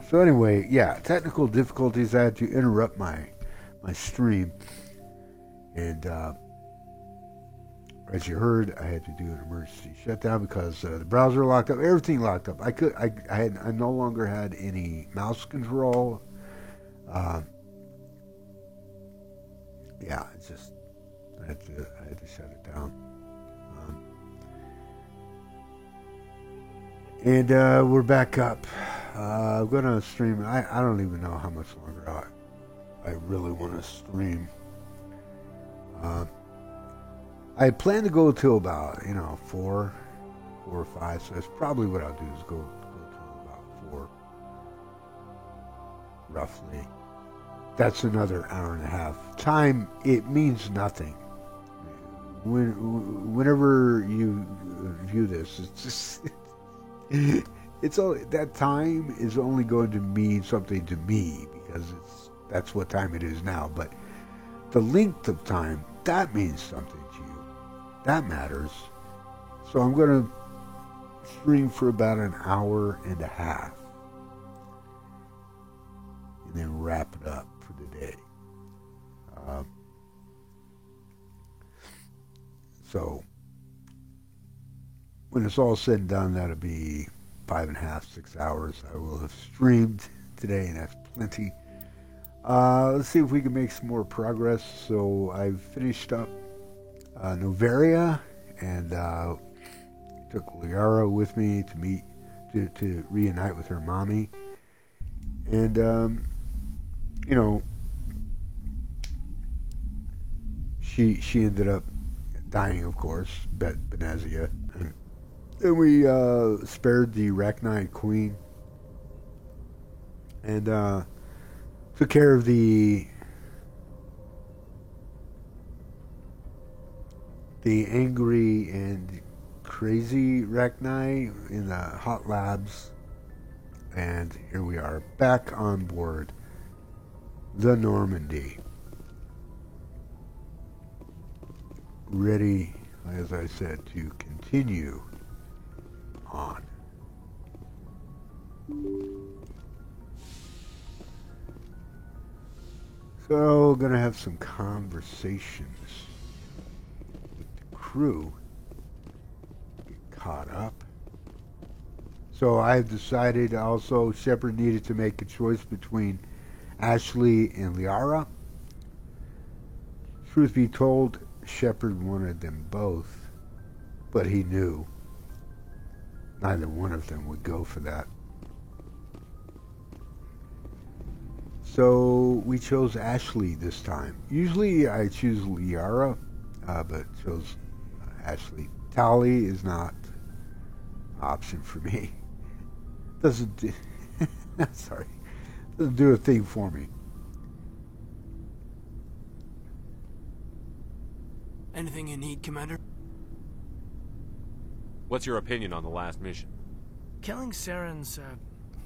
So anyway, yeah, technical difficulties. I had to interrupt my stream, and as you heard, I had to do an emergency shutdown because the browser locked up, everything locked up. I no longer had any mouse control. Uh, yeah, it's just I had to shut it down. Um, and we're back up. I'm gonna stream. I don't even know how much longer I really want to stream. I plan to go till about 4 or 5. So that's probably what I'll do is go till about 4, roughly. That's another hour and a half. Time, it means nothing. Whenever you view this, it's just it's all that time is only going to mean something to me because that's what time it is now. But the length of time, that means something to you. That matters. So I'm going to stream for about an hour and a half and then wrap it up for the day. So when it's all said and done, that'll be 5.5, 6 hours I will have streamed today, and that's plenty. Let's see if we can make some more progress. So I've finished up Noveria, and took Liara with me to meet, to reunite with her mommy. And, she ended up dying, of course, Benezia. And we spared the Arachnite Queen and took care of the angry and crazy Arachnite in the hot labs. And here we are, back on board the Normandy. Ready, as I said, to continue on. So, gonna have some conversations with the crew. Get caught up. So I've decided also Shepard needed to make a choice between Ashley and Liara. Truth be told, Shepard wanted them both, but he knew neither one of them would go for that. So we chose Ashley this time. Usually I choose Liara, but chose Ashley. Tali is not an option for me. Doesn't do, sorry, doesn't do a thing for me. Anything you need, Commander? What's your opinion on the last mission? Killing Saren's,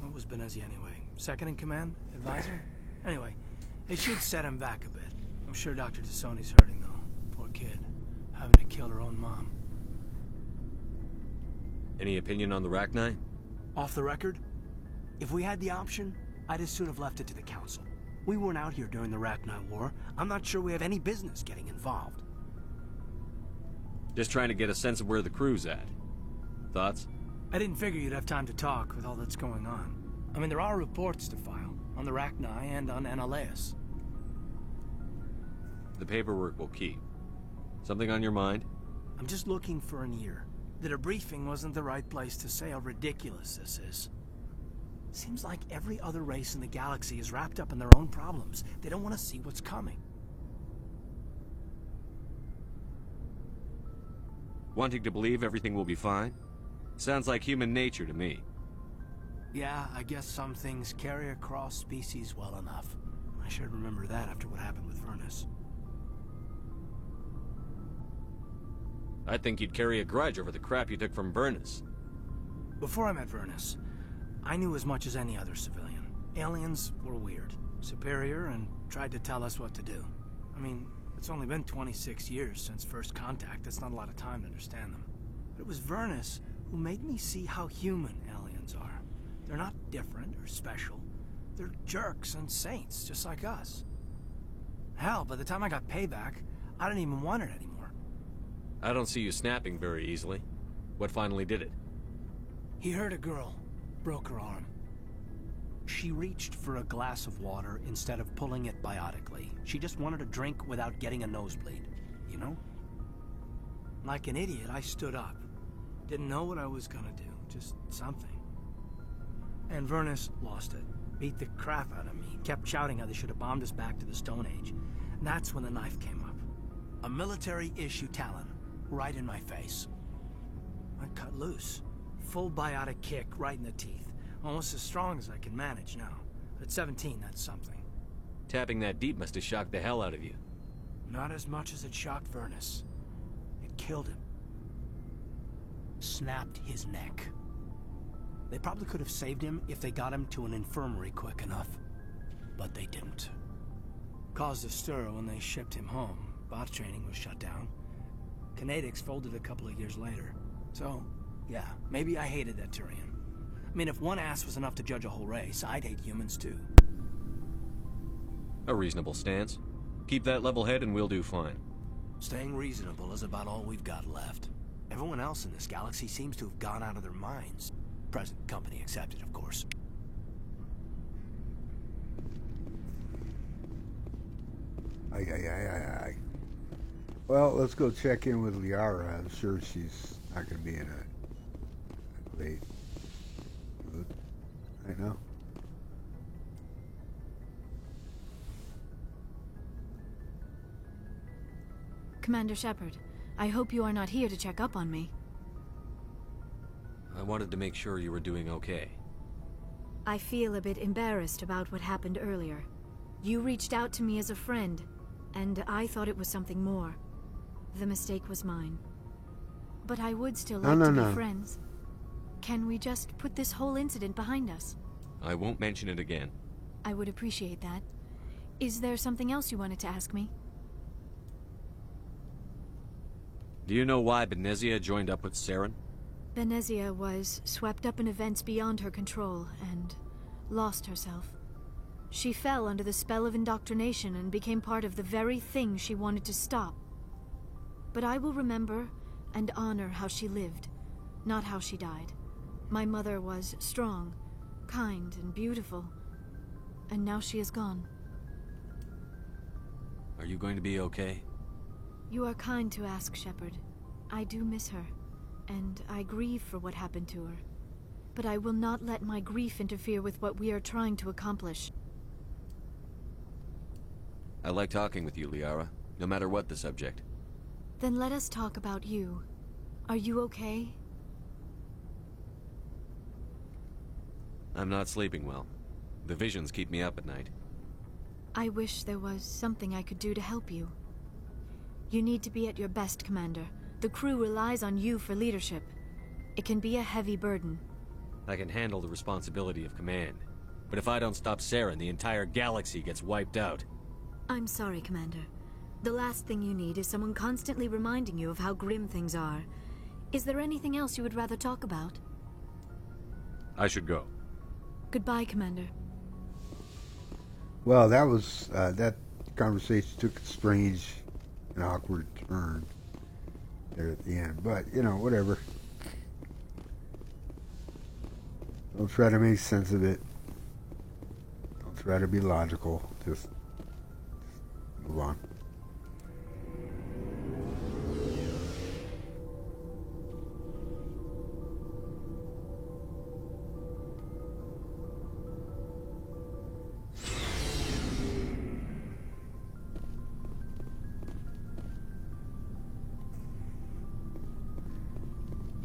what was Benezia anyway? Second in command? Advisor? Anyway, it should set him back a bit. I'm sure Dr. Tassoni's hurting, though. Poor kid. Having to kill her own mom. Any opinion on the Arachnite? Off the record? If we had the option, I'd as soon have left it to the Council. We weren't out here during the Arachnite War. I'm not sure we have any business getting involved. Just trying to get a sense of where the crew's at. Thoughts? I didn't figure you'd have time to talk with all that's going on. I mean, there are reports to file, on the Rachni and on Annaleus. The paperwork will keep. Something on your mind? I'm just looking for an ear. The debriefing wasn't the right place to say how ridiculous this is. Seems like every other race in the galaxy is wrapped up in their own problems. They don't want to see what's coming. Wanting to believe everything will be fine? Sounds like human nature to me. Yeah, I guess some things carry across species well enough. I should remember that after what happened with Vernus. I think you'd carry a grudge over the crap you took from Vernus. Before I met Vernus, I knew as much as any other civilian. Aliens were weird, superior, and tried to tell us what to do. I mean, it's only been 26 years since first contact. That's not a lot of time to understand them. But it was Vernus who made me see how human aliens are. They're not different or special. They're jerks and saints, just like us. Hell, by the time I got payback, I didn't even want it anymore. I don't see you snapping very easily. What finally did it? He hurt a girl, broke her arm. She reached for a glass of water instead of pulling it biotically. She just wanted a drink without getting a nosebleed, you know? Like an idiot, I stood up. Didn't know what I was gonna do, just something. And Vernus lost it. Beat the crap out of me. Kept shouting how they should have bombed us back to the Stone Age. And that's when the knife came up. A military-issue Talon, right in my face. I cut loose. Full biotic kick right in the teeth. Almost as strong as I can manage now. At 17, that's something. Tapping that deep must have shocked the hell out of you. Not as much as it shocked Vernus. It killed him. Snapped his neck. They probably could have saved him if they got him to an infirmary quick enough. But they didn't. Caused a stir when they shipped him home. Bot training was shut down. Kinetics folded a couple of years later. So, yeah, maybe I hated that Turian. I mean, if one ass was enough to judge a whole race, I'd hate humans too. A reasonable stance. Keep that level head and we'll do fine. Staying reasonable is about all we've got left. Everyone else in this galaxy seems to have gone out of their minds. Present company accepted, of course. Aye. Well, let's go check in with Liara. I'm sure she's not going to be in a great mood right now. Commander Shepard, I hope you are not here to check up on me. I wanted to make sure you were doing okay. I feel a bit embarrassed about what happened earlier. You reached out to me as a friend, and I thought it was something more. The mistake was mine. But I would still like to be friends. Can we just put this whole incident behind us? I won't mention it again. I would appreciate that. Is there something else you wanted to ask me? Do you know why Benezia joined up with Saren? Benezia was swept up in events beyond her control and lost herself. She fell under the spell of indoctrination and became part of the very thing she wanted to stop. But I will remember and honor how she lived, not how she died. My mother was strong, kind, and beautiful, and now she is gone. Are you going to be okay? You are kind to ask, Shepard. I do miss her, and I grieve for what happened to her. But I will not let my grief interfere with what we are trying to accomplish. I like talking with you, Liara, no matter what the subject. Then let us talk about you. Are you okay? I'm not sleeping well. The visions keep me up at night. I wish there was something I could do to help you. You need to be at your best, Commander. The crew relies on you for leadership. It can be a heavy burden. I can handle the responsibility of command. But if I don't stop Saren, the entire galaxy gets wiped out. I'm sorry, Commander. The last thing you need is someone constantly reminding you of how grim things are. Is there anything else you would rather talk about? I should go. Goodbye, Commander. Well, that was that conversation took a strange and awkward turn there at the end. But, you know, whatever. Don't try to make sense of it. Don't try to be logical. Just move on.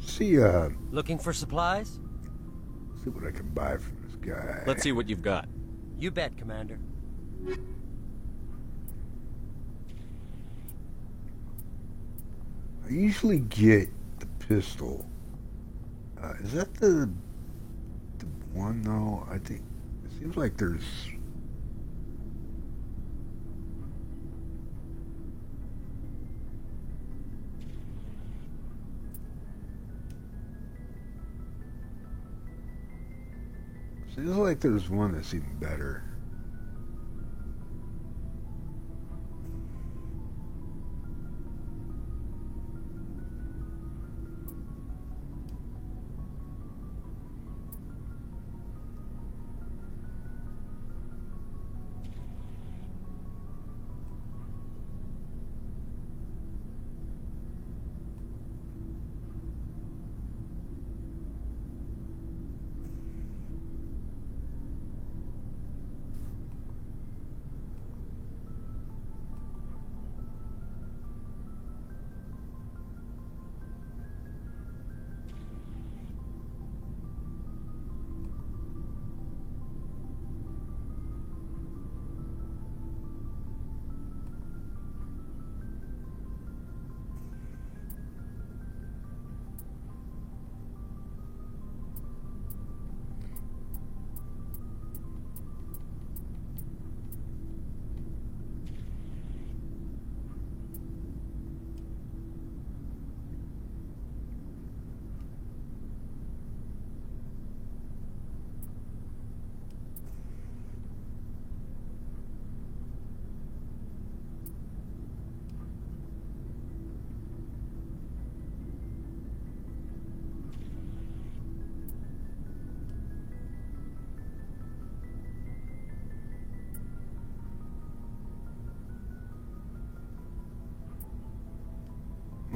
See, Looking for supplies? see what I can buy from this guy. Let's see what you've got. You bet, Commander. I usually get the pistol. Is that the one though? I think it seems like there's. Seems like there's one that's even better.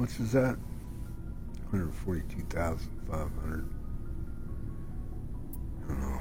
What's is that? 142,500. I don't know.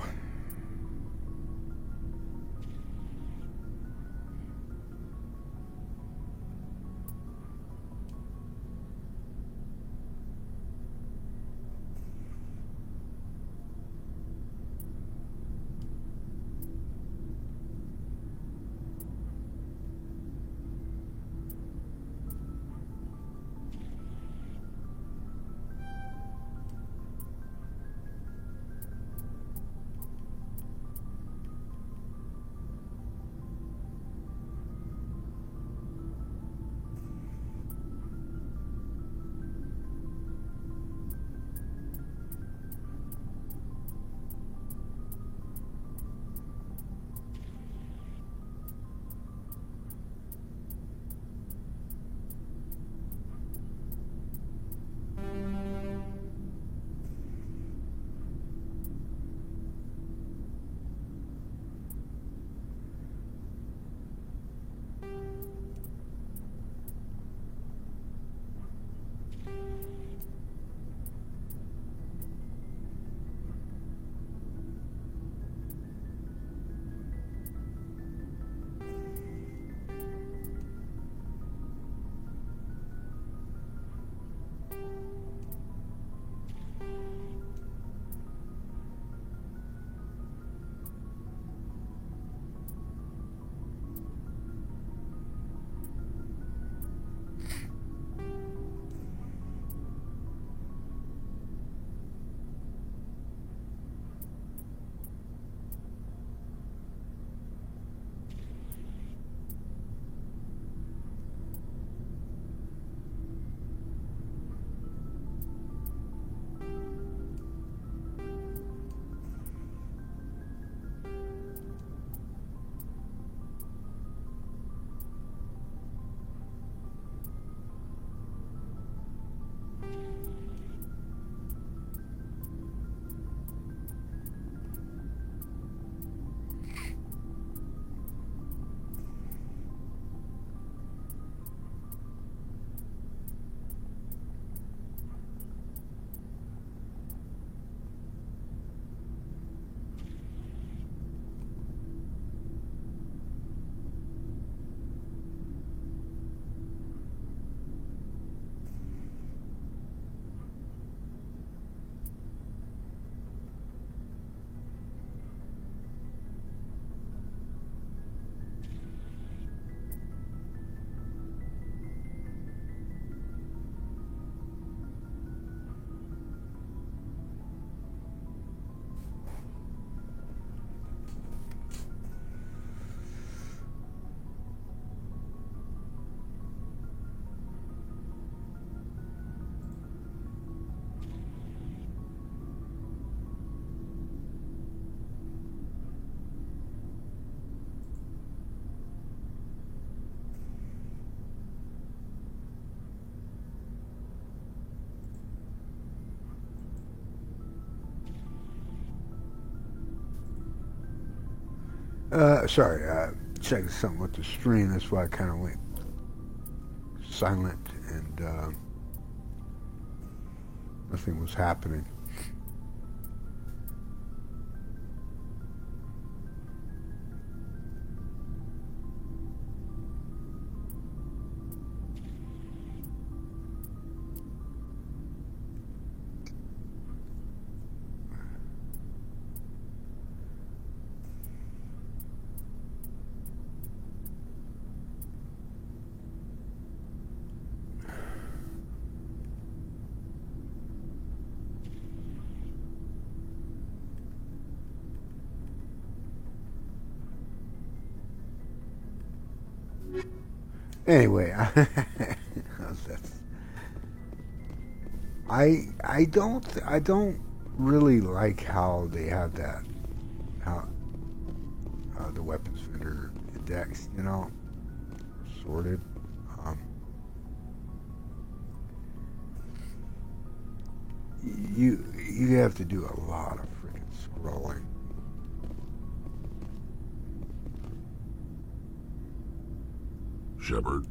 Sorry, checking something with the stream. That's why I kind of went silent and nothing was happening. Anyway, I don't really like how they have that, how the weapons vendor index, you know, sorted. You have to do a lot of freaking scrolling. Shepard.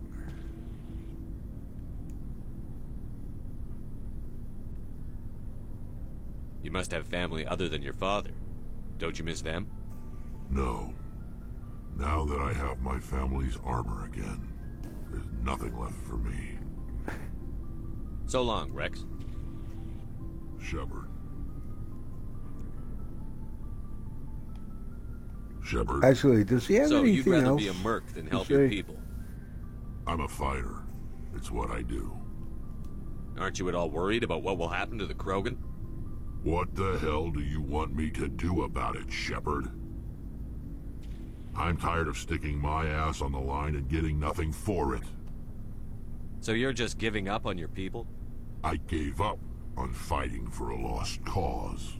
You must have family other than your father. Don't you miss them? No. Now that I have my family's armor again, there's nothing left for me. So long, Rex. Shepard. Shepard. Actually, does he have So anything you'd rather else be a merc than to help your say? people? I'm a fighter. It's what I do. Aren't you at all worried about what will happen to the Krogan? What the hell do you want me to do about it, Shepard? I'm tired of sticking my ass on the line and getting nothing for it. So you're just giving up on your people? I gave up on fighting for a lost cause.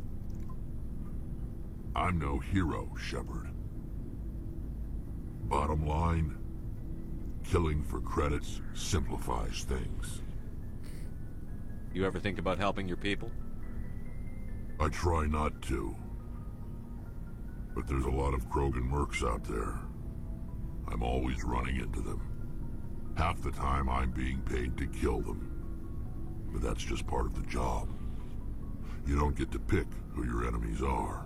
I'm no hero, Shepard. Bottom line, killing for credits simplifies things. You ever think about helping your people? I try not to. But there's a lot of Krogan mercs out there. I'm always running into them. Half the time I'm being paid to kill them. But that's just part of the job. You don't get to pick who your enemies are.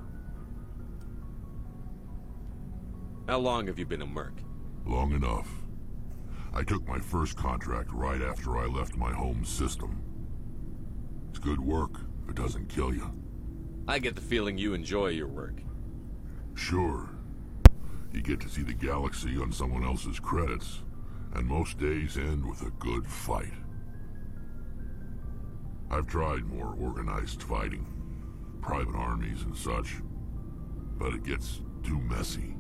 How long have you been a merc? Long enough. I took my first contract right after I left my home system. It's good work if it doesn't kill you. I get the feeling you enjoy your work. Sure. You get to see the galaxy on someone else's credits, and most days end with a good fight. I've tried more organized fighting, private armies and such, but it gets too messy.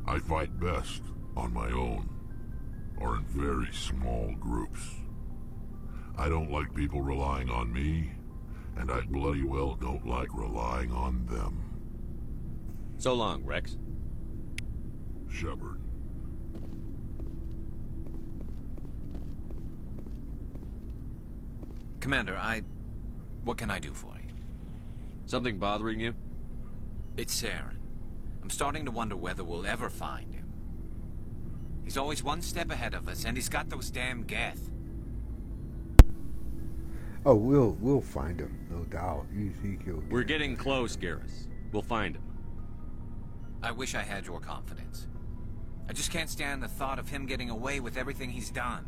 I fight best on my own, or in very small groups. I don't like people relying on me, and I bloody well don't like relying on them. So long, Rex. Shepard. Commander, what can I do for you? Something bothering you? It's Saren. I'm starting to wonder whether we'll ever find him. He's always one step ahead of us, and he's got those damn Geth. Oh, we'll find him, no doubt. You think he'll? We're getting close, Garrus. We'll find him. I wish I had your confidence. I just can't stand the thought of him getting away with everything he's done.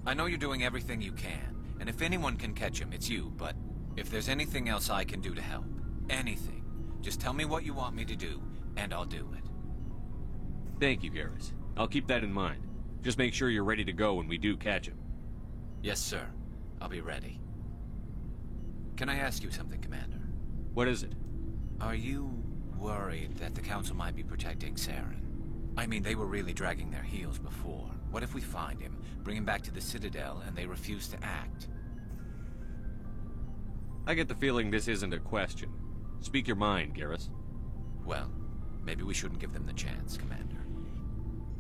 I know you're doing everything you can, and if anyone can catch him, it's you, but if there's anything else I can do to help, anything, just tell me what you want me to do, and I'll do it. Thank you, Garrus. I'll keep that in mind. Just make sure you're ready to go when we do catch him. Yes, sir. I'll be ready. Can I ask you something, Commander? What is it? Are you worried that the Council might be protecting Saren? I mean, they were really dragging their heels before. What if we find him, bring him back to the Citadel, and they refuse to act? I get the feeling this isn't a question. Speak your mind, Garrus. Well, maybe we shouldn't give them the chance, Commander.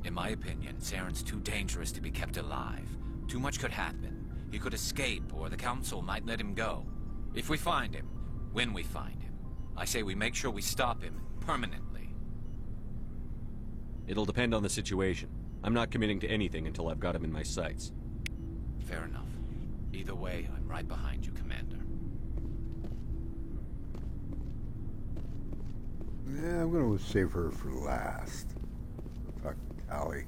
In my opinion, Saren's too dangerous to be kept alive. Too much could happen. He could escape, or the Council might let him go. If we find him, when we find him, I say we make sure we stop him permanently. It'll depend on the situation. I'm not committing to anything until I've got him in my sights. Fair enough. Either way, I'm right behind you, Commander. Yeah, I'm gonna save her for last. Talk to Tali.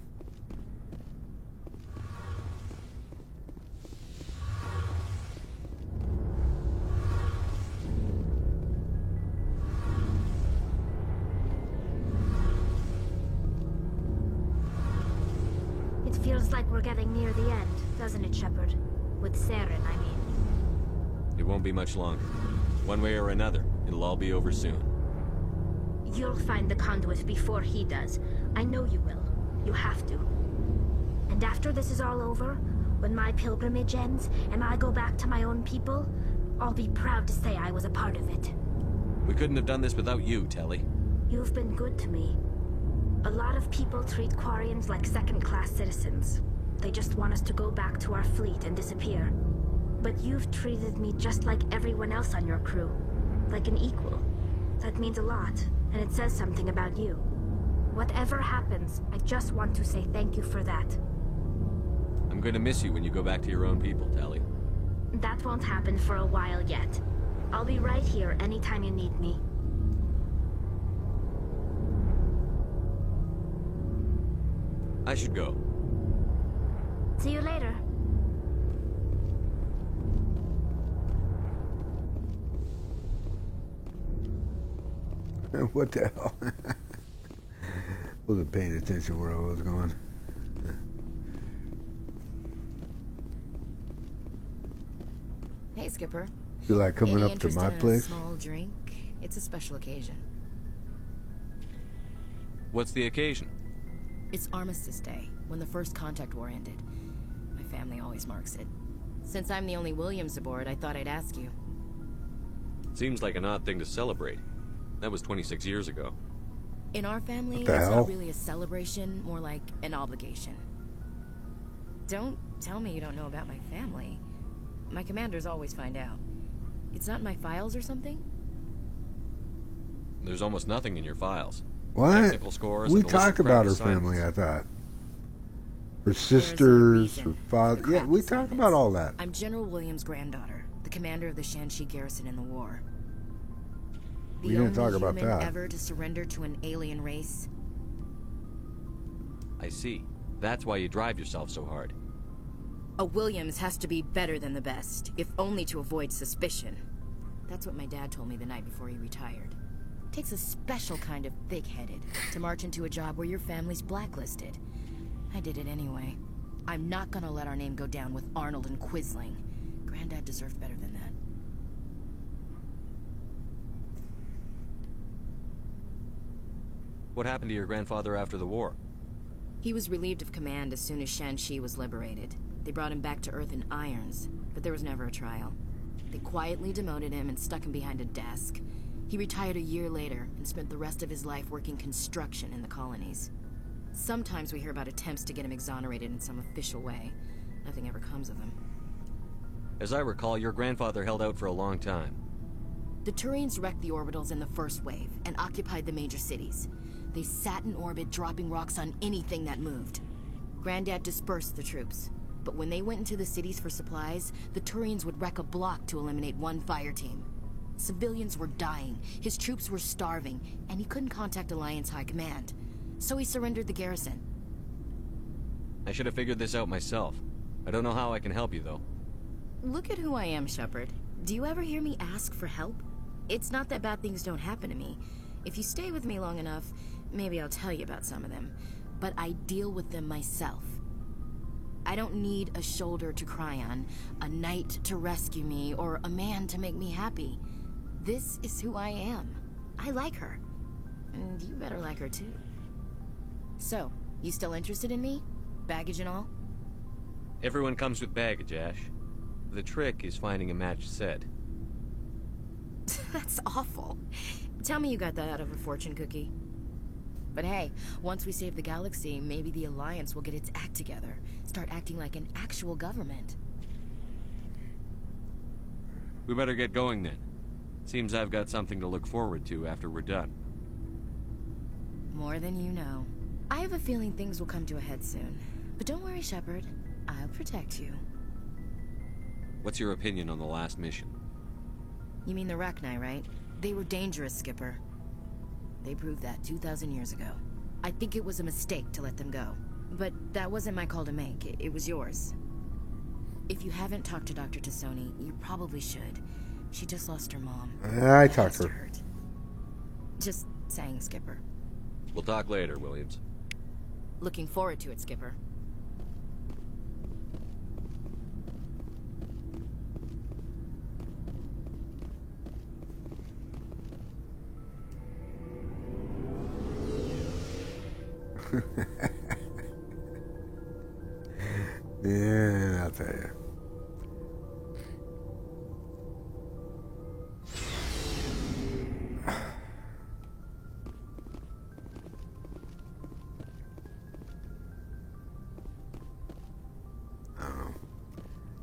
It feels like we're getting near the end, doesn't it, Shepard? With Saren, I mean. It won't be much longer. One way or another, it'll all be over soon. You'll find the conduit before he does. I know you will. You have to. And after this is all over, when my pilgrimage ends and I go back to my own people, I'll be proud to say I was a part of it. We couldn't have done this without you, Tali. You've been good to me. A lot of people treat Quarians like second-class citizens. They just want us to go back to our fleet and disappear. But you've treated me just like everyone else on your crew. Like an equal. That means a lot, and it says something about you. Whatever happens, I just want to say thank you for that. I'm going to miss you when you go back to your own people, Tali. That won't happen for a while yet. I'll be right here anytime you need me. I should go. See you later. What the hell? Wasn't paying attention where I was going. Hey, Skipper. You like coming Any up to interest my in a place? small drink? It's a special occasion. What's the occasion? It's Armistice Day, when the first contact war ended. My family always marks it. Since I'm the only Williams aboard, I thought I'd ask you. Seems like an odd thing to celebrate. That was 26 years ago. In our family, What the it's hell? not really a celebration, more like an obligation. Don't tell me you don't know about my family. My commanders always find out. It's not in my files or something? There's almost nothing in your files. What? Technical scores We and a list of talked about her crappy family, I assignments. thought. Her sisters, her reason father. for Yeah, crap we talked about all that. I'm General Williams' granddaughter, the commander of the Shanxi garrison in the war. The We didn't only talk about human that. ever to surrender to an alien race. I see. That's why you drive yourself so hard. A Williams has to be better than the best, if only to avoid suspicion. That's what my dad told me the night before he retired. Takes a special kind of thick-headed to march into a job where your family's blacklisted. I did it anyway. I'm not gonna let our name go down with Arnold and Quisling. Granddad deserved better than that. What happened to your grandfather after the war? He was relieved of command as soon as Shanxi was liberated. They brought him back to Earth in irons, but there was never a trial. They quietly demoted him and stuck him behind a desk. He retired a year later and spent the rest of his life working construction in the colonies. Sometimes we hear about attempts to get him exonerated in some official way. Nothing ever comes of him. As I recall, your grandfather held out for a long time. The Turians wrecked the orbitals in the first wave and occupied the major cities. They sat in orbit, dropping rocks on anything that moved. Granddad dispersed the troops, but when they went into the cities for supplies, the Turians would wreck a block to eliminate one fire team. Civilians were dying, his troops were starving, and he couldn't contact Alliance High Command. So he surrendered the garrison. I should have figured this out myself. I don't know how I can help you, though. Look at who I am, Shepard. Do you ever hear me ask for help? It's not that bad things don't happen to me. If you stay with me long enough, maybe I'll tell you about some of them. But I deal with them myself. I don't need a shoulder to cry on, a knight to rescue me, or a man to make me happy. This is who I am. I like her. And you better like her too. So, you still interested in me? Baggage and all? Everyone comes with baggage, Ash. The trick is finding a matched set. That's awful. Tell me you got that out of a fortune cookie. But hey, once we save the galaxy, maybe the Alliance will get its act together. Start acting like an actual government. We better get going then. Seems I've got something to look forward to after we're done. More than you know. I have a feeling things will come to a head soon. But don't worry, Shepard. I'll protect you. What's your opinion on the last mission? You mean the Rachni, right? They were dangerous, Skipper. They proved that 2,000 years ago. I think it was a mistake to let them go. But that wasn't my call to make. It was yours. If you haven't talked to Dr. Tassoni, you probably should. She just lost her mom. I talked to her. Just saying, Skipper. We'll talk later, Williams. Looking forward to it, Skipper. Yeah, I'll tell you. I don't know.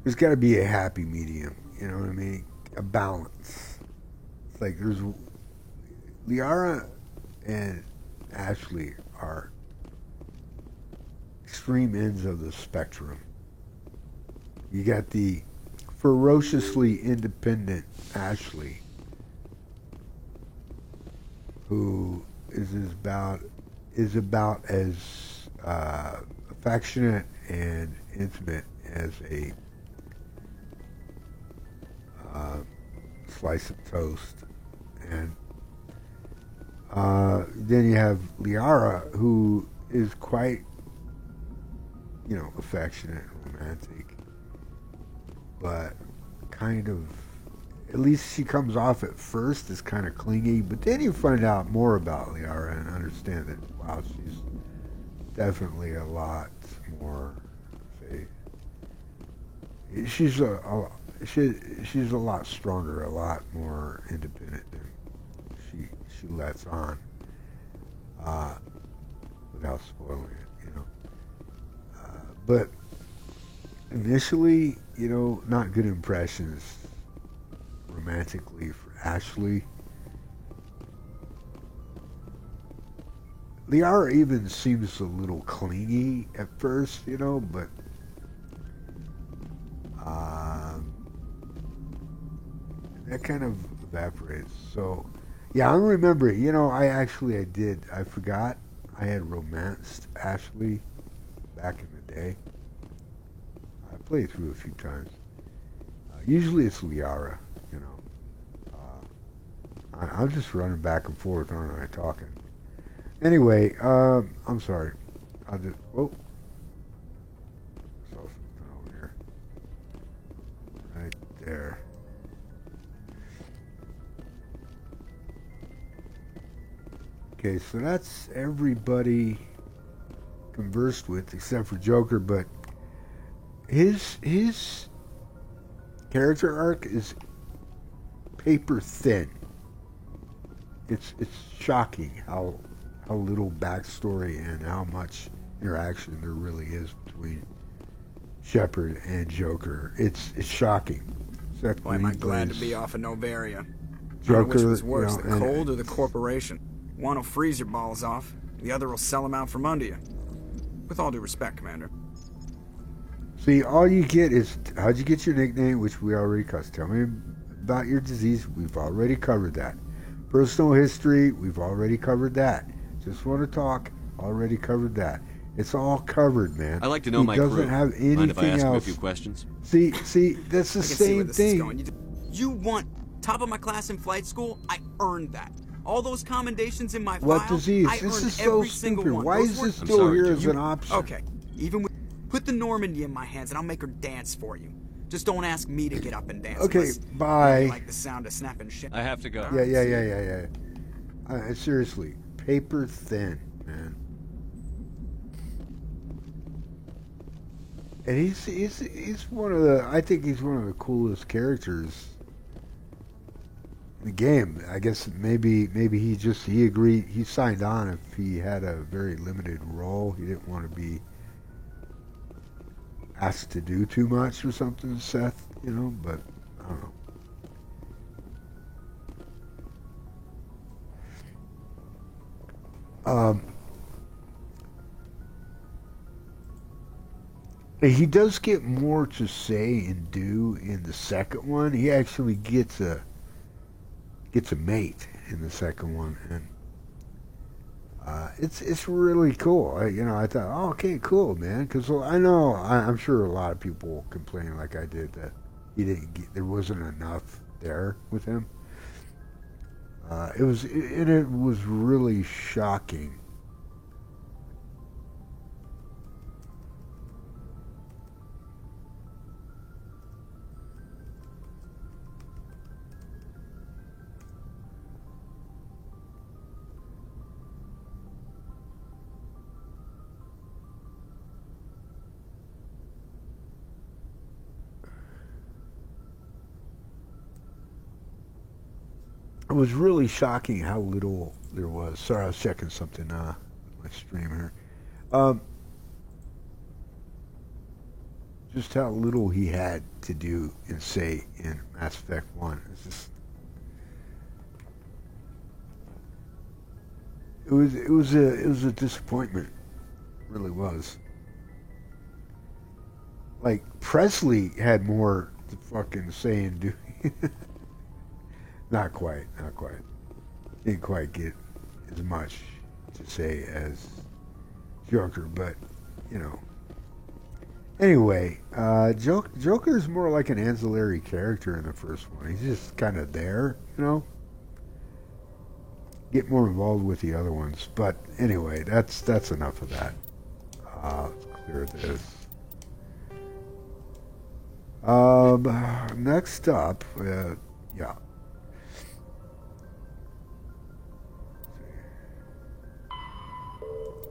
There's got to be a happy medium, you know what I mean? A balance. It's like there's Liara and Ashley are extreme ends of the spectrum. You got the ferociously independent Ashley, who is about as affectionate and intimate as a slice of toast, and then you have Liara, who is quite, affectionate and romantic, but kind of, at least she comes off at first as kind of clingy, but then you find out more about Liara and understand that, wow, she's definitely a lot more, she's a lot stronger, a lot more independent than she lets on, without spoiling it, but initially, not good impressions romantically for Ashley. Liara even seems a little clingy at first, but that kind of evaporates. So, yeah, I remember, I forgot I had romanced Ashley back in the day. I played through a few times. Usually it's Liara, I'm just running back and forth, aren't I, talking? Anyway, I'm sorry. Saw something over here. Right there. Okay, so that's everybody conversed with except for Joker, but his character arc is paper thin. It's shocking how little backstory and how much interaction there really is between Shepard and Joker. It's shocking. Boy, am I glad to be off of Novaria. Joker, I don't know which was worse, the cold or the corporation. One will freeze your balls off, the other will sell them out from under you. With all due respect, Commander. See, all you get is, how'd you get your nickname, which we already covered. Tell me about your disease, we've already covered that. Personal history, we've already covered that. Just want to talk, already covered that. It's all covered, man. I like to know my crew. Doesn't have anything Mind if I ask him a else. few questions? See, that's the same thing. You want top of my class in flight school? I earned that. All those commendations in my What file, disease? I This earned is so every single stupid. one. Why Those is were- this still here as an option? Okay, even with... Put the Normandy in my hands and I'll make her dance for you. Just don't ask me to get up and dance. Okay, unless bye. you like the sound of snapping shit. I have to go. Yeah. Seriously, paper thin, man. And he's one of the. I think he's one of the coolest characters in the game. I guess maybe he agreed. He signed on if he had a very limited role. He didn't want to be asked to do too much or something, Seth. But I don't know. He does get more to say and do in the second one. He actually gets a mate in the second one, and it's really cool. I thought, oh, okay, cool, man, because I'm sure a lot of people will complain like I did that there wasn't enough there with him. It was really shocking. It was really shocking how little there was. Sorry, I was checking something my stream here. Just how little he had to do and say in Mass Effect 1. It was a disappointment. It really was. Like, Presley had more to fucking say and do. Not quite. Didn't quite get as much to say as Joker, but, Anyway, Joker is more like an ancillary character in the first one. He's just kind of there, Get more involved with the other ones. But anyway, that's enough of that. Let's clear this. Next up, yeah.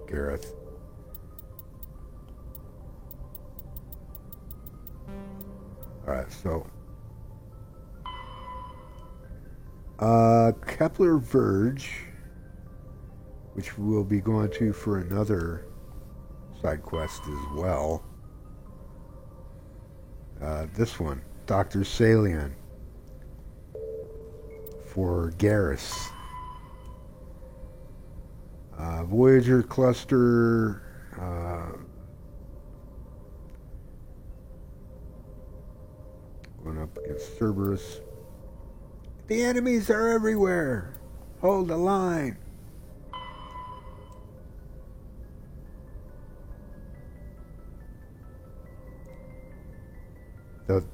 Gareth. Alright, so Kepler Verge, which we'll be going to for another side quest as well. This one, Dr. Salian for Garrus. Voyager cluster, going up against Cerberus. The enemies are everywhere. Hold the line.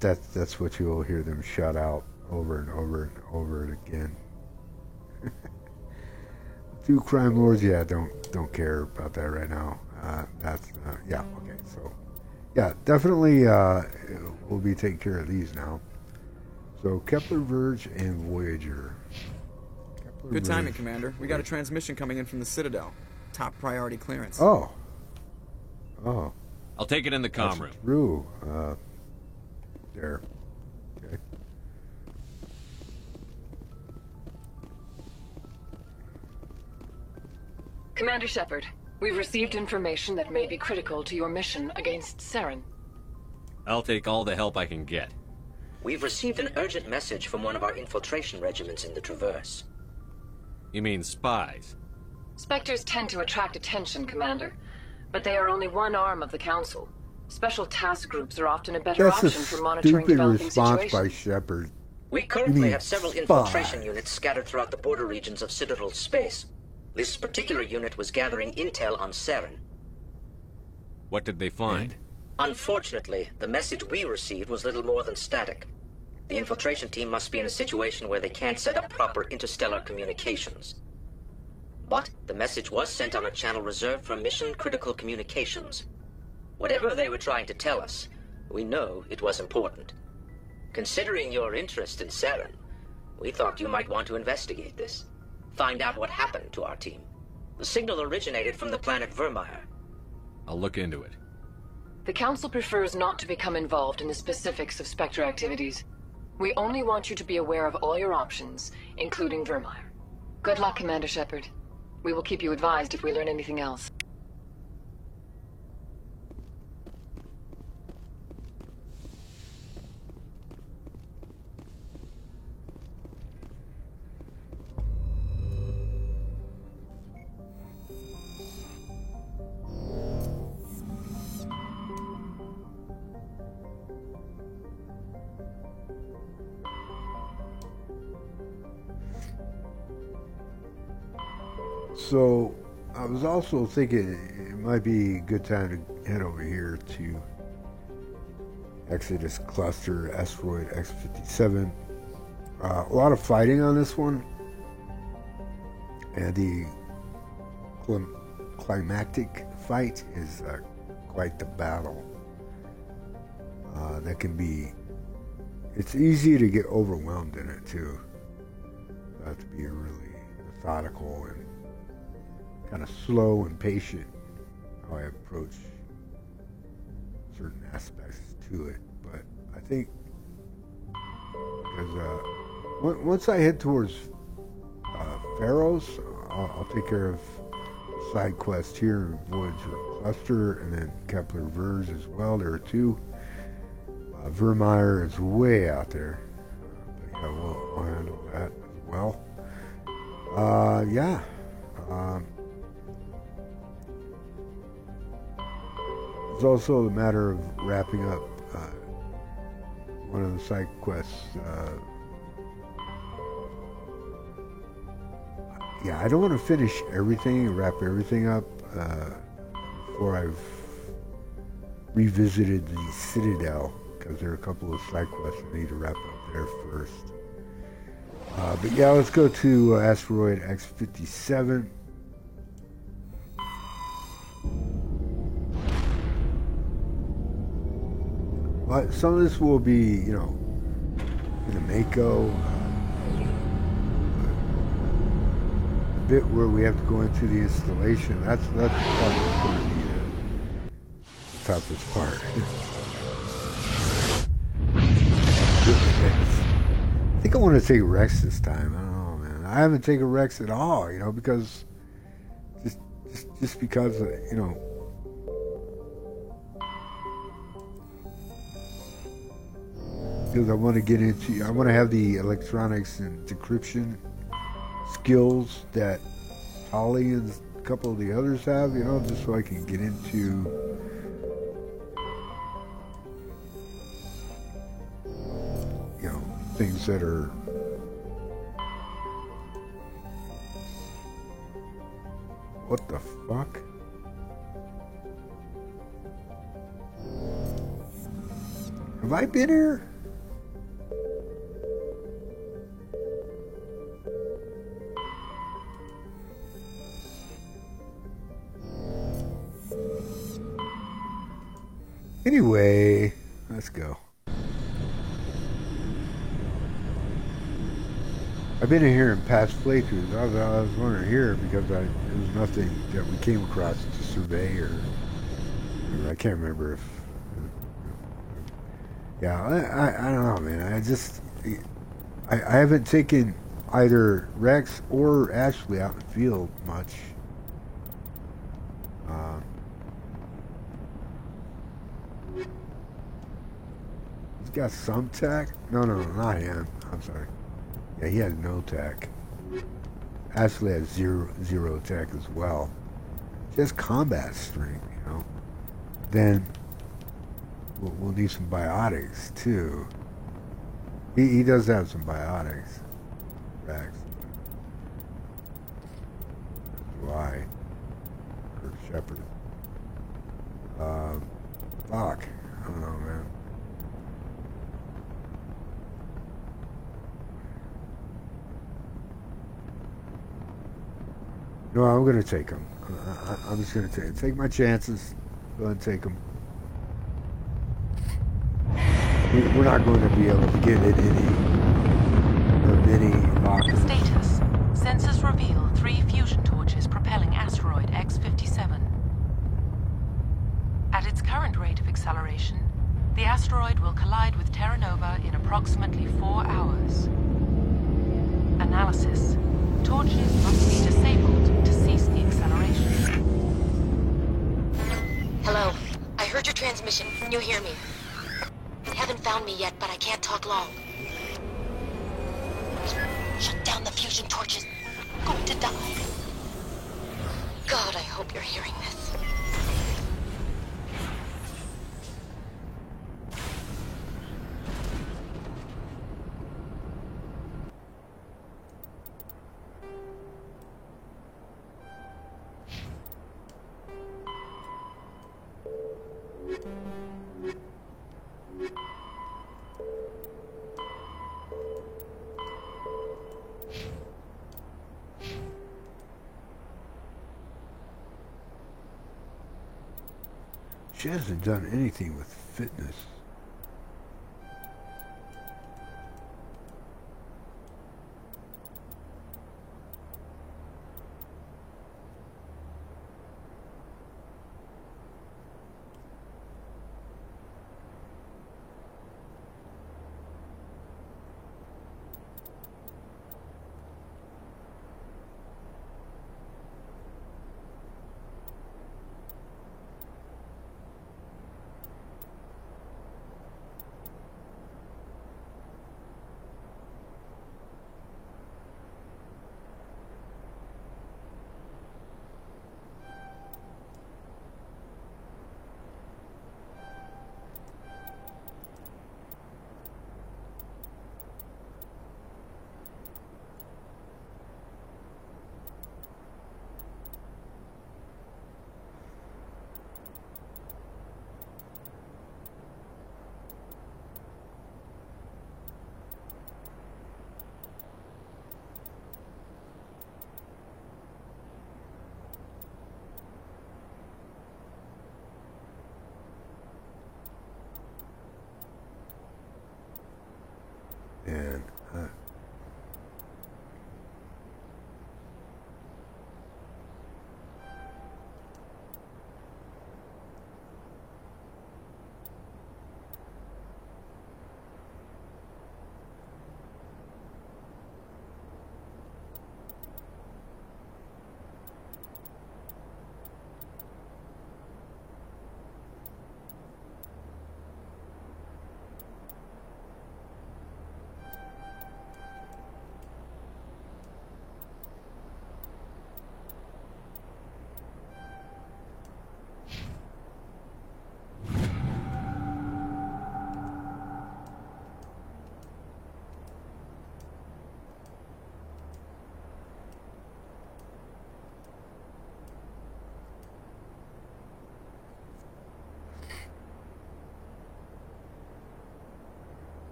That's what you will hear them shout out over and over and over again. Two crime lords, yeah, don't care about that right now. Yeah, okay, so yeah, definitely we'll be taking care of these now. So Kepler Verge and Voyager. Good timing, Commander. We got a transmission coming in from the Citadel. Top priority clearance. Oh. I'll take it in the comm room. True. There. Okay. Commander Shepard, we've received information that may be critical to your mission against Saren. I'll take all the help I can get. We've received an urgent message from one of our infiltration regiments in the Traverse. You mean spies? Spectres tend to attract attention, Commander, but they are only one arm of the Council. Special task groups are often a better option for monitoring developing situations. By Shepard. We currently have several infiltration units scattered throughout the border regions of Citadel space. This particular unit was gathering intel on Saren. What did they find? Unfortunately, the message we received was little more than static. The infiltration team must be in a situation where they can't set up proper interstellar communications. But the message was sent on a channel reserved for mission-critical communications. Whatever they were trying to tell us, we know it was important. Considering your interest in Saren, we thought you might want to investigate this. Find out what happened to our team. The signal originated from the planet Vermeer. I'll look into it. The Council prefers not to become involved in the specifics of Spectre activities. We only want you to be aware of all your options, including Vermeer. Good luck, Commander Shepard. We will keep you advised if we learn anything else. So I was also thinking it might be a good time to head over here to Exodus Cluster, Asteroid X-57. A lot of fighting on this one, and the climactic fight is quite the battle. That can be, it's easy to get overwhelmed in it too. You have to be really methodical and kind of slow and patient how I approach certain aspects to it. But I think because once I head towards Pharaohs, I'll take care of side quests here in Voyager Cluster, and then Kepler Vers as well. There are two. Vermeer is way out there, but yeah, we'll handle that as well. It's also a matter of wrapping up one of the side quests. I don't want to finish everything and wrap everything up before I've revisited the Citadel, because there are a couple of side quests I need to wrap up there first. But yeah, let's go to Asteroid X-57. But some of this will be, in the Mako. The bit where we have to go into the installation, that's the part that's going to be the toughest part. I think I want to take Rex this time. I don't know, man. I haven't taken Rex at all, because just because, because I want to get into, I want to have the electronics and decryption skills that Tali and a couple of the others have, just so I can get into things that are what the fuck? Have I been here? Anyway, let's go. I've been in here in past playthroughs. I was wondering here because there was nothing that we came across to survey or I can't remember if. Yeah, I don't know, man. I haven't taken either Rex or Ashley out in the field much. He's got some tech. No, not him. I'm sorry. Yeah, he has no tech. Ashley has zero tech as well. Just combat strength, Then we'll need some biotics too. He does have some biotics. Rex. Why? Or Shepard. Fuck. I don't know, man. No, I'm going to take him. I'm just going to take my chances. Go ahead and take him. We're not going to be able to get in any lockers. Status. Sensors reveal 3 fusion torches propelling asteroid X-57. At its current rate of acceleration, the asteroid will collide with Terra Nova in approximately 4 hours. Analysis. Torches must be disabled to cease the acceleration. Hello. I heard your transmission. Can you hear me? They haven't found me yet, but I can't talk long. Shut down the fusion torches. I'm going to die. God, I hope you're hearing this. She hasn't done anything with fitness. And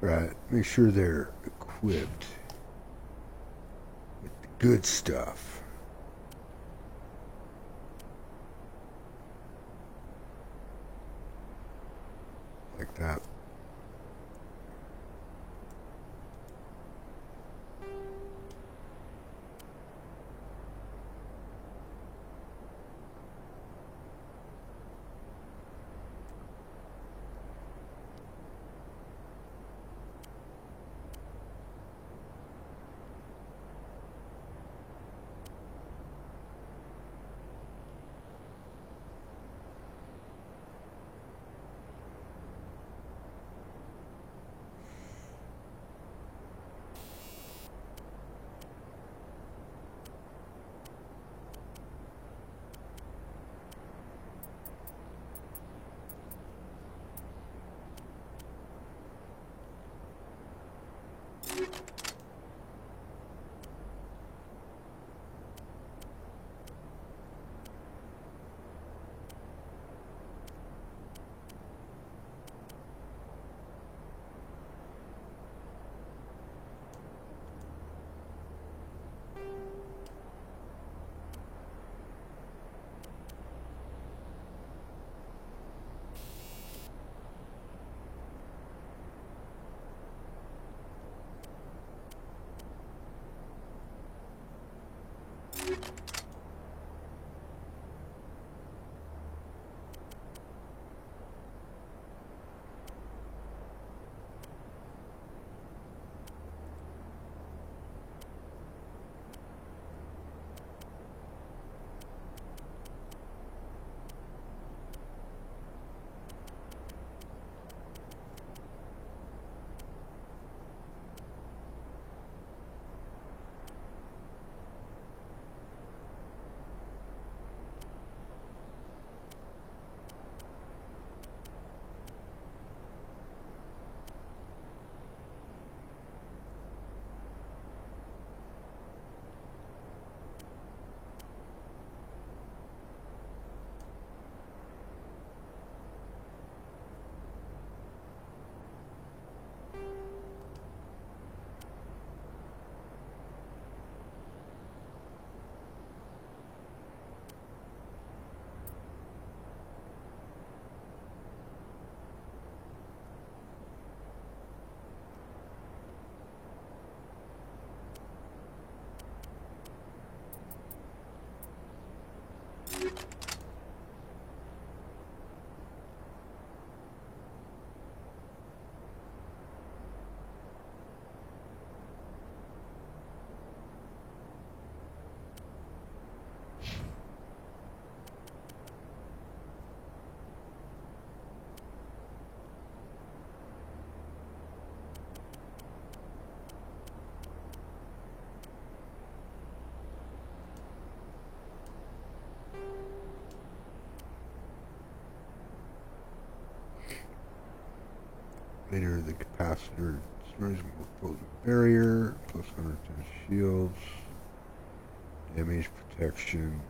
right, make sure they're equipped with the good stuff. Like that. later the capacitor destroys more potent barrier, plus 110 shields, damage protection.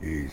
Jeez.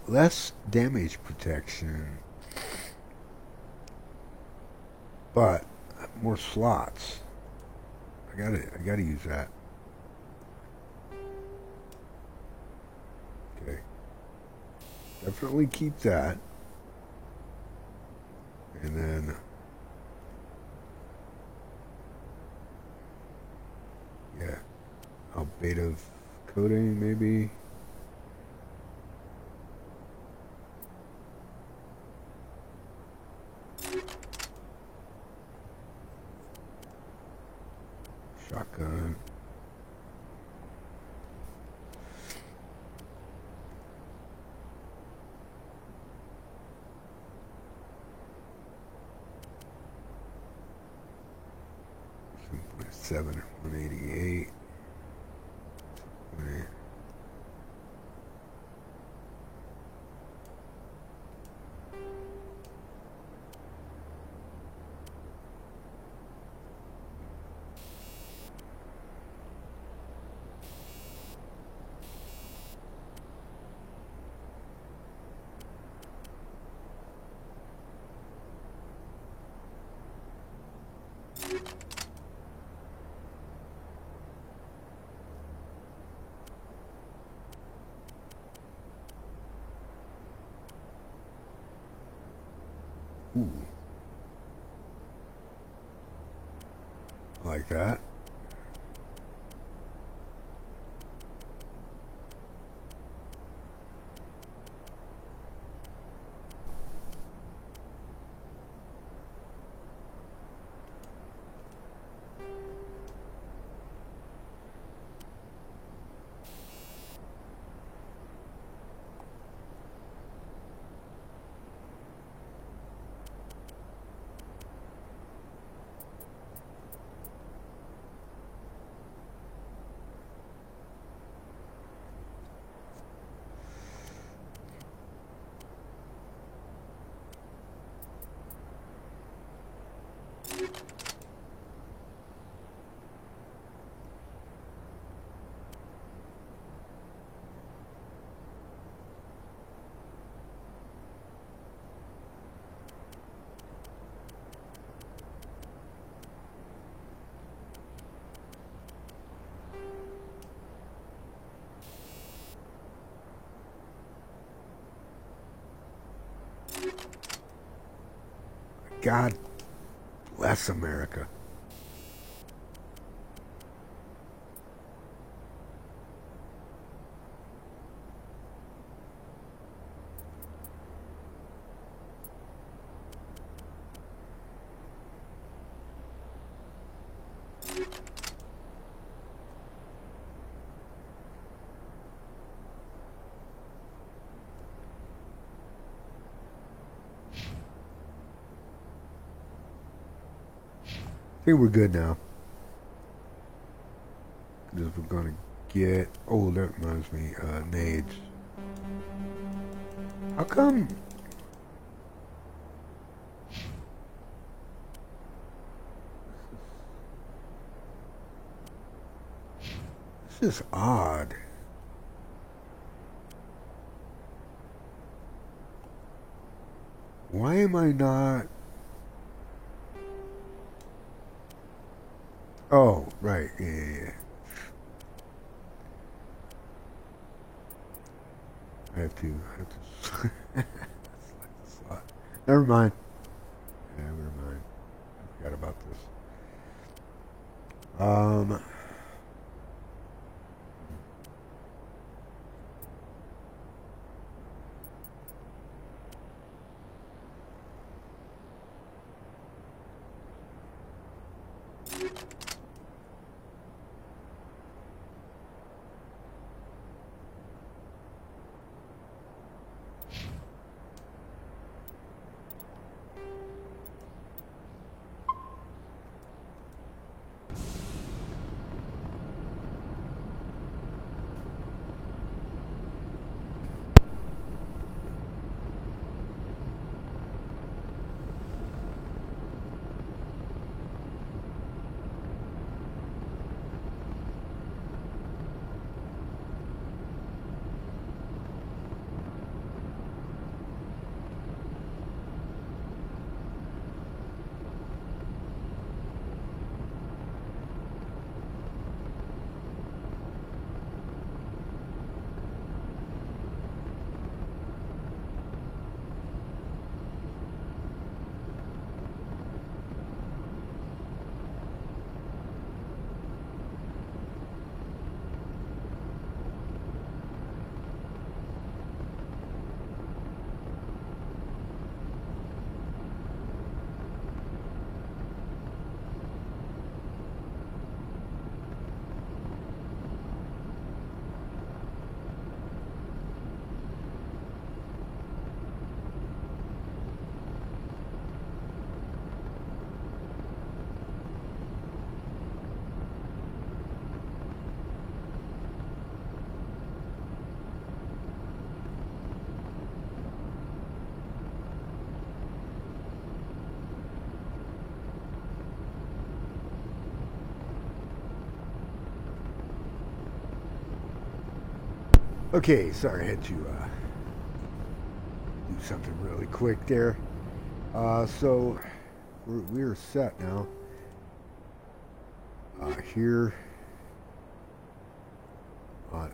Less damage protection, but more slots. I gotta use that. Okay, definitely keep that, and then yeah, beta coding maybe. Shotgun. $7.7, 188. Ooh. Like that. God bless America. I think we're good now. Because we're gonna get... Oh, that reminds me, nades. How come... This is odd. Why am I not... Oh, right, yeah. I have to select the slot. Never mind. Yeah, never mind. I forgot about this. Okay, sorry, I had to do something really quick there. So we're set now. Here on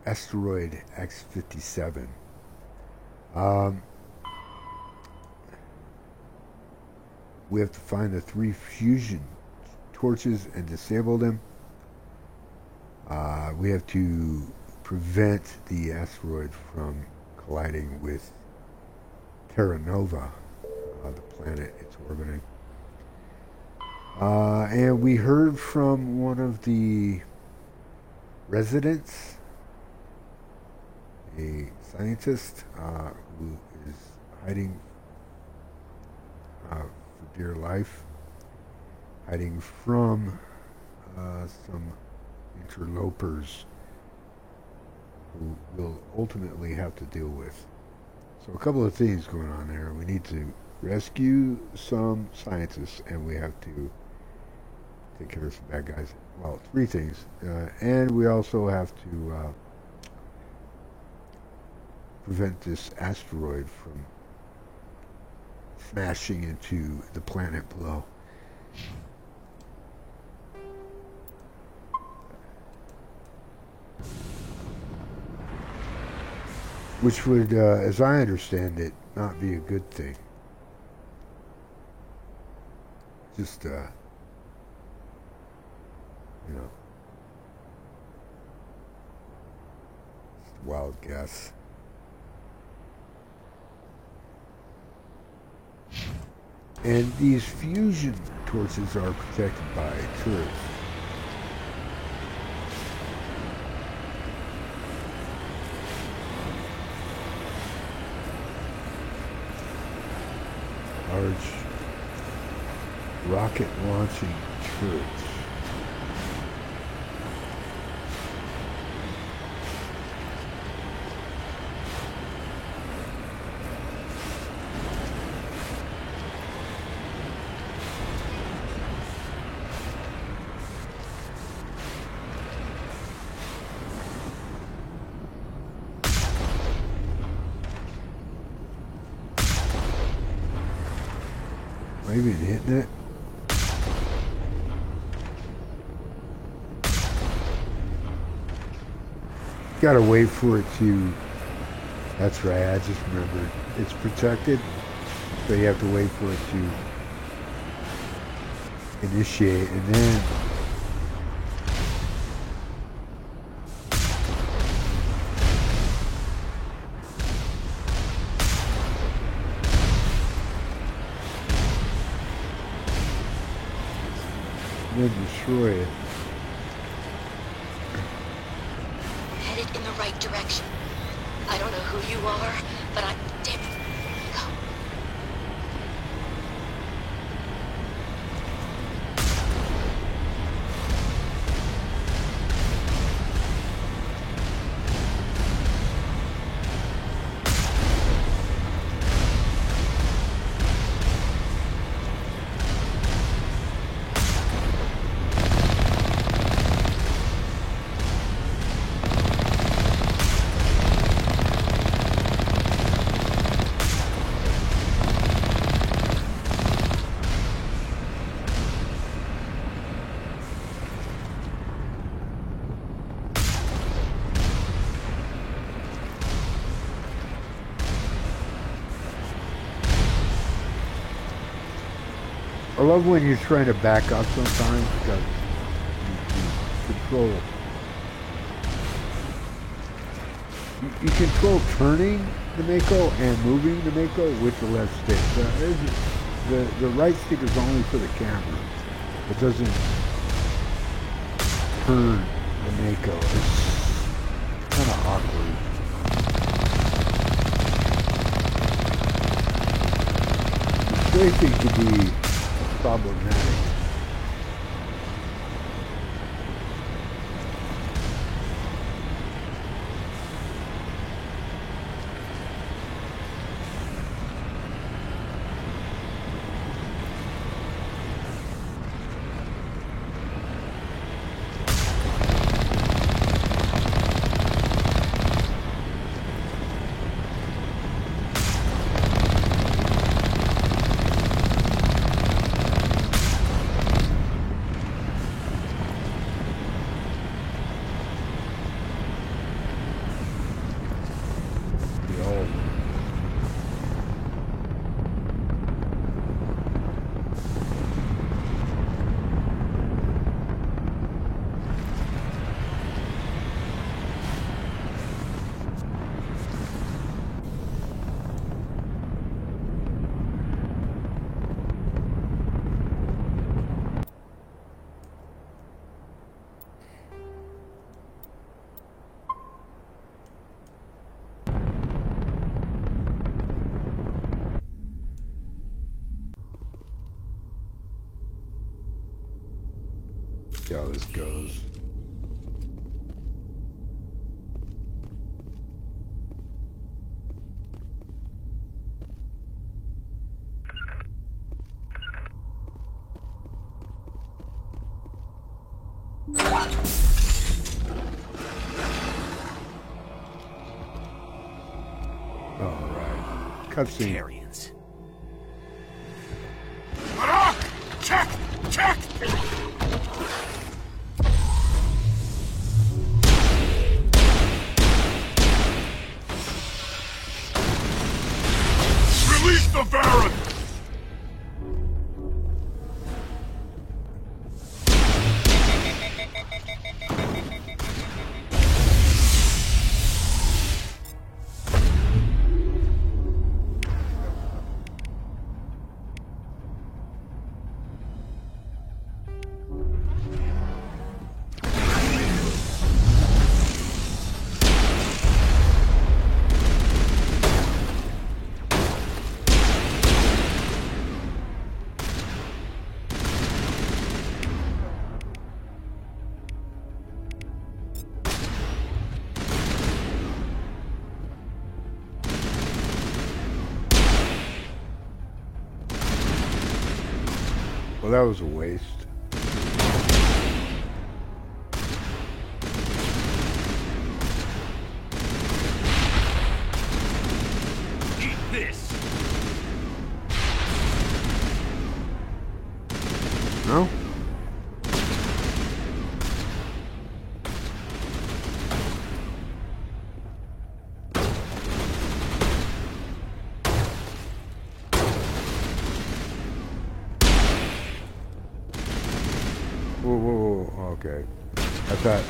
asteroid X-57. We have to find the 3 fusion torches and disable them. We have to prevent the asteroid from colliding with Terra Nova, the planet it's orbiting. And we heard from one of the residents, a scientist who is hiding for dear life, hiding from some interlopers who we'll ultimately have to deal with. So a couple of things going on there. We need to rescue some scientists, and we have to take care of some bad guys. Well, 3 things. And we also have to prevent this asteroid from smashing into the planet below. Which would, as I understand it, not be a good thing. Just, you know, wild guess. And these fusion torches are protected by turrets. Large rocket launching turrets. Maybe it hitting it. Gotta wait for it to. That's right, I just remembered. It's protected, so you have to wait for it to initiate, and then destroy it. Headed in the right direction. I don't know who you are, but I'm dead. Go. I love when you're trying to back up sometimes because you control. You control turning the Mako and moving the Mako with the left stick. The right stick is only for the camera. It doesn't turn the Mako. It's kind of awkward. The strafing could be problematic. See how this goes. All right, cutscene. Tarians. Check! Check! that was a waste. Eat this. No? Whoa, okay. I thought...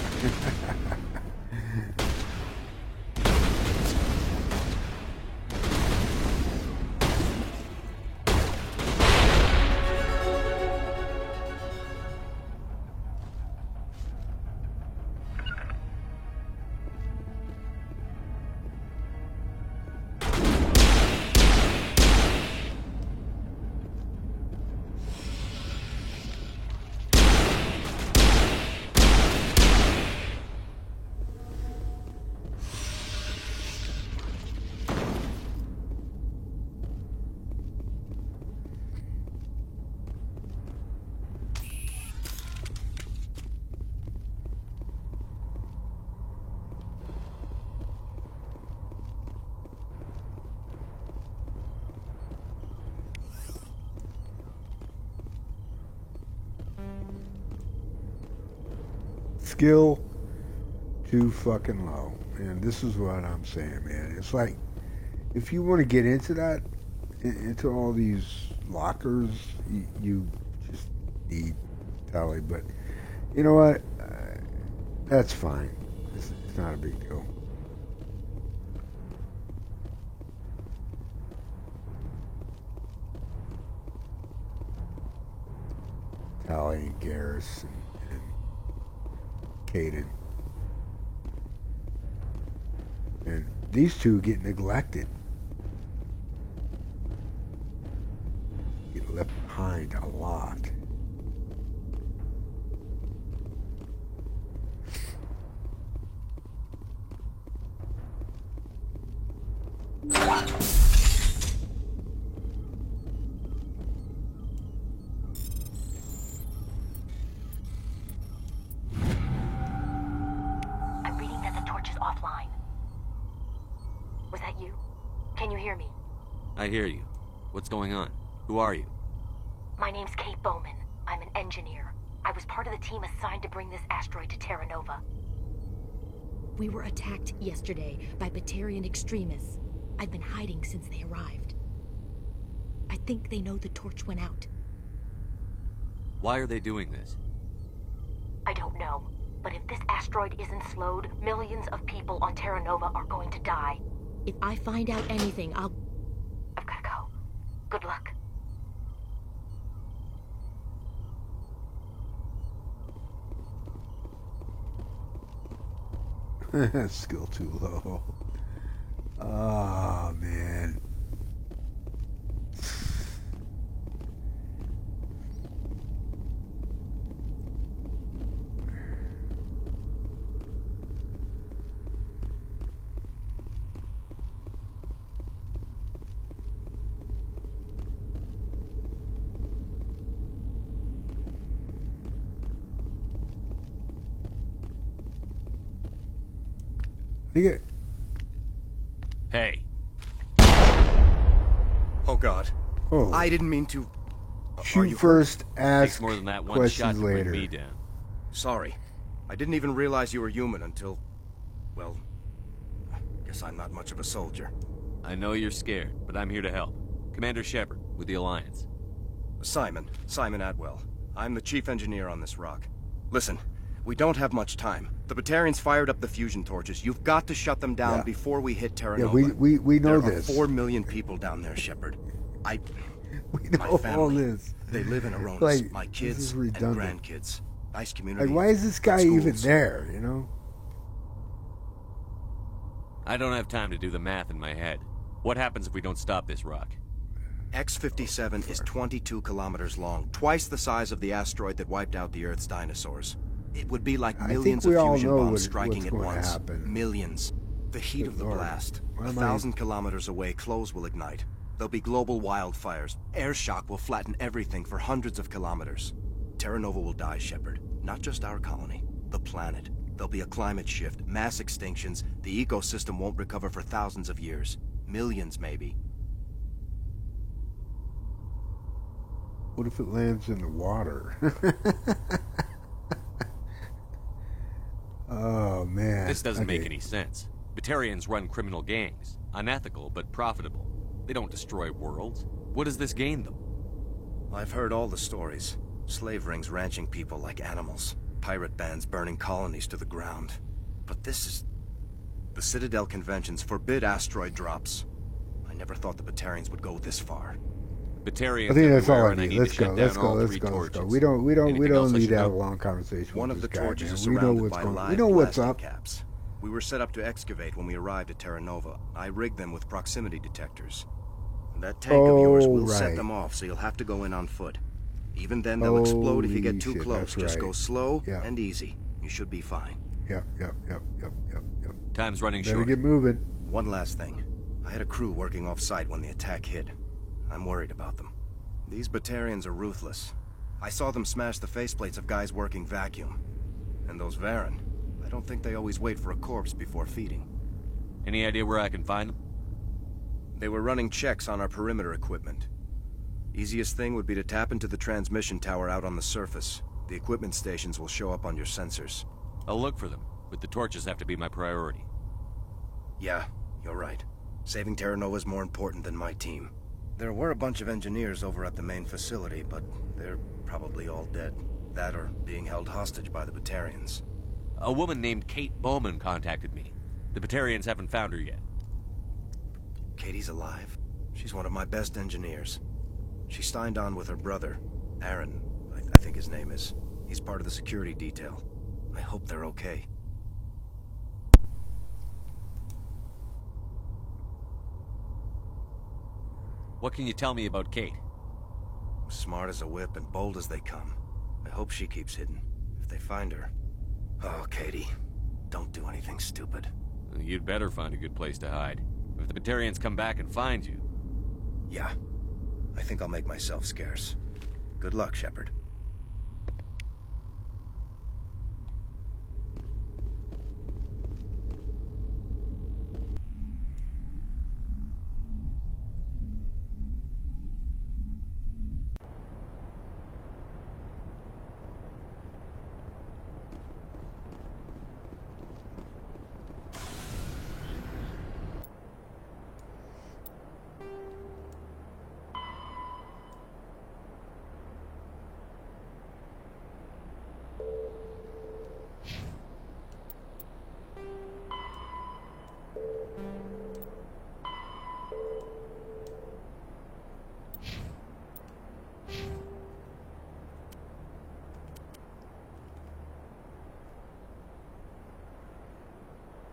Skill too fucking low, and this is what I'm saying, man. It's like if you want to get into that, into all these lockers, you just need Tali. But you know what? That's fine. It's not a big deal. Tali and Garrus and Kaidan. And these two get neglected. Get left behind a lot. I hear you. What's going on? Who are you? My name's Kate Bowman. I'm an engineer. I was part of the team assigned to bring this asteroid to Terra Nova. We were attacked yesterday by Batarian extremists. I've been hiding since they arrived. I think they know the torch went out. Why are they doing this? I don't know. But if this asteroid isn't slowed, millions of people on Terra Nova are going to die. If I find out anything, I've gotta go. Good luck. Skill too low. Oh, man. Hey. Oh God. Oh. I didn't mean to. Shoot first, ask Takes more than that one shot questions to bring later. me down. Sorry. I didn't even realize you were human until... well... guess I'm not much of a soldier. I know you're scared, but I'm here to help. Commander Shepard, with the Alliance. Simon Atwell. I'm the chief engineer on this rock. Listen, we don't have much time. The Batarians fired up the fusion torches. You've got to shut them down before we hit Terra Nova. Yeah, we know this. There are 4 million people down there, Shepard. We know my family, all this. They live in Aronis. Like, my this kids is and redundant. grandkids. Nice community. Like, why is this guy schools. even there, you know? I don't have time to do the math in my head. What happens if we don't stop this rock? X-57 is 22 kilometers long, twice the size of the asteroid that wiped out the Earth's dinosaurs. It would be like millions of fusion bombs striking at once. Happen. Millions. The heat of the blast. 1,000 kilometers away, clothes will ignite. There'll be global wildfires. Air shock will flatten everything for hundreds of kilometers. Terra Nova will die, Shepard. Not just our colony. The planet. There'll be a climate shift, mass extinctions. The ecosystem won't recover for thousands of years. Millions, maybe. What if it lands in the water? Oh, man. This doesn't make any sense. Batarians run criminal gangs. Unethical, but profitable. They don't destroy worlds. What does this gain them? I've heard all the stories. Slave rings ranching people like animals. Pirate bands burning colonies to the ground. But this is... The Citadel conventions forbid asteroid drops. I never thought the Batarians would go this far. Batarians I think that's all everywhere, I and need. to Let's shut go. down Let's go. all Let's three go. Let's go. torches. We don't Anything else I need should to have a know? long conversation. One with of the this guy, torches man. is We know surrounded what's by going. live We know what's plastic up. caps. We were set up to excavate when we arrived at Terra Nova. I rigged them with proximity detectors. That tank of yours will set right. them off, so you'll have to go in on foot. Even then, they'll explode if you get too Holy shit, close. that's Just right. go slow Yeah. and easy. You should be fine. Yep. Time's running Better short. get moving. One last thing. I had a crew working off-site when the attack hit. I'm worried about them. These Batarians are ruthless. I saw them smash the faceplates of guys working vacuum. And those Varen, I don't think they always wait for a corpse before feeding. Any idea where I can find them? They were running checks on our perimeter equipment. Easiest thing would be to tap into the transmission tower out on the surface. The equipment stations will show up on your sensors. I'll look for them, but the torches have to be my priority. Yeah, you're right. Saving Terra Nova is more important than my team. There were a bunch of engineers over at the main facility, but they're probably all dead. That or being held hostage by the Batarians. A woman named Kate Bowman contacted me. The Batarians haven't found her yet. Katie's alive. She's one of my best engineers. She signed on with her brother, Aaron, I think his name is. He's part of the security detail. I hope they're okay. What can you tell me about Kate? Smart as a whip and bold as they come. I hope she keeps hidden. If they find her... Oh, Katie. Don't do anything stupid. You'd better find a good place to hide. If the Batarians come back and find you... Yeah. I think I'll make myself scarce. Good luck, Shepard.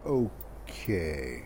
Okay.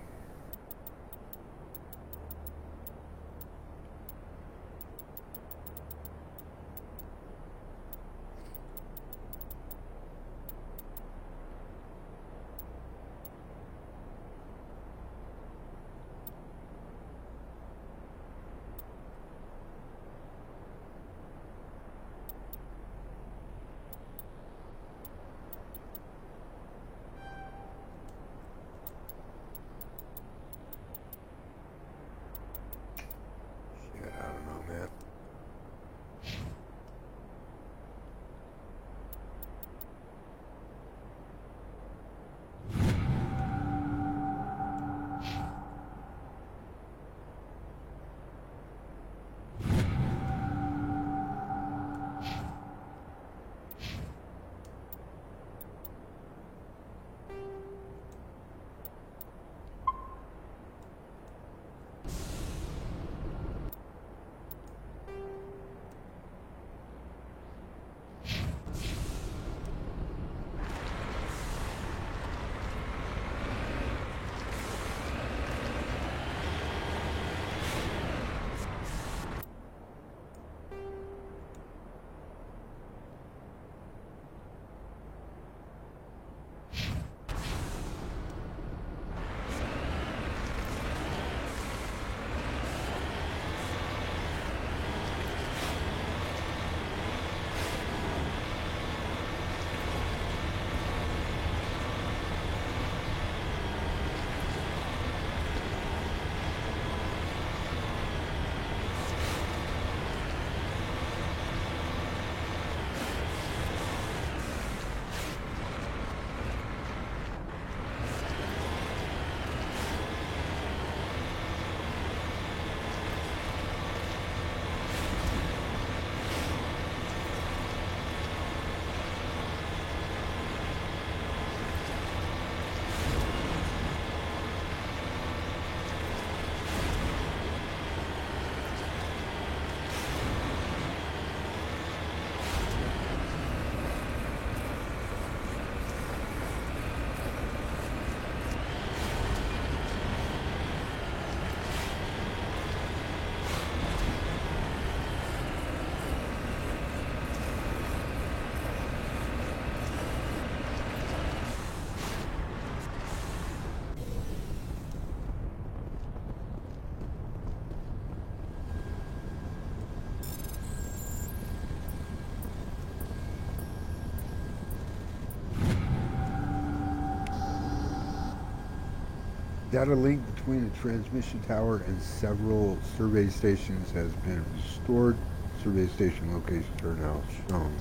Data link between the transmission tower and several survey stations has been restored. Survey station locations are now shown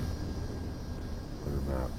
on the map.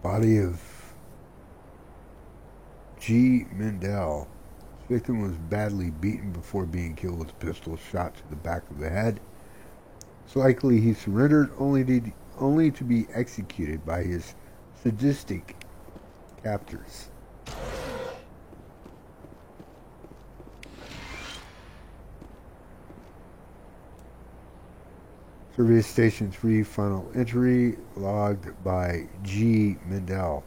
Body of G. Mendel. His victim was badly beaten before being killed with a pistol shot to the back of the head. It's likely he surrendered only to be executed by his sadistic captors. Survey Station 3 final entry logged by G. Mendel.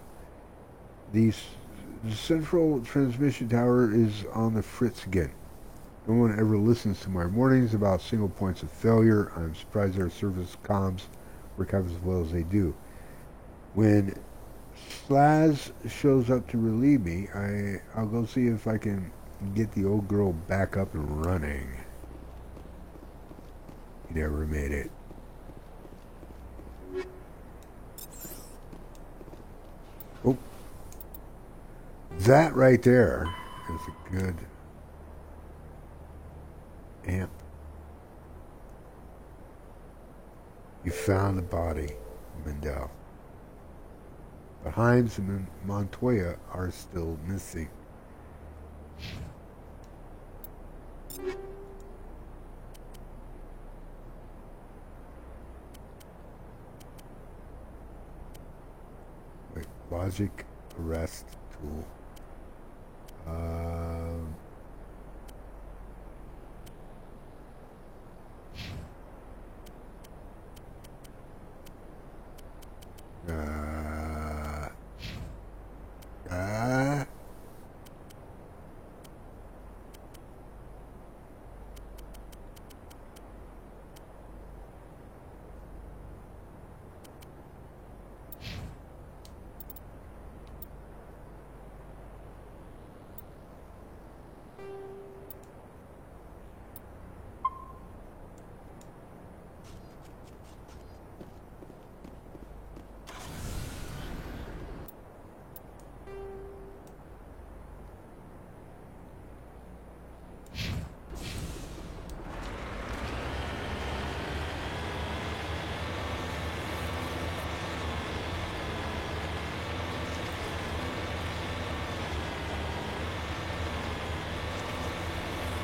The central transmission tower is on the fritz again. No one ever listens to my warnings about single points of failure. I'm surprised our service comms work out as well as they do. When Slaz shows up to relieve me, I'll go see if I can get the old girl back up and running. He never made it. Oh. That right there is a good amp. You found the body of Mendel. But Himes and Montoya are still missing. Wait, logic arrest tool.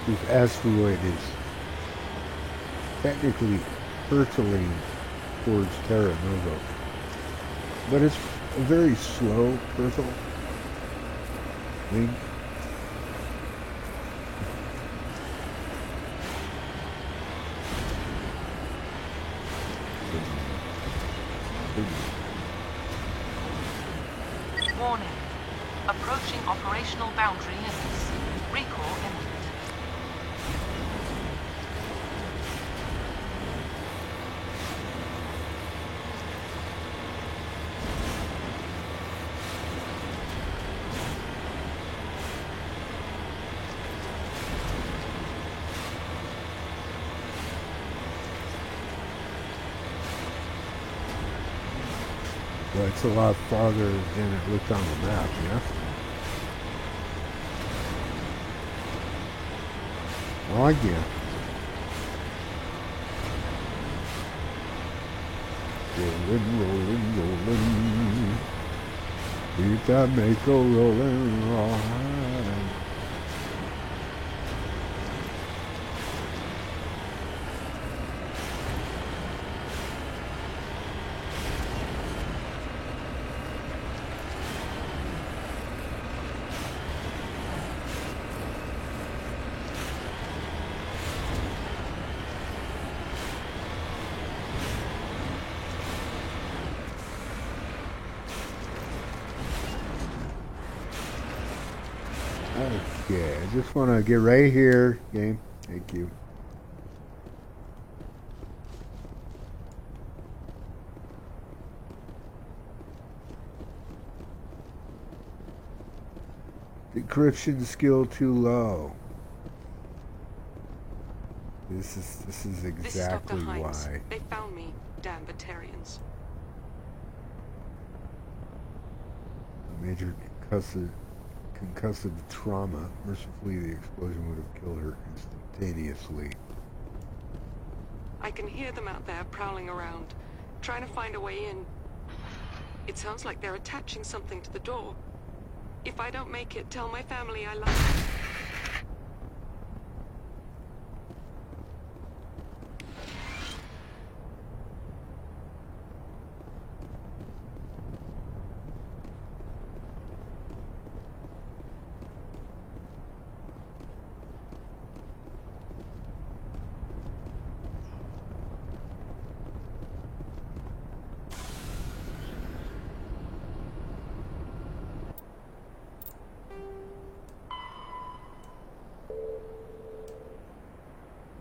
This asteroid is technically hurtling towards Terra Nova, but it's a very slow hurtle. Wing. Warning. Approaching operational boundary limits. Recall imminent. But it's a lot farther than it looked on the map, yeah? Oh, I get. Rolling, rolling. Keep that Mako rolling, alright. Okay, I just want to get right here, game. Thank you. Decryption skill too low. This is exactly this is Dr. Hines. why. They found me, damn Batarians. Major concussive trauma. Mercifully, the explosion would have killed her instantaneously. I can hear them out there prowling around, trying to find a way in. It sounds like they're attaching something to the door. If I don't make it, tell my family I love them.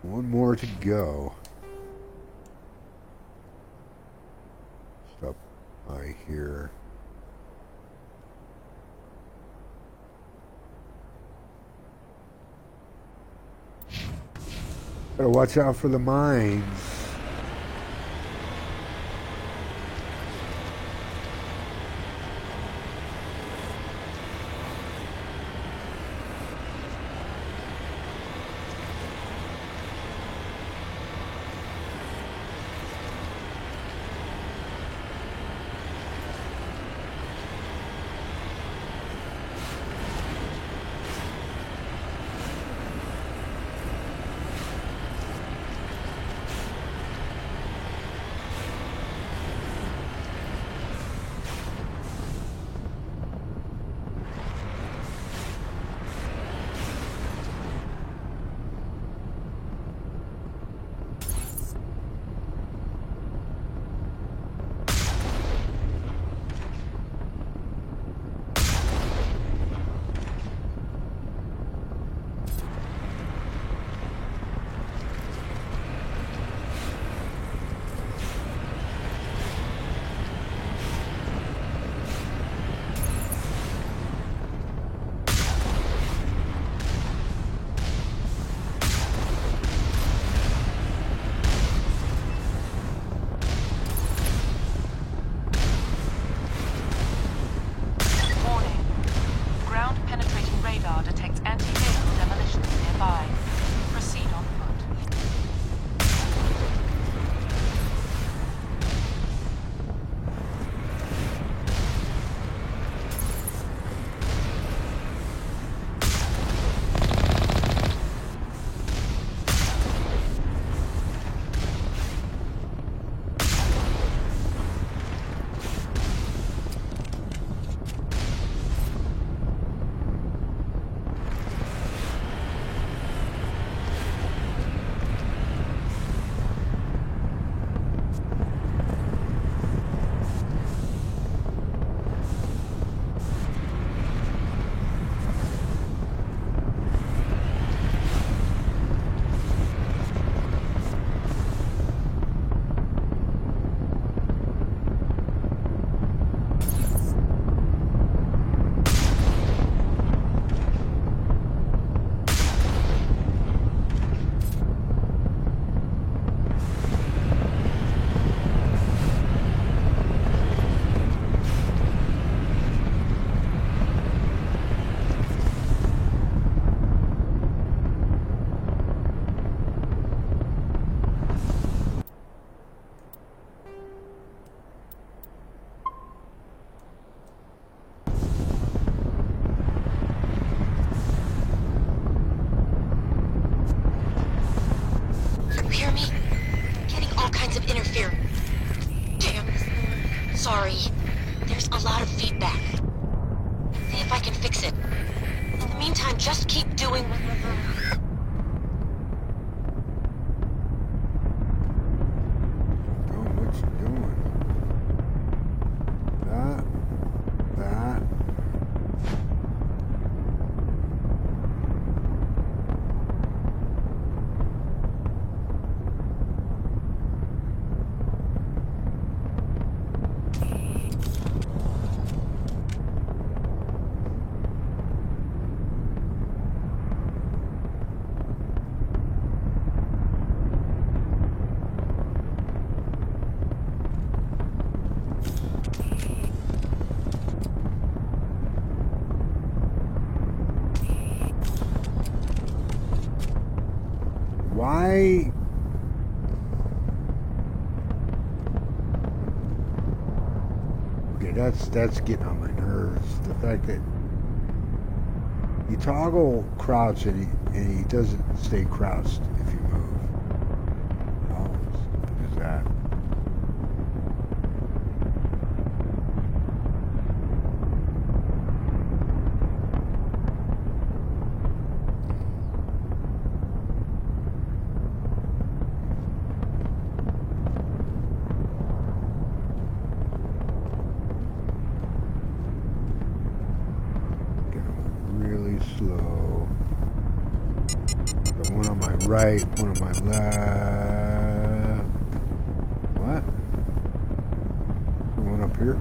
One more to go. Stop by here. Gotta watch out for the mines. meantime, just keep doing... What you doing? That. Why? Okay, that's getting on my nerves. The fact that you toggle crouch and he doesn't stay crouched if you move. How stupid is that? Slow. Got one on my right, one on my left. What? One up here?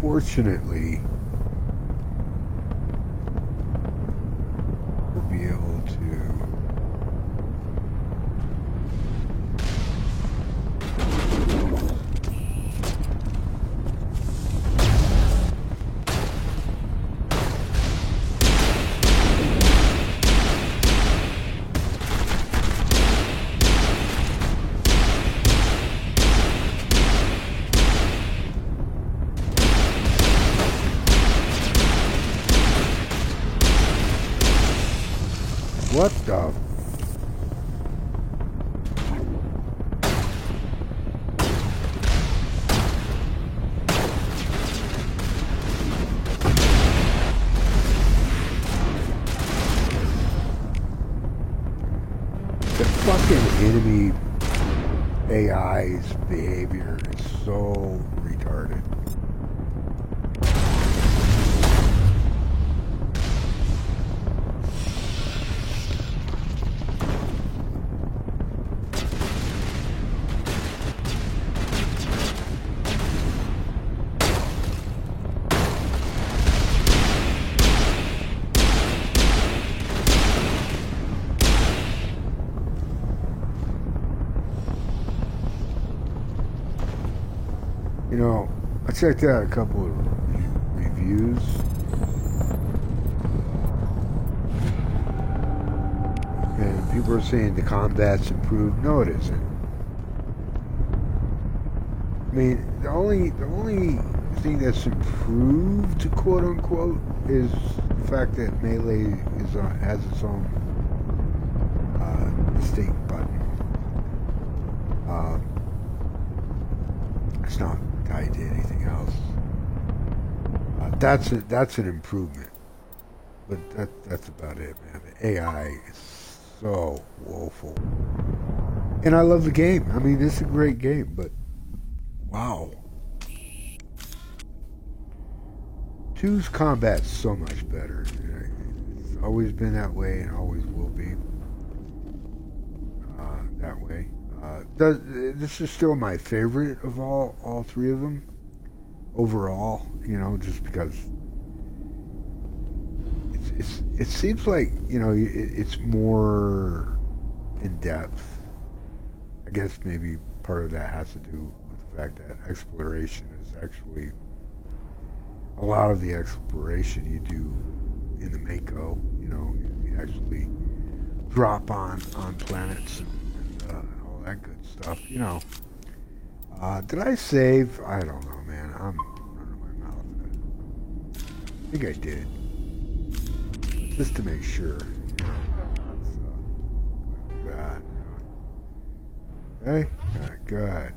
Fortunately, we'll be able to what the? The fucking enemy AI's behavior is so retarded. You know, I checked out a couple of reviews. And people are saying the combat's improved. No, it isn't. I mean, the only thing that's improved, quote unquote, is the fact that Melee has its own distinct button. It's not tied to anything else. That's an improvement, but that's about it, man. The AI is so woeful, and I love the game. I mean, it's a great game, but wow, 2's combat's so much better. It's always been that way and always will be that way. This is still my favorite of all three of them overall, you know, just because it seems like, you know, it's more in depth. I guess maybe part of that has to do with the fact that exploration is actually a lot of the exploration you do in the Mako. You know, you actually drop on planets and all that good stuff. You know, did I save? I don't know, man. I'm running my mouth. I think I did, just to make sure. Okay, good.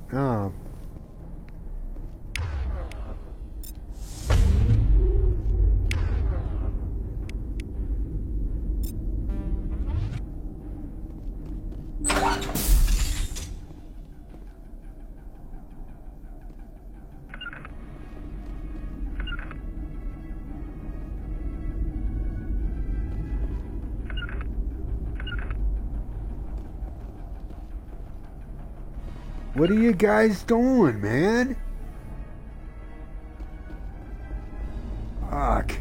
What are you guys doing, man? Fuck.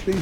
Thing.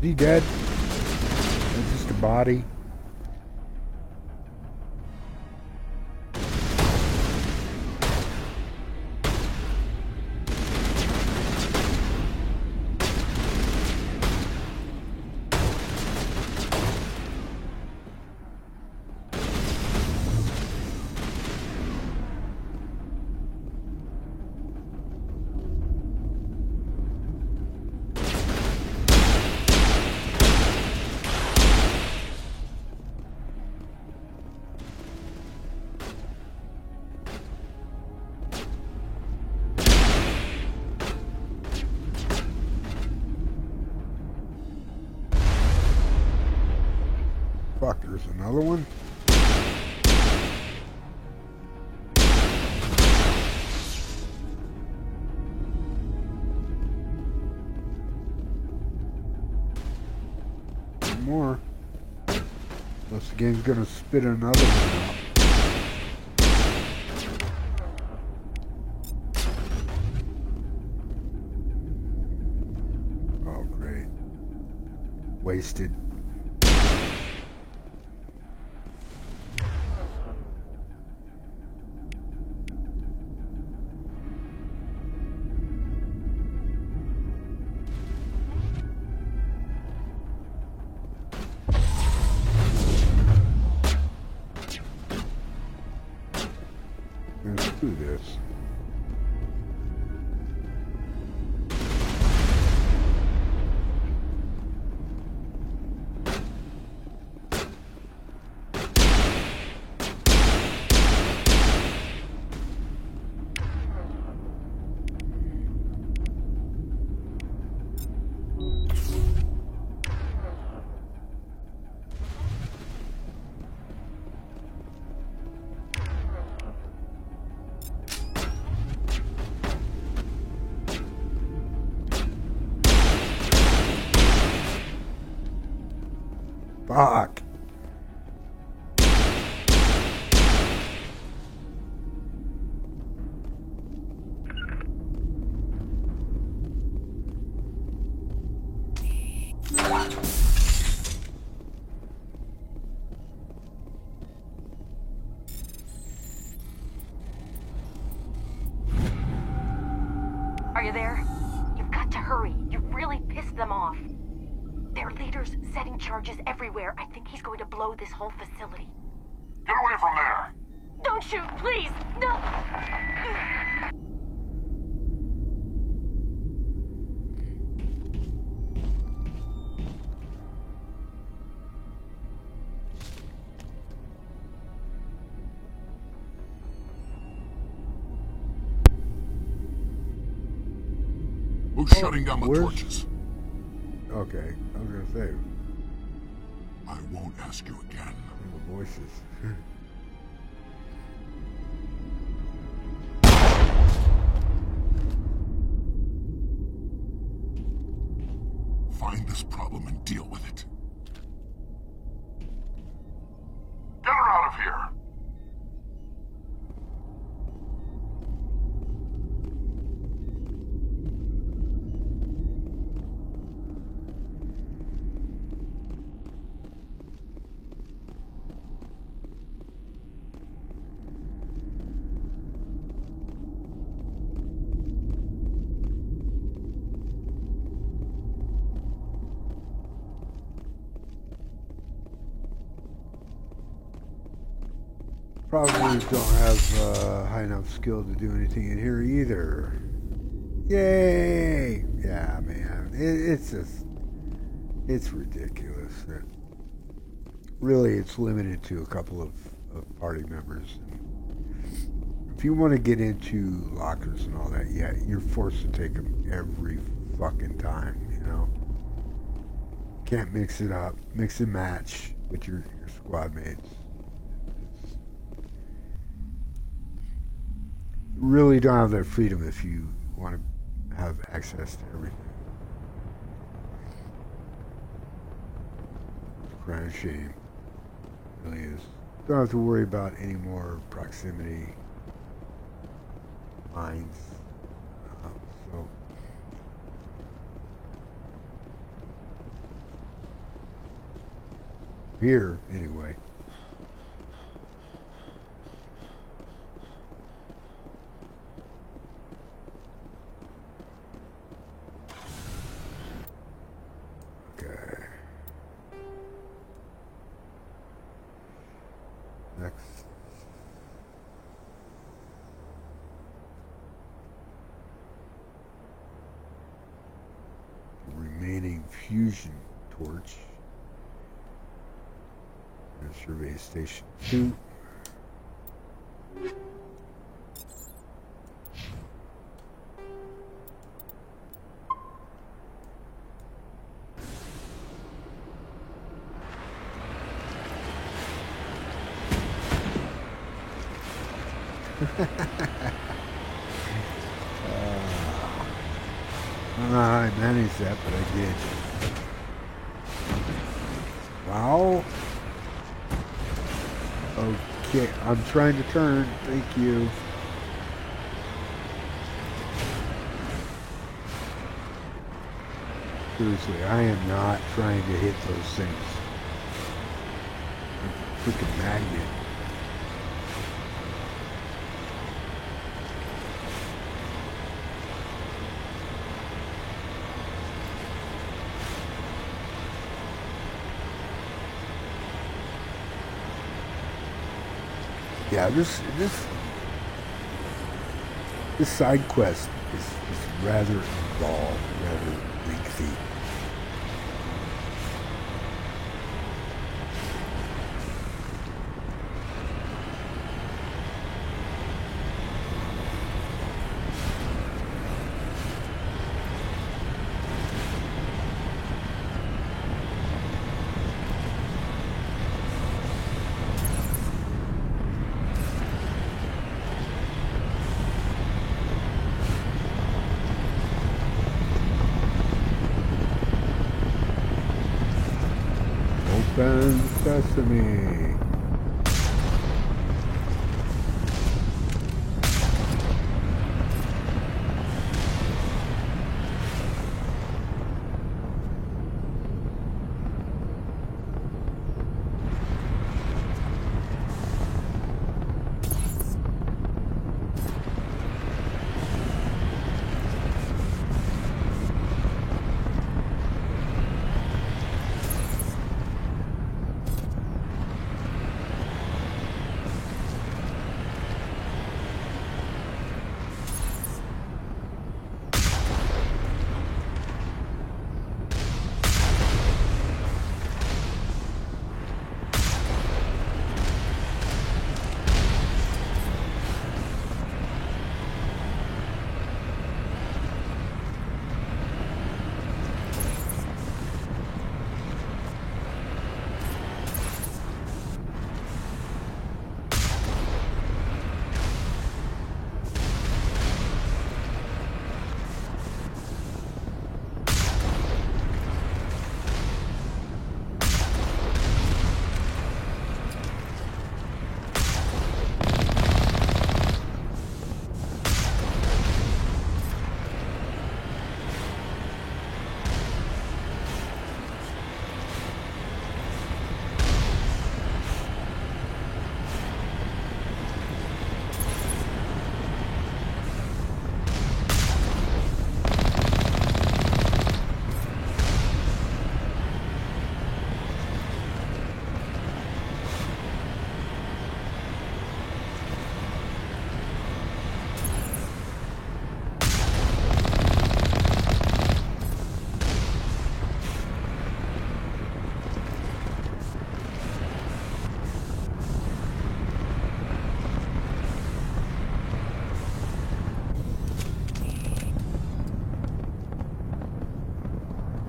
Is he dead? It's just a body. fuck, there's another one? One more. Unless the game's gonna spit another one out. Oh, great. Wasted. Let's do this. Fuck. Are you there? You've got to hurry. You've really pissed them off. Their leader's setting charges everywhere. I think he's going to blow this whole facility. Get away from there! Don't shoot, please! No! Who's shutting down the torches? Okay, I was gonna say. I won't ask you again. The voices. Find this problem and deal with it. Get her out of here! Probably don't have high enough skill to do anything in here either. Yay! Yeah, man. It's just... It's ridiculous. Really, it's limited to a couple of party members. If you want to get into lockers and all that, yeah, you're forced to take them every fucking time, you know? Can't mix it up. Mix and match with your squad mates. Really don't have that freedom if you want to have access to everything. It's a crying shame. It really is. Don't have to worry about any more proximity mines. So here, anyway. Next. Remaining fusion torch. And survey station 2. I managed that, but I did. Wow. Okay, I'm trying to turn. Thank you. Seriously, I am not trying to hit those things. Like a freaking magnet. Yeah, this side quest is rather involved, rather lengthy. Open sesame.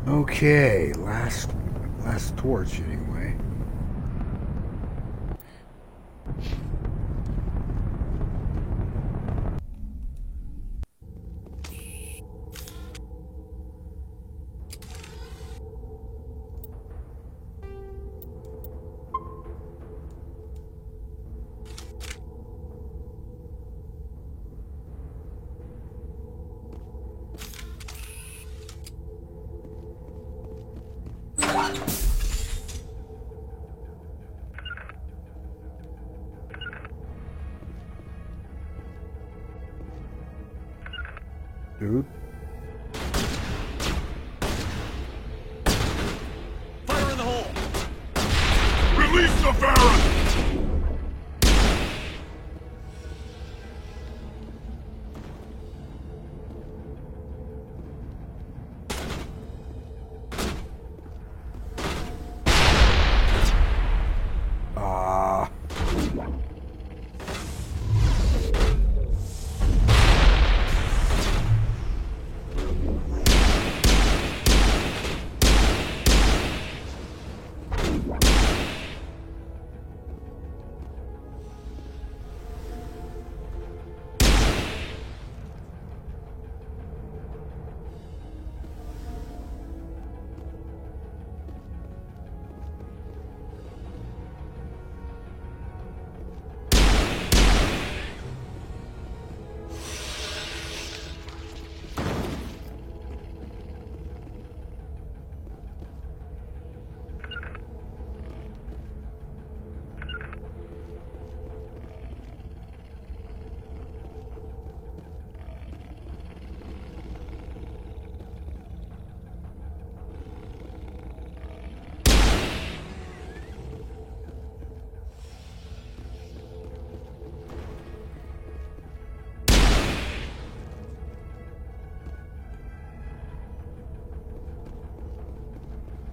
Okay, last torch anyway. Dude. Fire in the hole! Release the Baron!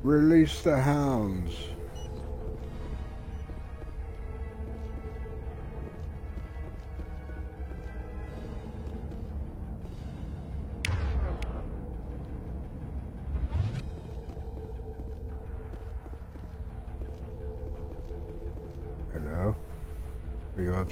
Release the hounds. Hello? Are you up?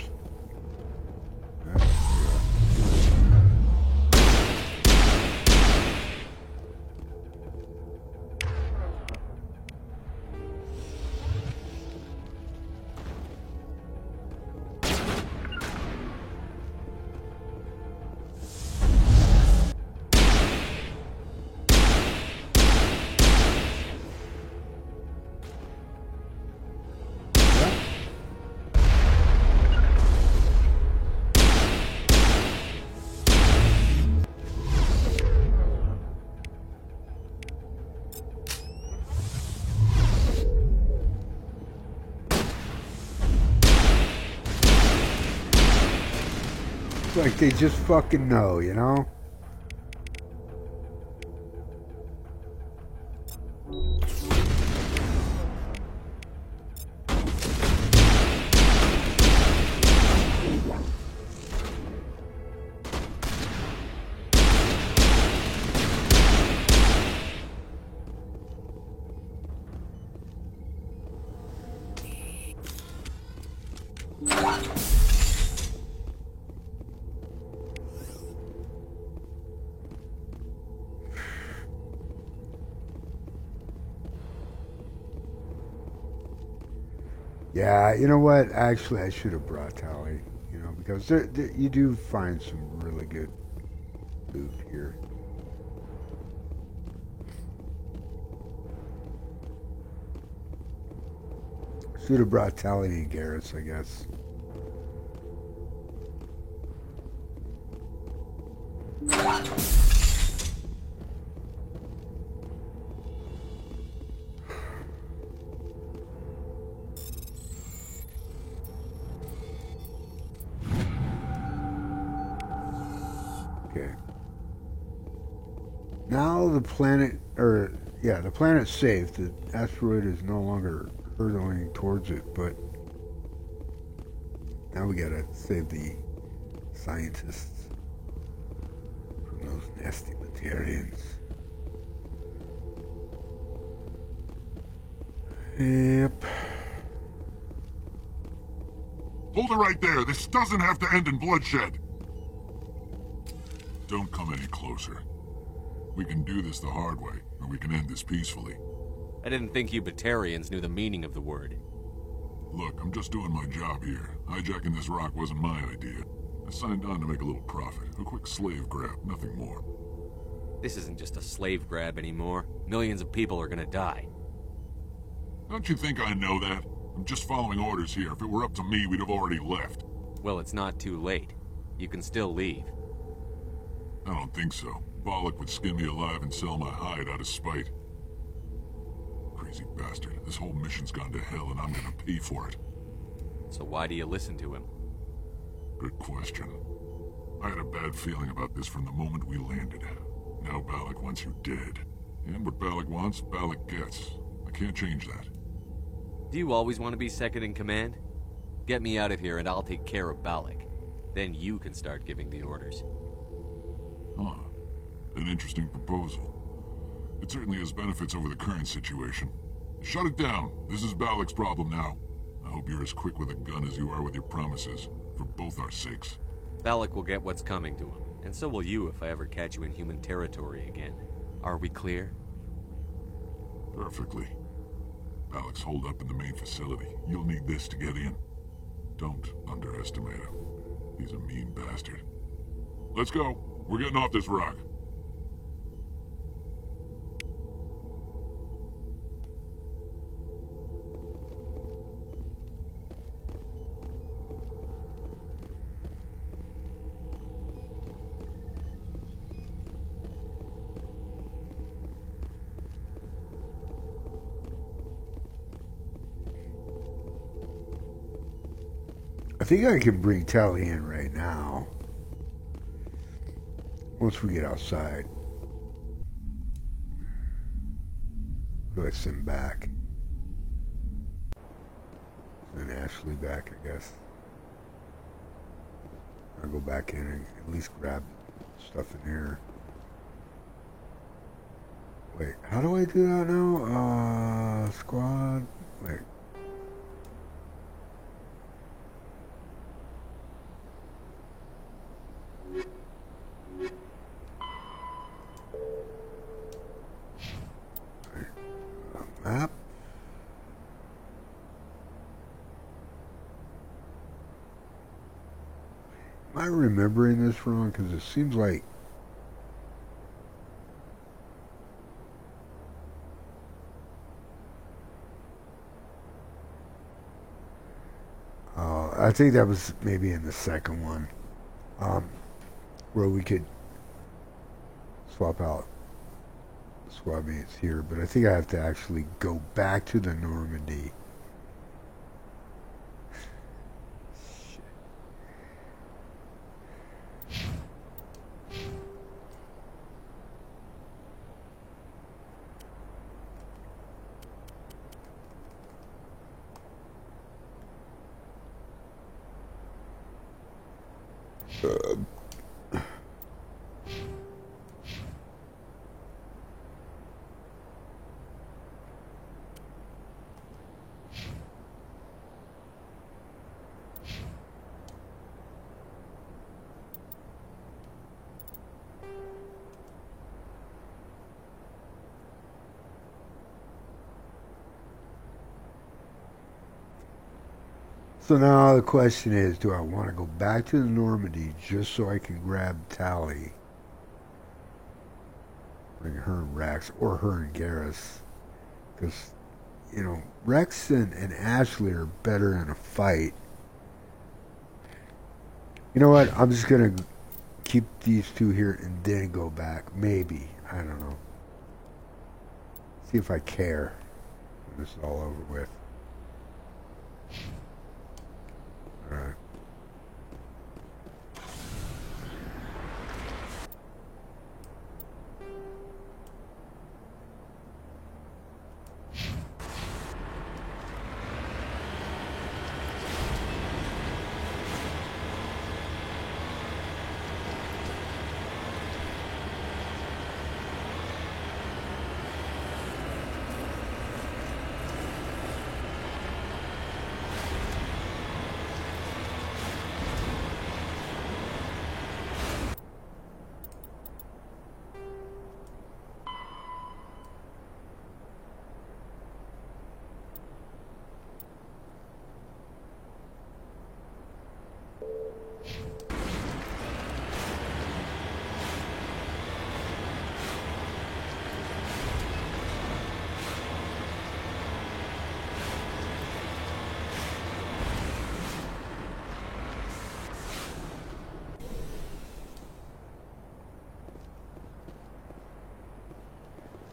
Like they just fucking know, you know? Yeah, you know what? Actually, I should have brought Tali, you know, because there, you do find some really good loot here. Should have brought Tali and Garrus, I guess. Okay. Now the planet, the planet's safe. The asteroid is no longer hurtling towards it, but now we gotta save the scientists from those nasty Batarians. Yep. Hold it right there. This doesn't have to end in bloodshed. Don't come any closer. We can do this the hard way, or we can end this peacefully. I didn't think you Batarians knew the meaning of the word. Look, I'm just doing my job here. Hijacking this rock wasn't my idea. I signed on to make a little profit. A quick slave grab, nothing more. This isn't just a slave grab anymore. Millions of people are gonna die. Don't you think I know that? I'm just following orders here. If it were up to me, we'd have already left. Well, it's not too late. You can still leave. I don't think so. Balak would skin me alive and sell my hide out of spite. Crazy bastard. This whole mission's gone to hell and I'm gonna pay for it. So why do you listen to him? Good question. I had a bad feeling about this from the moment we landed. Now Balak wants you dead. And what Balak wants, Balak gets. I can't change that. Do you always want to be second in command? Get me out of here and I'll take care of Balak. Then you can start giving the orders. Huh. An interesting proposal. It certainly has benefits over the current situation. Shut it down. This is Balak's problem now. I hope you're as quick with a gun as you are with your promises. For both our sakes. Balak will get what's coming to him. And so will you if I ever catch you in human territory again. Are we clear? Perfectly. Balak's holed up in the main facility. You'll need this to get in. Don't underestimate him. He's a mean bastard. Let's go. We're getting off this rock. I think I can bring Tali in right now. Once we get outside. do I send back? Send Ashley back, I guess. I'll go back in and at least grab stuff in here. Wait, how do I do that now? Squad. Wait. Map. Am I remembering this wrong? Because it seems like I think that was maybe in the second one, where we could swap out squad mates here, but I think I have to actually go back to the Normandy. So now the question is, do I want to go back to the Normandy just so I can grab Tally? Bring her and Rex, or her and Garrus. Because, you know, Rex and Ashley are better in a fight. You know what? I'm just going to keep these two here and then go back. Maybe. I don't know. See if I care when this is all over with. Alright.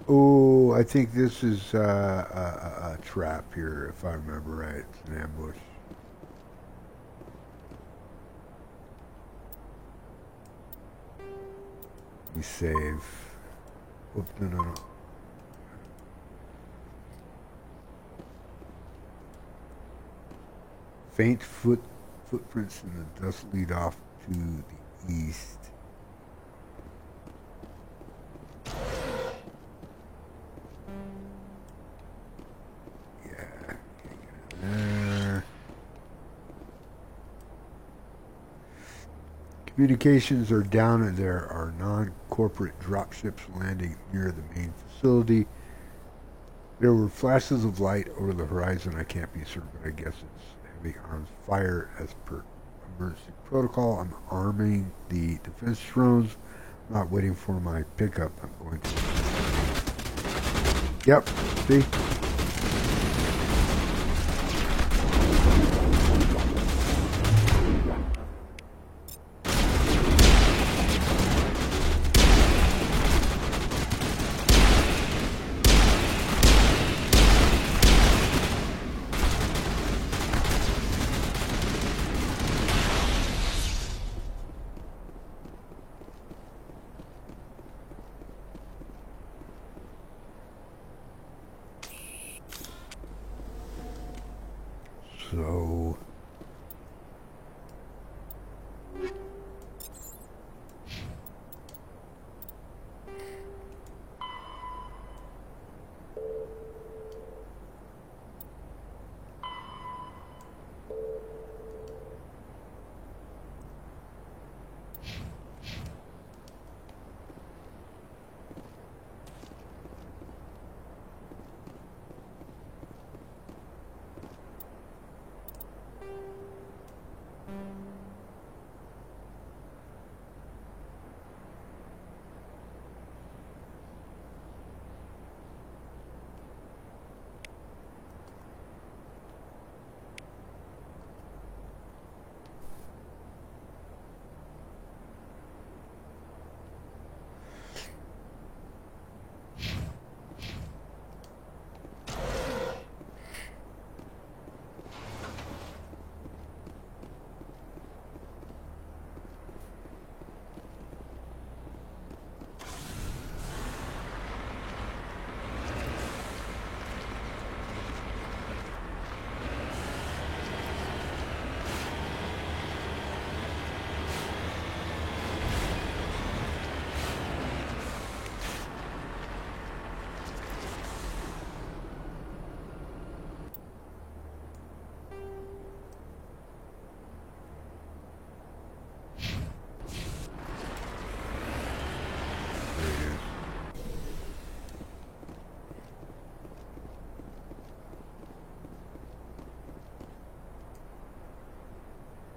Oh, I think this is a trap here, if I remember right. It's an ambush. We save. Oops, no. Faint footprints in the dust lead off to the east. Communications are down and there are non-corporate dropships landing near the main facility. There were flashes of light over the horizon. I can't be certain, but I guess it's heavy arms fire as per emergency protocol. I'm arming the defense drones. I'm not waiting for my pickup. I'm going to... Yep, see? So...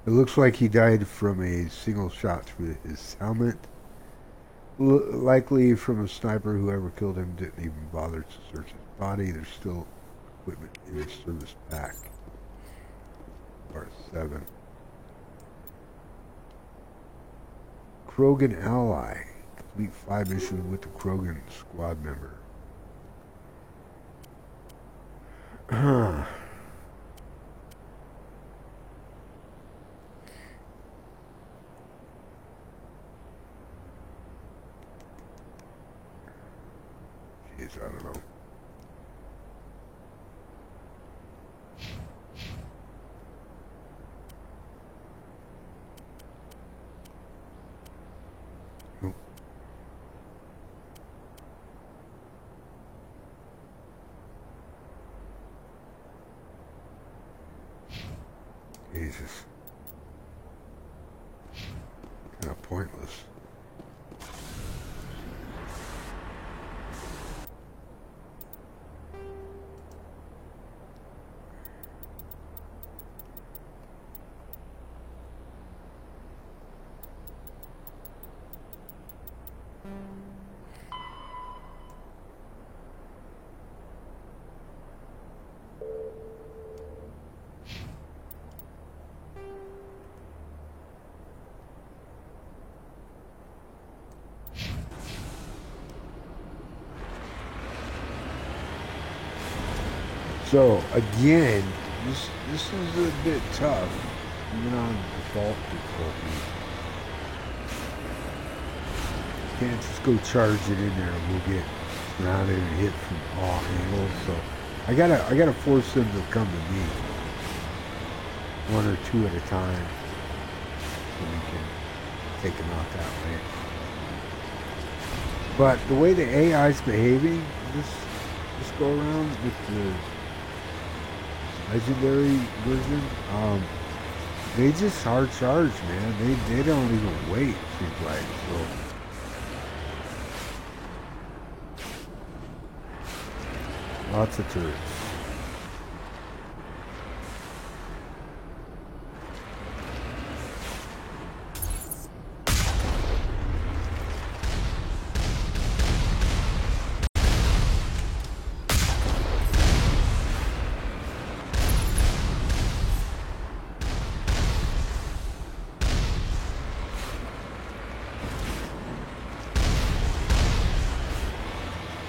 It looks like he died from a single shot through his helmet. Likely from a sniper. Whoever killed him didn't even bother to search his body. There's still equipment in his service pack. R7. Krogan ally. Complete 5 missions with the Krogan squad member. Jeez, I don't know. Jesus. Kind of pointless. So again, this is a bit tough, even on default difficulty. Can't just go charge it in there. We'll get surrounded and hit from all angles. So I gotta force them to come to me, 1 or 2 at a time, so we can take them out that way. But the way the AI is behaving, this go around with the legendary version, they just hard charge, man. They don't even wait, seems like. So lots of turrets.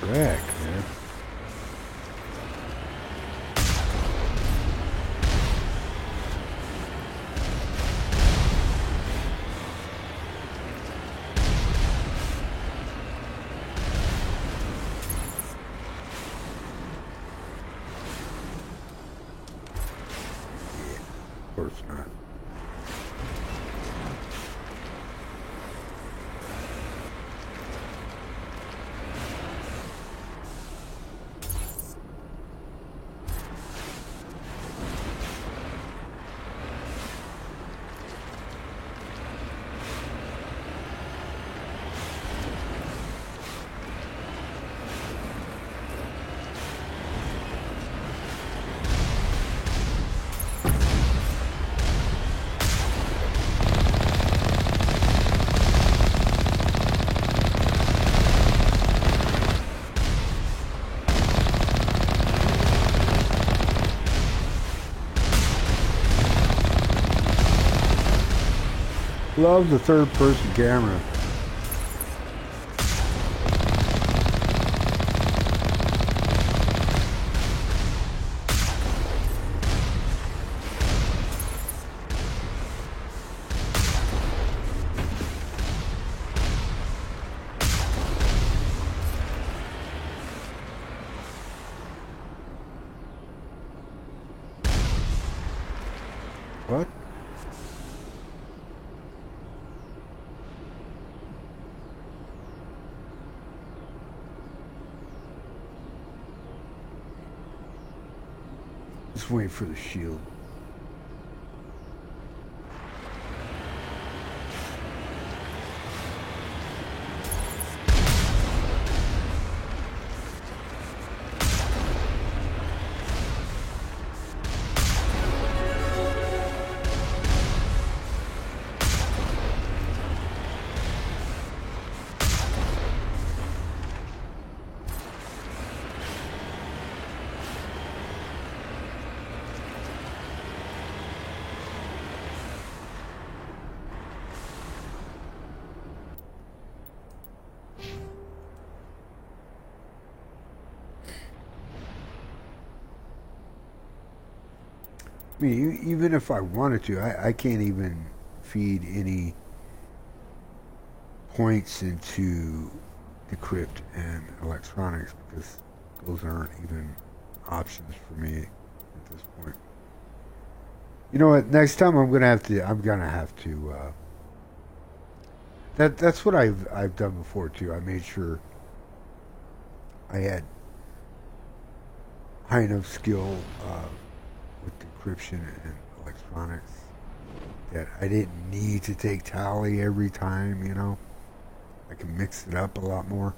Heck, man. persona. Love the third-person camera. What? Just wait for the shield. I mean, even if I wanted to, I can't even feed any points into decrypt and electronics because those aren't even options for me at this point. You know what? Next time I'm gonna have to. That's what I've done before too. I made sure I had high enough skill with decryption and electronics that I didn't need to take tally every time, you know. I can mix it up a lot more.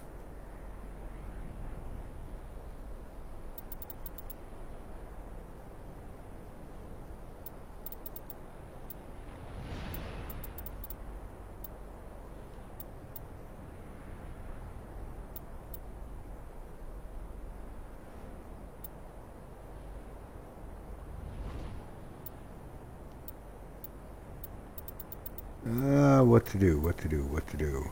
What to do.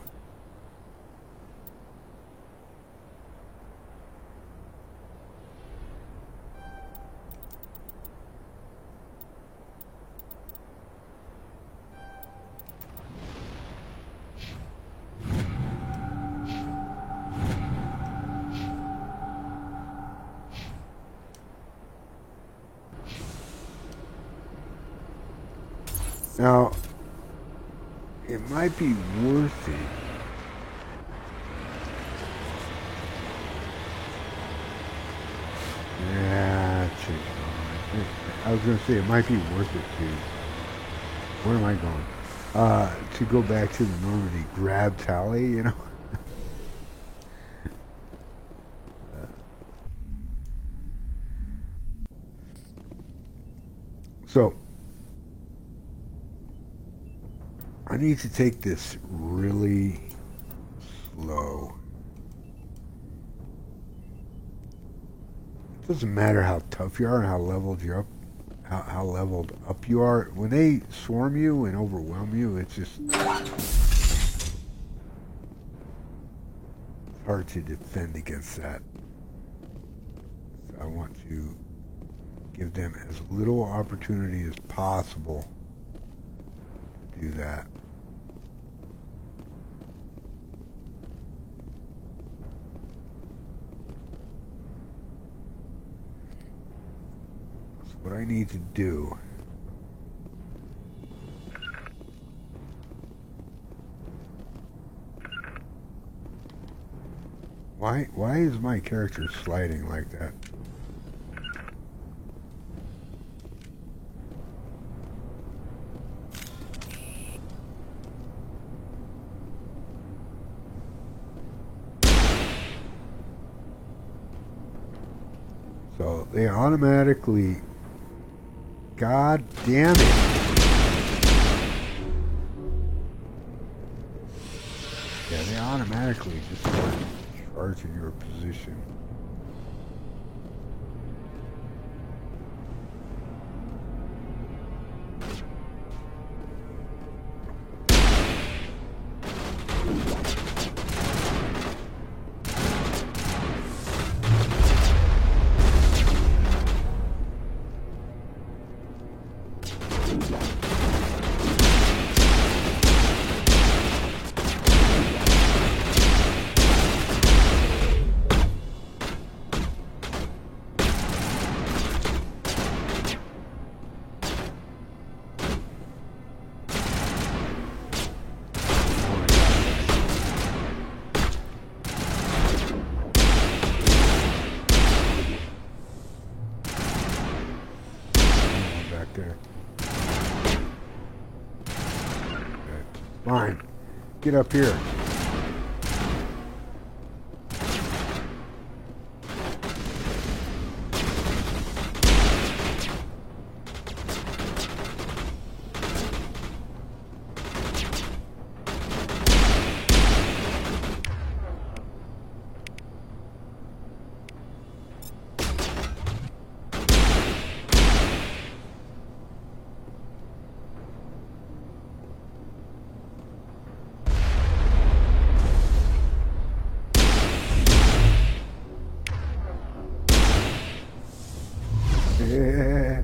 Now, it might be worth it. Yeah, I was going to say it might be worth it to. Where am I going? To go back to the Normandy, grab Tally, you know? So, I need to take this really slow. It doesn't matter how tough you are and how leveled you're up, how leveled up you are. When they swarm you and overwhelm you, it's just hard to defend against that. So I want to give them as little opportunity as possible to do that. So what I need to do Why is my character sliding like that? So they automatically, god damn it. Yeah, they automatically just start charging your position. There. Okay. Fine. Get up here. Yeah.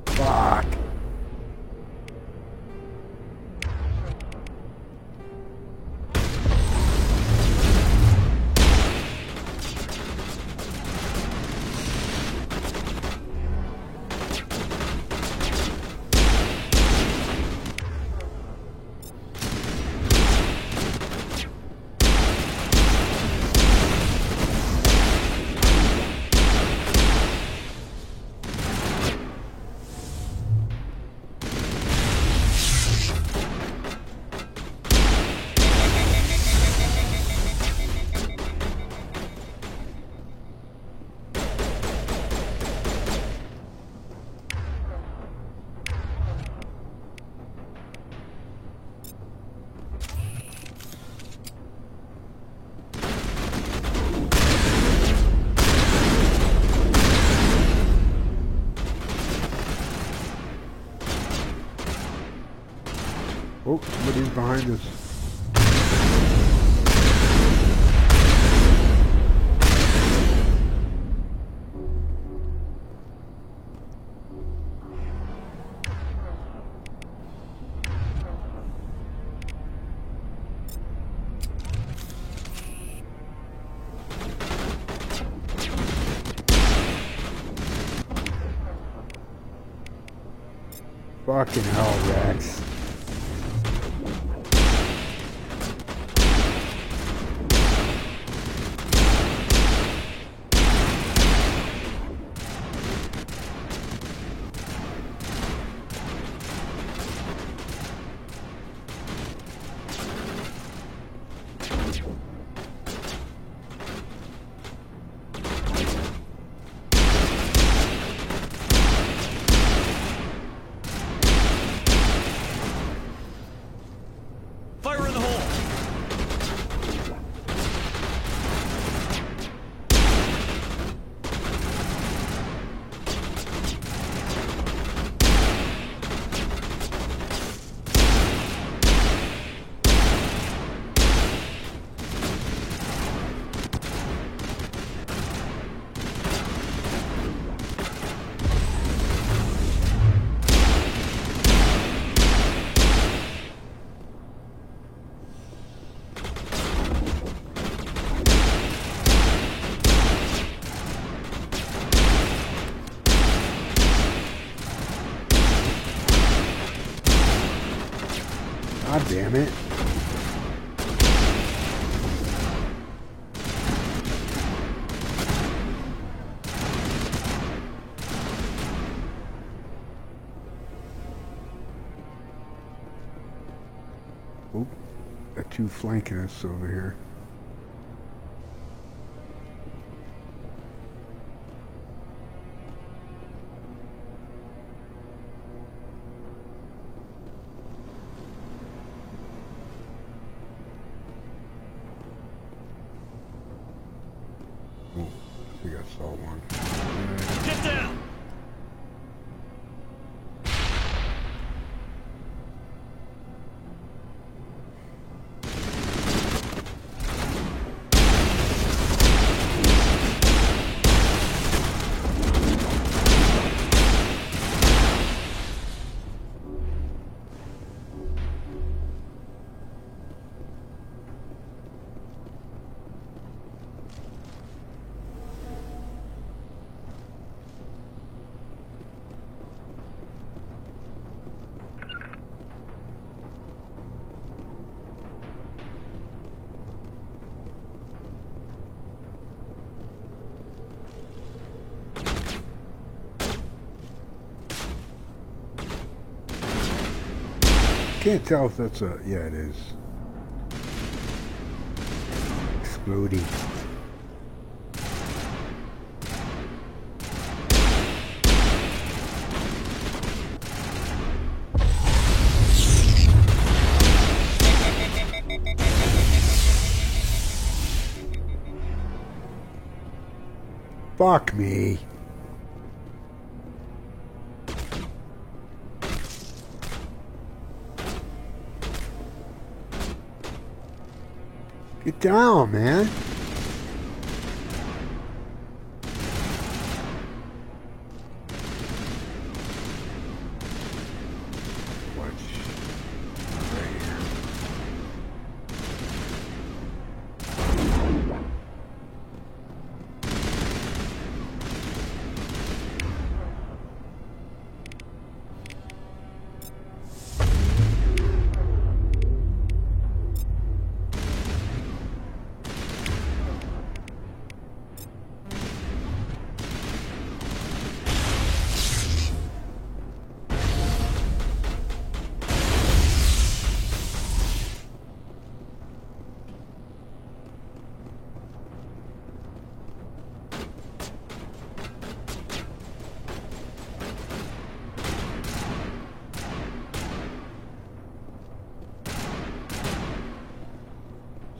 Fuck. Oh, somebody's behind us. Fucking hell, Rex. God damn it. Oop, got two flanking us over here. Oh, I think I saw one. Get down! Can't tell if that's a... yeah, it is. Exploding. Fuck me. Get down, man.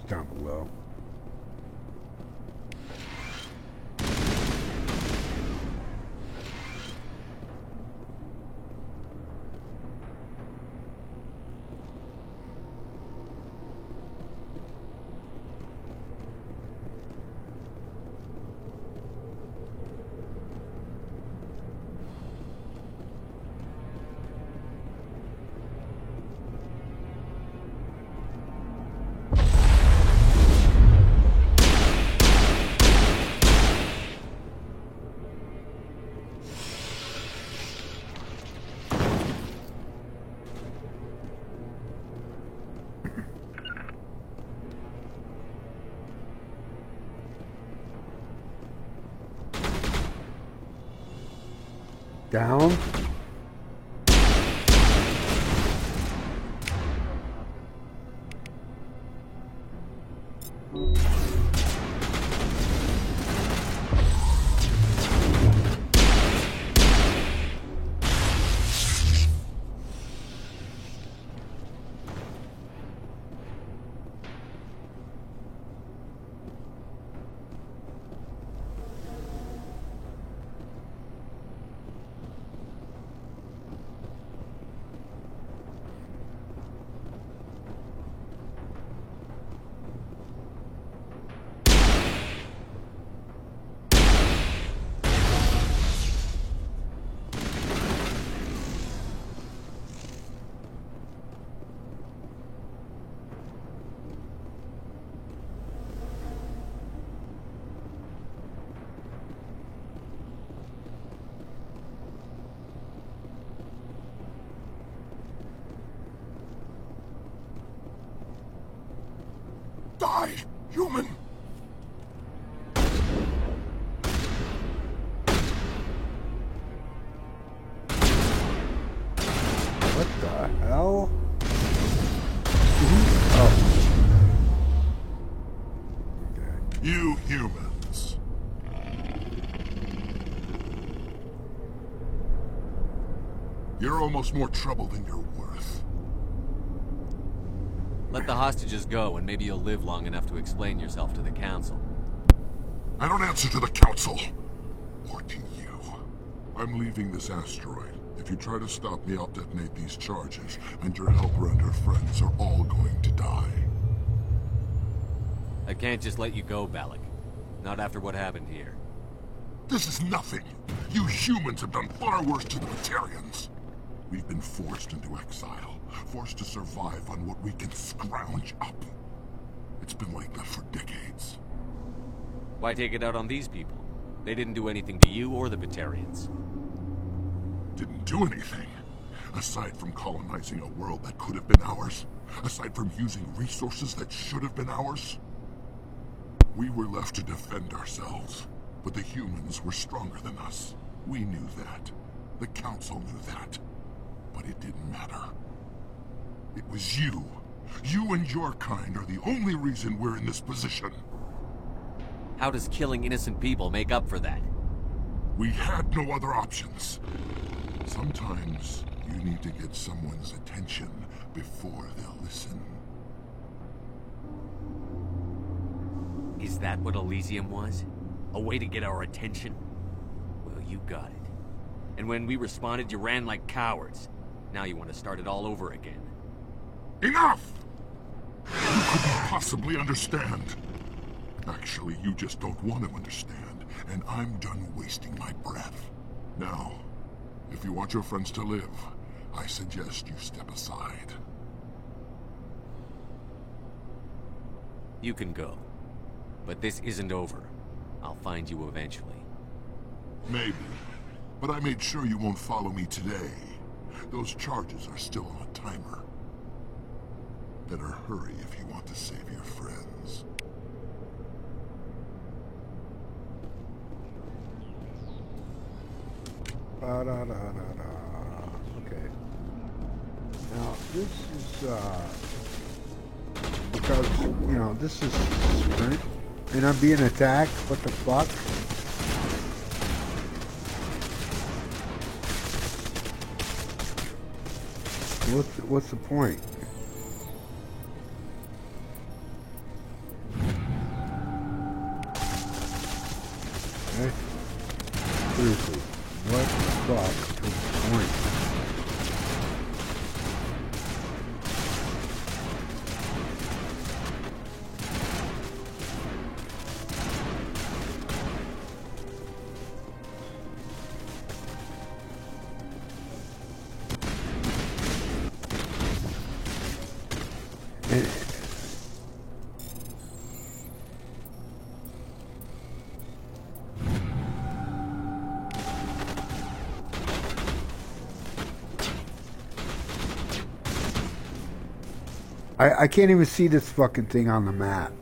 Down below. Down. Die, human! What the hell? Oh. You humans. You're almost more trouble than you're worth. Let the hostages go, and maybe you'll live long enough to explain yourself to the Council. I don't answer to the Council. Or to you. I'm leaving this asteroid. If you try to stop me, I'll detonate these charges, and your helper and her friends are all going to die. I can't just let you go, Balak. Not after what happened here. This is nothing. You humans have done far worse to the Batarians. We've been forced into exile, forced to survive on what we can scrounge up. It's been like that for decades. Why take it out on these people? They didn't do anything to you or the Batarians. Didn't do anything. Aside from colonizing a world that could have been ours. Aside from using resources that should have been ours. We were left to defend ourselves. But the humans were stronger than us. We knew that. The Council knew that. But it didn't matter. It was you. You and your kind are the only reason we're in this position. How does killing innocent people make up for that? We had no other options. Sometimes you need to get someone's attention before they'll listen. Is that what Elysium was? A way to get our attention? Well, you got it. And when we responded, you ran like cowards. Now you want to start it all over again. Enough! You couldn't possibly understand. Actually, you just don't want to understand, and I'm done wasting my breath. Now, if you want your friends to live, I suggest you step aside. You can go. But this isn't over. I'll find you eventually. Maybe. But I made sure you won't follow me today. Those charges are still on a timer. Better hurry if you want to save your friends. Okay. Now, this is, because, you know, this is sprint, and I'm being attacked. What the fuck? What's the point? Okay. Seriously, what the fuck is the point? I can't even see this fucking thing on the map.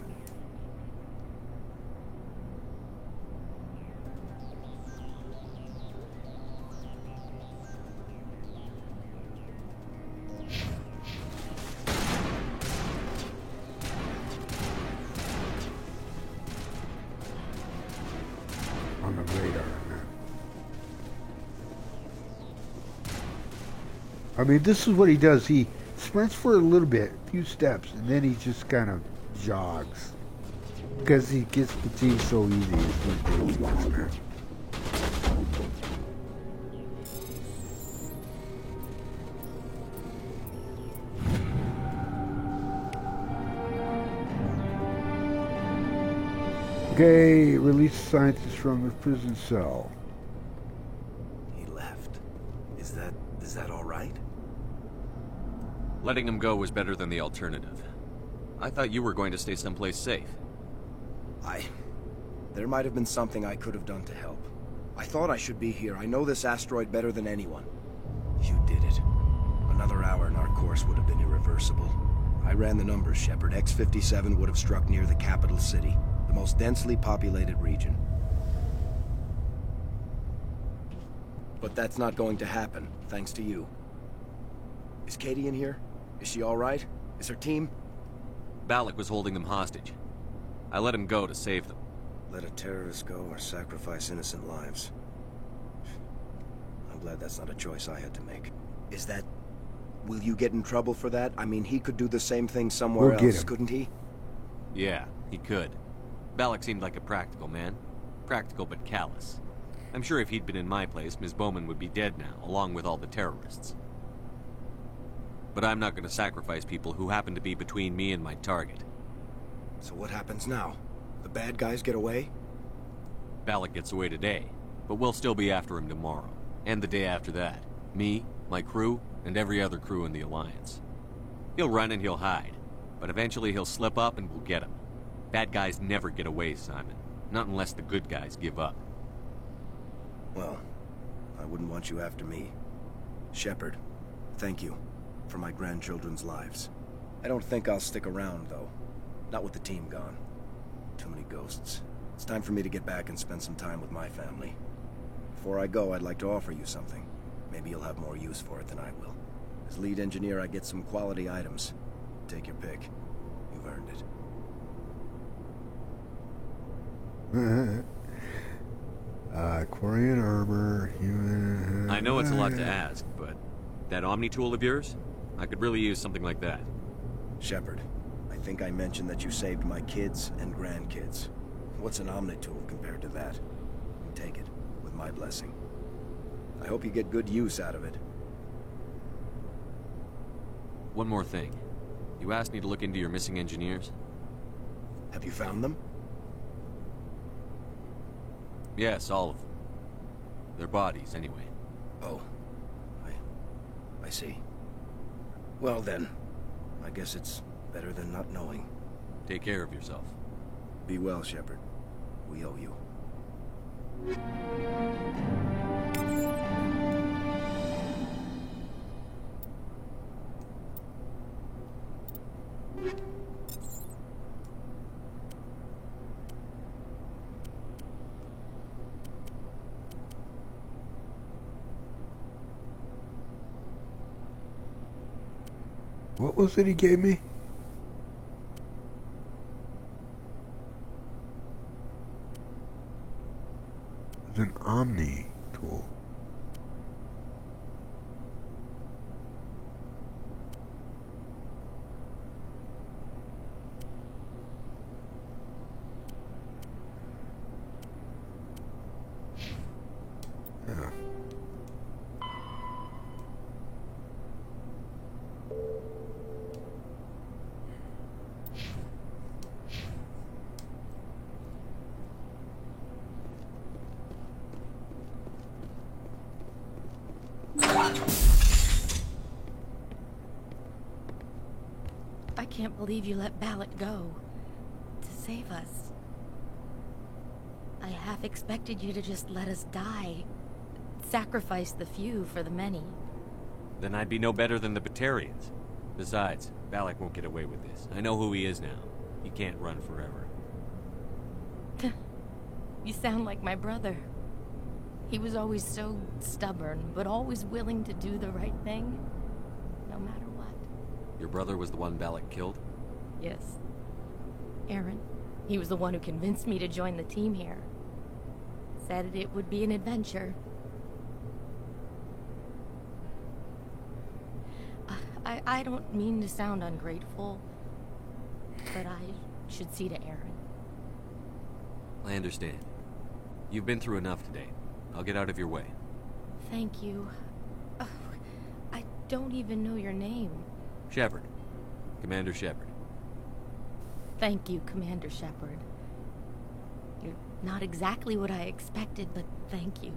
On the radar, man. I mean, this is what he does. He sprints for a little bit, a few steps, and then he just kind of jogs. Because he gets fatigued so easy. It's ridiculous, man. Okay, release scientist from the prison cell. He left. Is that all right? Letting him go was better than the alternative. I thought you were going to stay someplace safe. There might have been something I could have done to help. I thought I should be here. I know this asteroid better than anyone. You did it. Another hour and our course would have been irreversible. I ran the numbers, Shepard. X-57 would have struck near the capital city, the most densely populated region. But that's not going to happen, thanks to you. Is Katie in here? Is she all right? Is her team? Balak was holding them hostage. I let him go to save them. Let a terrorist go or sacrifice innocent lives. I'm glad that's not a choice I had to make. Is that... Will you get in trouble for that? I mean, he could do the same thing somewhere else, couldn't he? Yeah, he could. Balak seemed like a practical man. Practical but callous. I'm sure if he'd been in my place, Ms. Bowman would be dead now, along with all the terrorists. But I'm not going to sacrifice people who happen to be between me and my target. So what happens now? The bad guys get away? Balak gets away today, but we'll still be after him tomorrow. And the day after that. Me, my crew, and every other crew in the Alliance. He'll run and he'll hide, but eventually he'll slip up and we'll get him. Bad guys never get away, Simon. Not unless the good guys give up. Well, I wouldn't want you after me. Shepard, thank you for my grandchildren's lives. I don't think I'll stick around, though. Not with the team gone. Too many ghosts. It's time for me to get back and spend some time with my family. Before I go, I'd like to offer you something. Maybe you'll have more use for it than I will. As lead engineer, I get some quality items. Take your pick. You've earned it. Quarian armor, human... I know it's a lot to ask, but that Omni tool of yours? I could really use something like that. Shepard, I think I mentioned that you saved my kids and grandkids. What's an Omni tool compared to that? Take it, with my blessing. I hope you get good use out of it. One more thing. You asked me to look into your missing engineers? Have you found them? Yes, all of them. Their bodies, anyway. Oh. I see. Well then, I guess it's better than not knowing. Take care of yourself. Be well, Shepard. We owe you. What was it he gave me? It's an Omni tool. Yeah. I can't believe you let Balak go. To save us. I half expected you to just let us die. Sacrifice the few for the many. Then I'd be no better than the Batarians. Besides, Balak won't get away with this. I know who he is now. He can't run forever. You sound like my brother. He was always so stubborn, but always willing to do the right thing, no matter what. Your brother was the one Balak killed? Yes. Aaron. He was the one who convinced me to join the team here. Said it would be an adventure. I don't mean to sound ungrateful, but I should see to Aaron. I understand. You've been through enough today. I'll get out of your way. Thank you. Oh, I don't even know your name. Shepard. Commander Shepard. Thank you, Commander Shepard. You're not exactly what I expected, but thank you.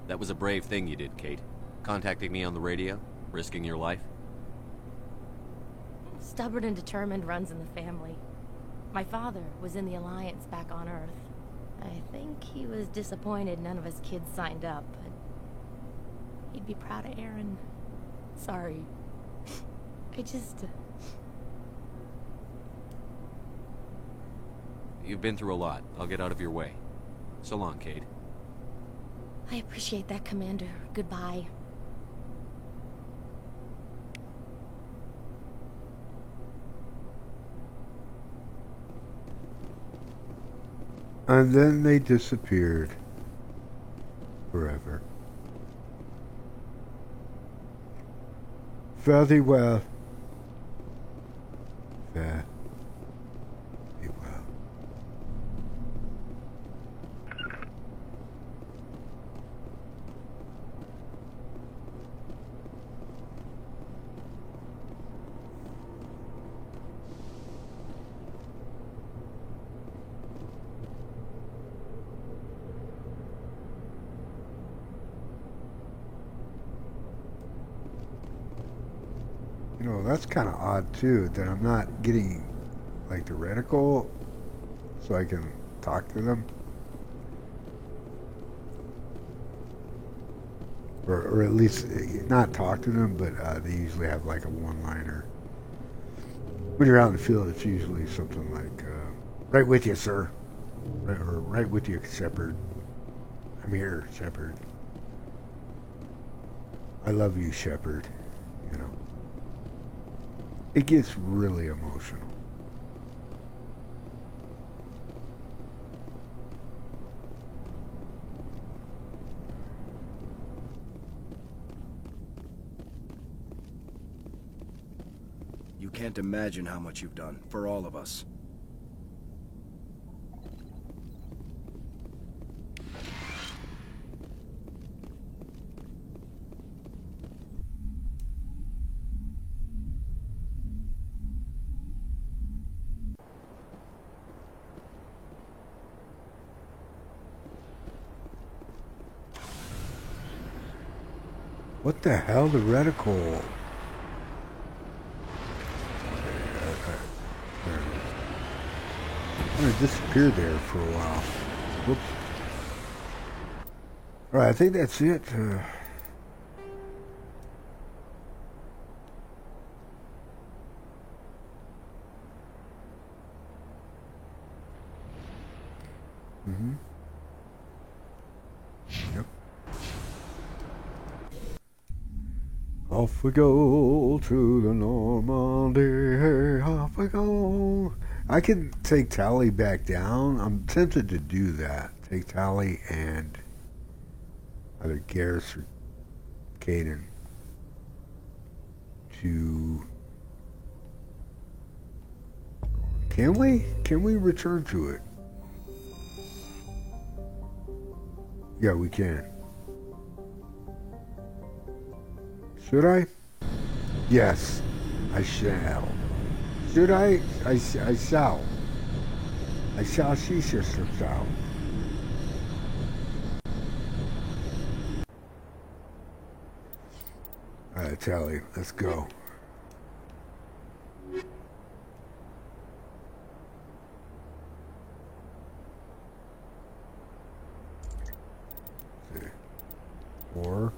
That was a brave thing you did, Kate. Contacting me on the radio, risking your life. Stubborn and determined runs in the family. My father was in the Alliance back on Earth. I think he was disappointed none of his kids signed up, but he'd be proud of Aaron. Sorry. You've been through a lot. I'll get out of your way. So long, Cade. I appreciate that, Commander. Goodbye. And then they disappeared. Forever. Fare thee well. Fare thee well. You know, that's kind of odd too, that I'm not getting like the reticle so I can talk to them. Or at least not talk to them, but they usually have like a one-liner. When you're out in the field, it's usually something like, right with you, sir. Or right with you, Shepard. I'm here, Shepard. I love you, Shepard. You know. It gets really emotional. You can't imagine how much you've done for all of us. What the hell, the reticle? I'm gonna disappear there for a while. Whoops. Alright, I think that's it. Yep. Off we go to the Normandy. Off we go. I can take Tali back down. I'm tempted to do that. Take Tali and either Garrus or Kaidan to... Can we? Can we return to it? Yeah, we can. Should I? Yes, I shall. Should I? I shall. I shall see Sister Sal. Alright, Tali, let's go. Let's see. 4.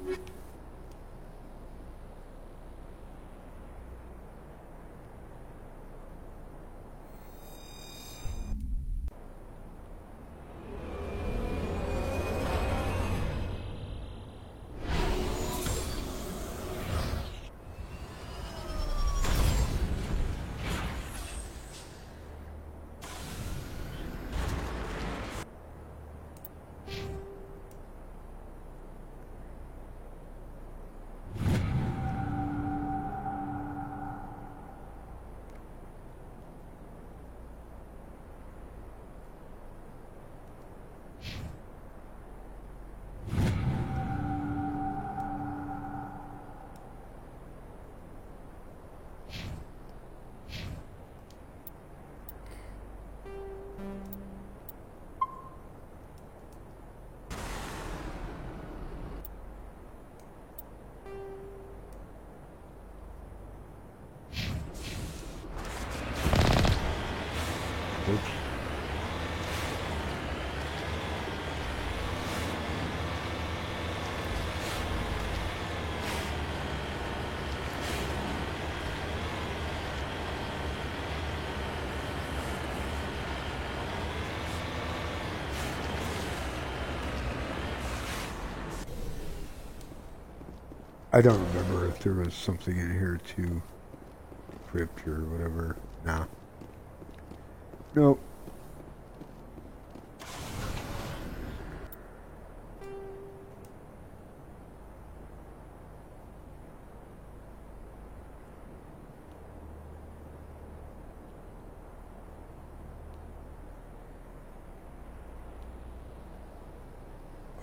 I don't remember if there was something in here to crypt or whatever. Nah. Nope.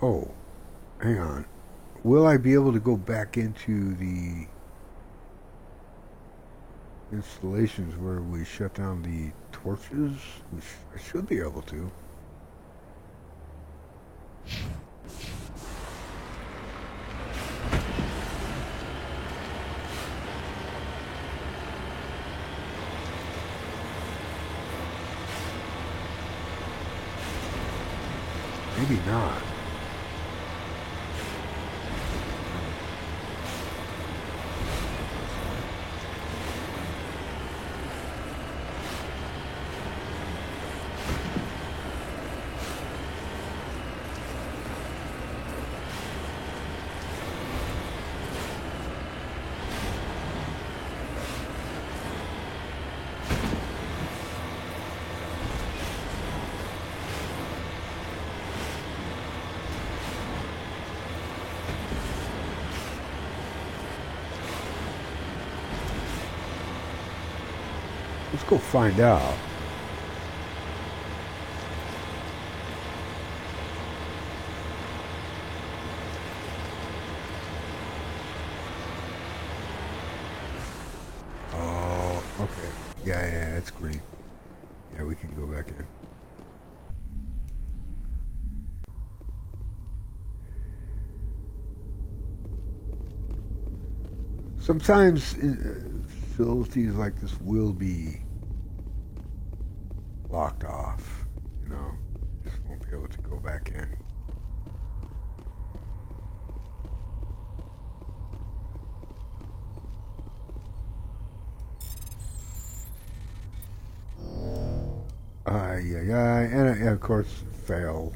Oh, hang on. Will I be able to go back into the installations where we shut down the torches? Which I should be able to. Maybe not. Let's go find out. Oh, okay. Yeah, it's green. Yeah, we can go back in. Sometimes facilities like this will be locked off, you know, just won't be able to go back in. And of course, fail.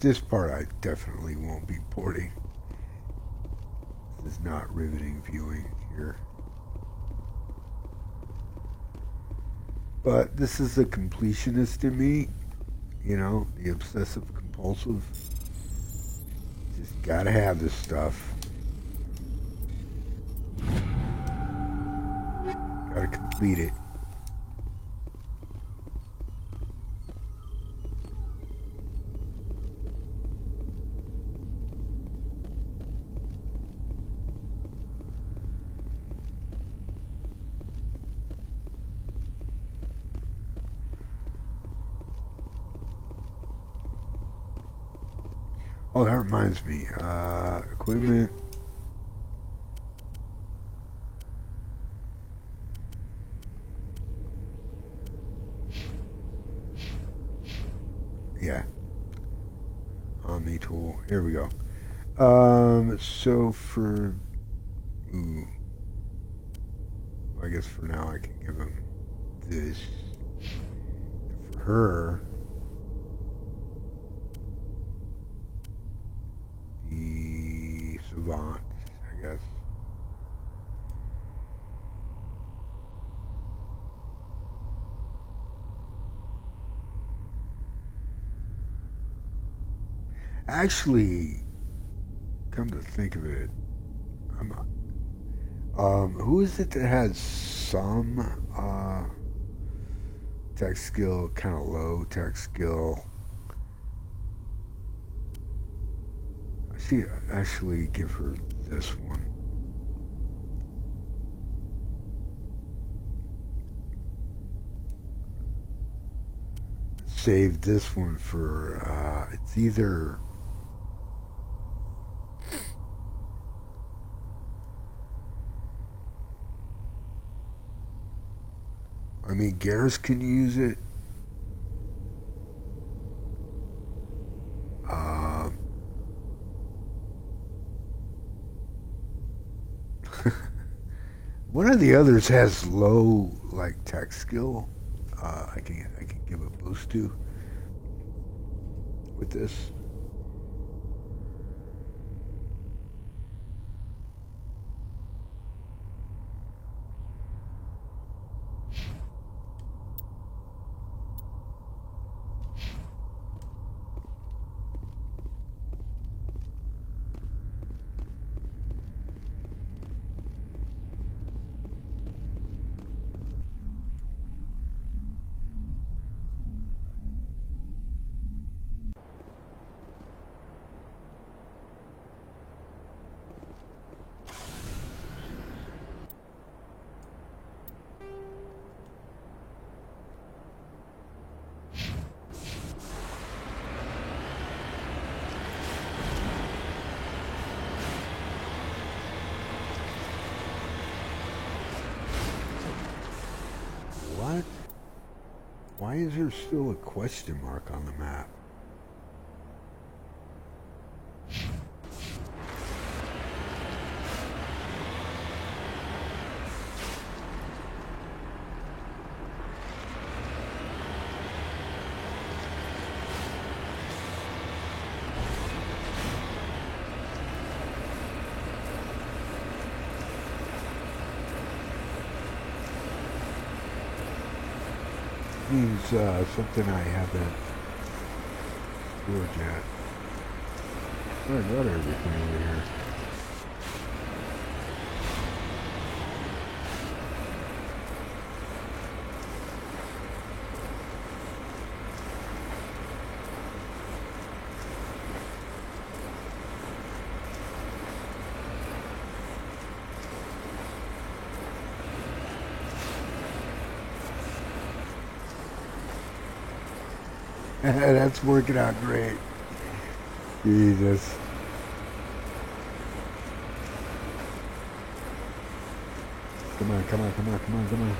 This part I definitely won't be porting. This is not riveting viewing here. But this is the completionist in me, you know, the obsessive compulsive. Just gotta have this stuff. Gotta complete it. Oh, that reminds me. Equipment. Yeah. Omni tool. Here we go. So for... Ooh. I guess for now I can give him this. For her... The Savant, I guess. Actually, come to think of it, who is it that has some tech skill, kind of low tech skill? Actually give her this one. Save this one for, it's either... I mean, Garrus can use it. One of the others has low like tech skill. I can give a boost to with this. What? Why is there still a question mark on the map? Means something I haven't explored yet. I got everything over here. That's working out great. Jesus. Come on, come on, come on, come on, come on.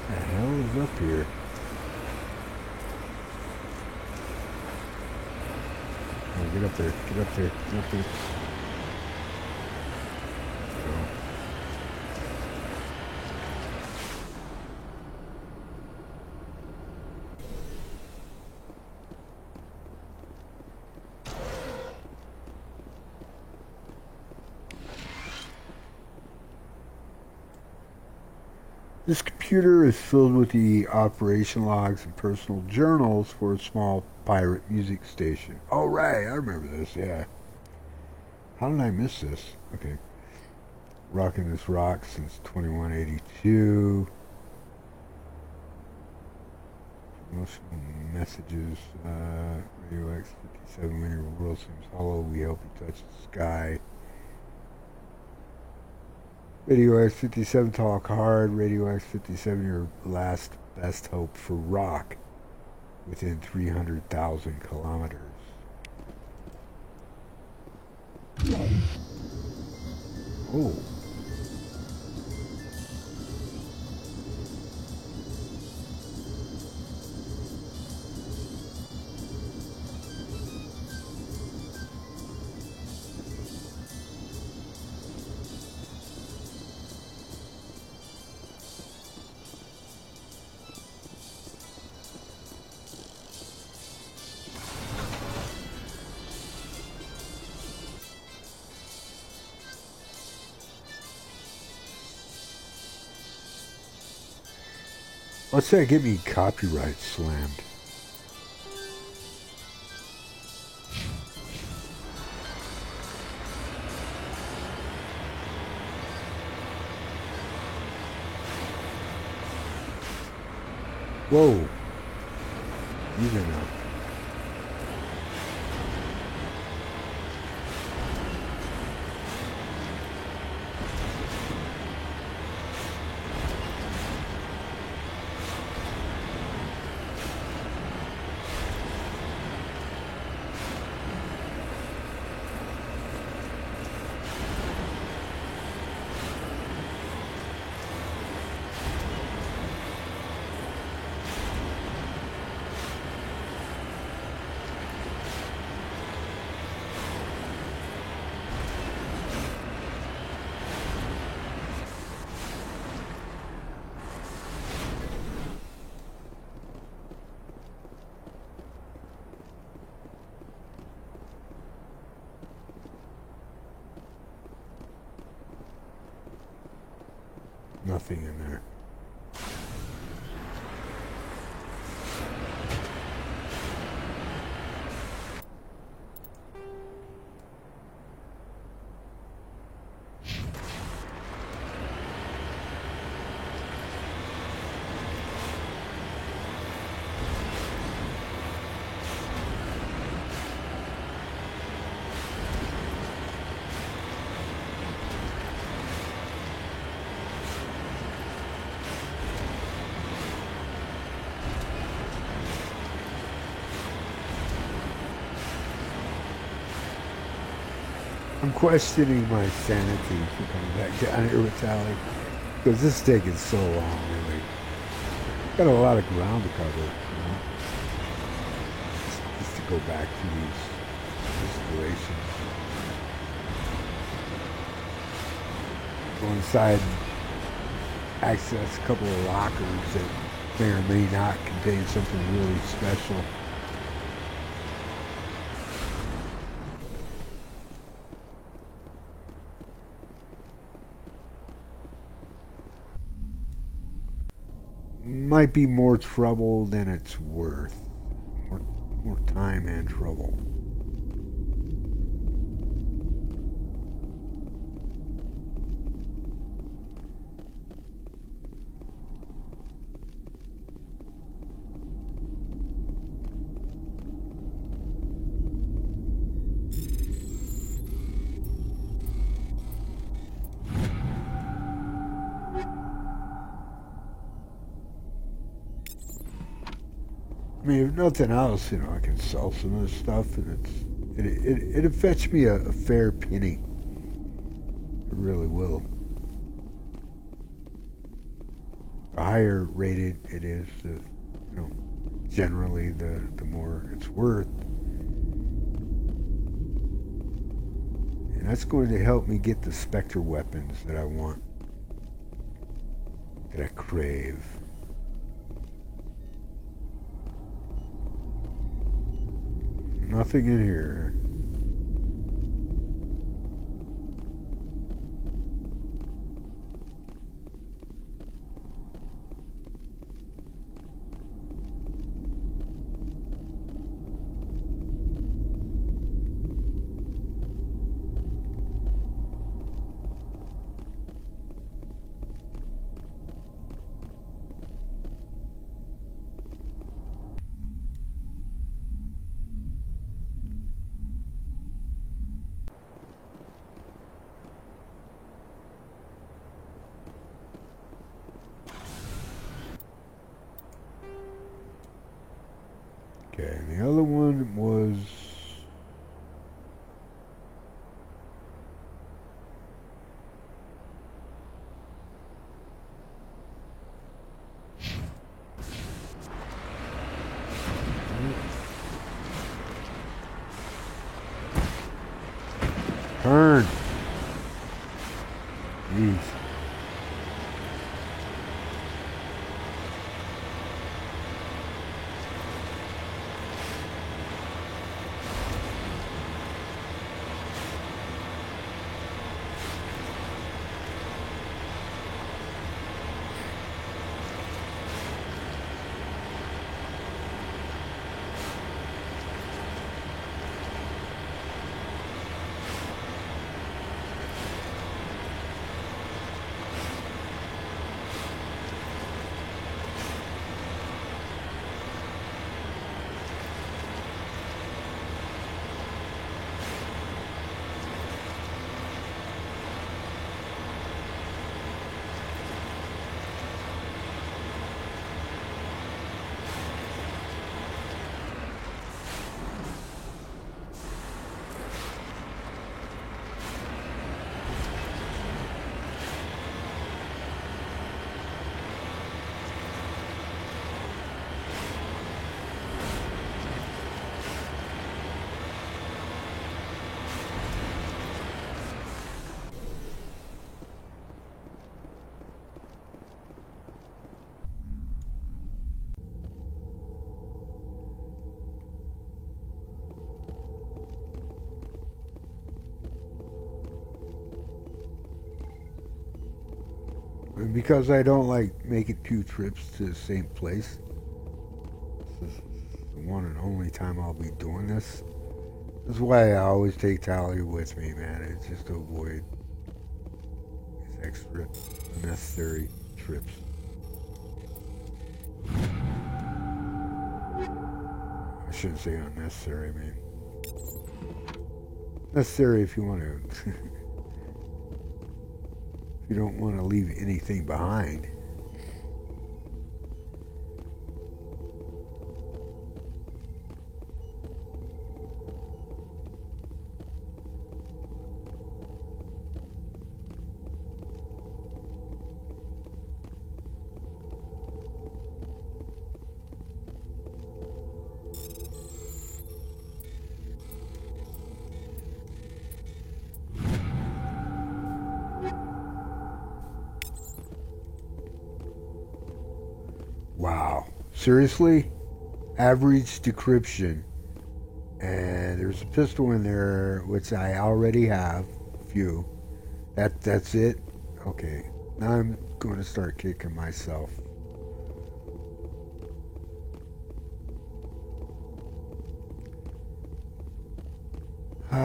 What the hell is up here? Get up there, get up there, get up there. This computer is filled with the operation logs and personal journals for a small pirate music station. Oh, right, I remember this, yeah. How did I miss this? Okay. Rocking this rock since 2182. Promotional messages. Radio X57, when your world seems hollow, we help you touch the sky. Radio X57, talk hard. Radio X57, your last best hope for rock within 300,000 kilometers. Oh. What's that get me copyright slammed? Whoa. Easy now. nothing in there. I'm questioning my sanity for coming back down here with Tali, because this is taking so long, really. Got a lot of ground to cover, you know? Just to go back to these installations. Go inside and access a couple of lockers that may or may not contain something really special. Might be more trouble than it's worth. More time and trouble. I mean, if nothing else, you know, I can sell some of this stuff, and it'll fetch me a fair penny. It really will. The higher rated it is, the generally the more it's worth, and that's going to help me get the Spectre weapons that I want, that I crave. Nothing in here. Okay, and the other one was... Turn! Jeez. And because I don't like making 2 trips to the same place, this is the one and only time I'll be doing this. That's why I always take Tally with me, man. It's just to avoid these extra unnecessary trips. I shouldn't say unnecessary, I mean necessary if you want to. If you don't want to leave anything behind. Wow. Seriously? Average decryption. And there's a pistol in there, which I already have. A few. That's it? Okay. Now I'm going to start kicking myself. I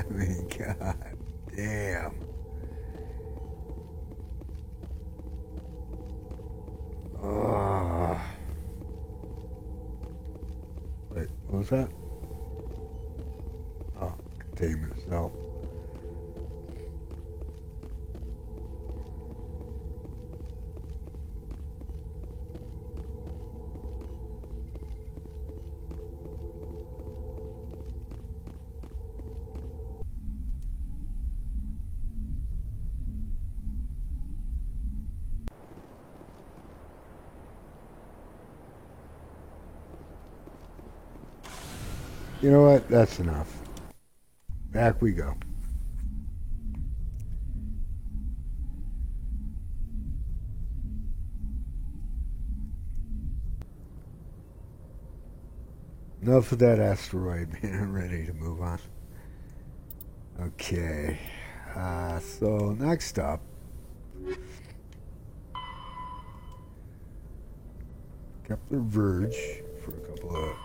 mean, god damn. Wait, what was that? Oh, containment cell. You know what? That's enough. Back we go. Enough of that asteroid, man. I'm ready to move on. Okay. So next up, Kepler Verge for a couple of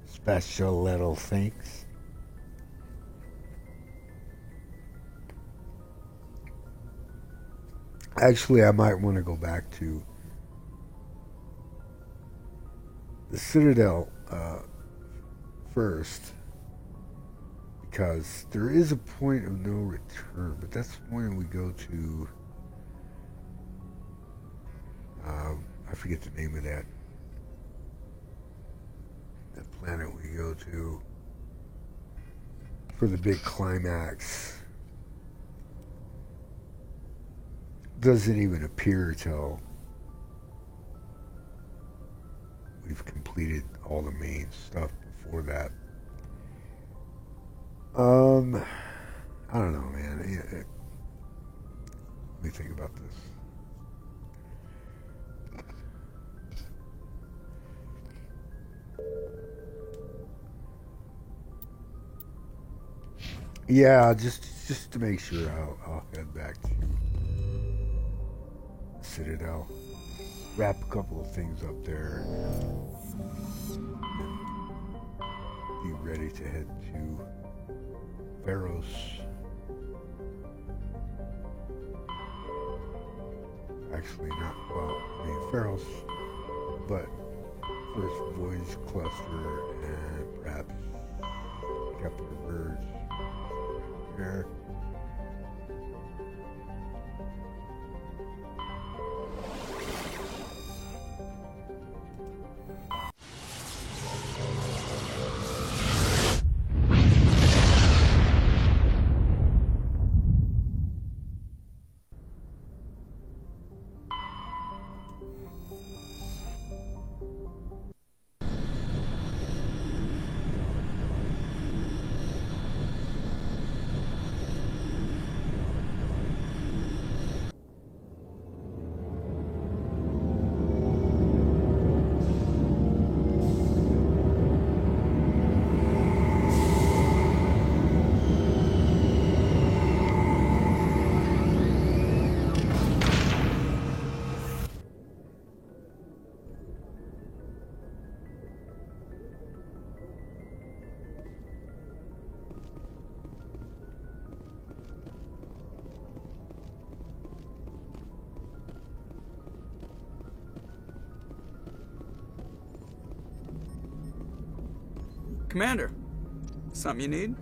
special little things. Actually, I might want to go back to the Citadel first, because there is a point of no return, but that's when we go to I forget the name of that planet we go to for the big climax. Doesn't even appear till we've completed all the main stuff before that. I don't know, man. Let me think about this. Yeah, just to make sure, I'll head back to Citadel, wrap a couple of things up there, and be ready to head to Pharos. Actually, not, well, I mean Pharos, but first Voyage Cluster and perhaps Kepler Verge. There. Commander, something you need?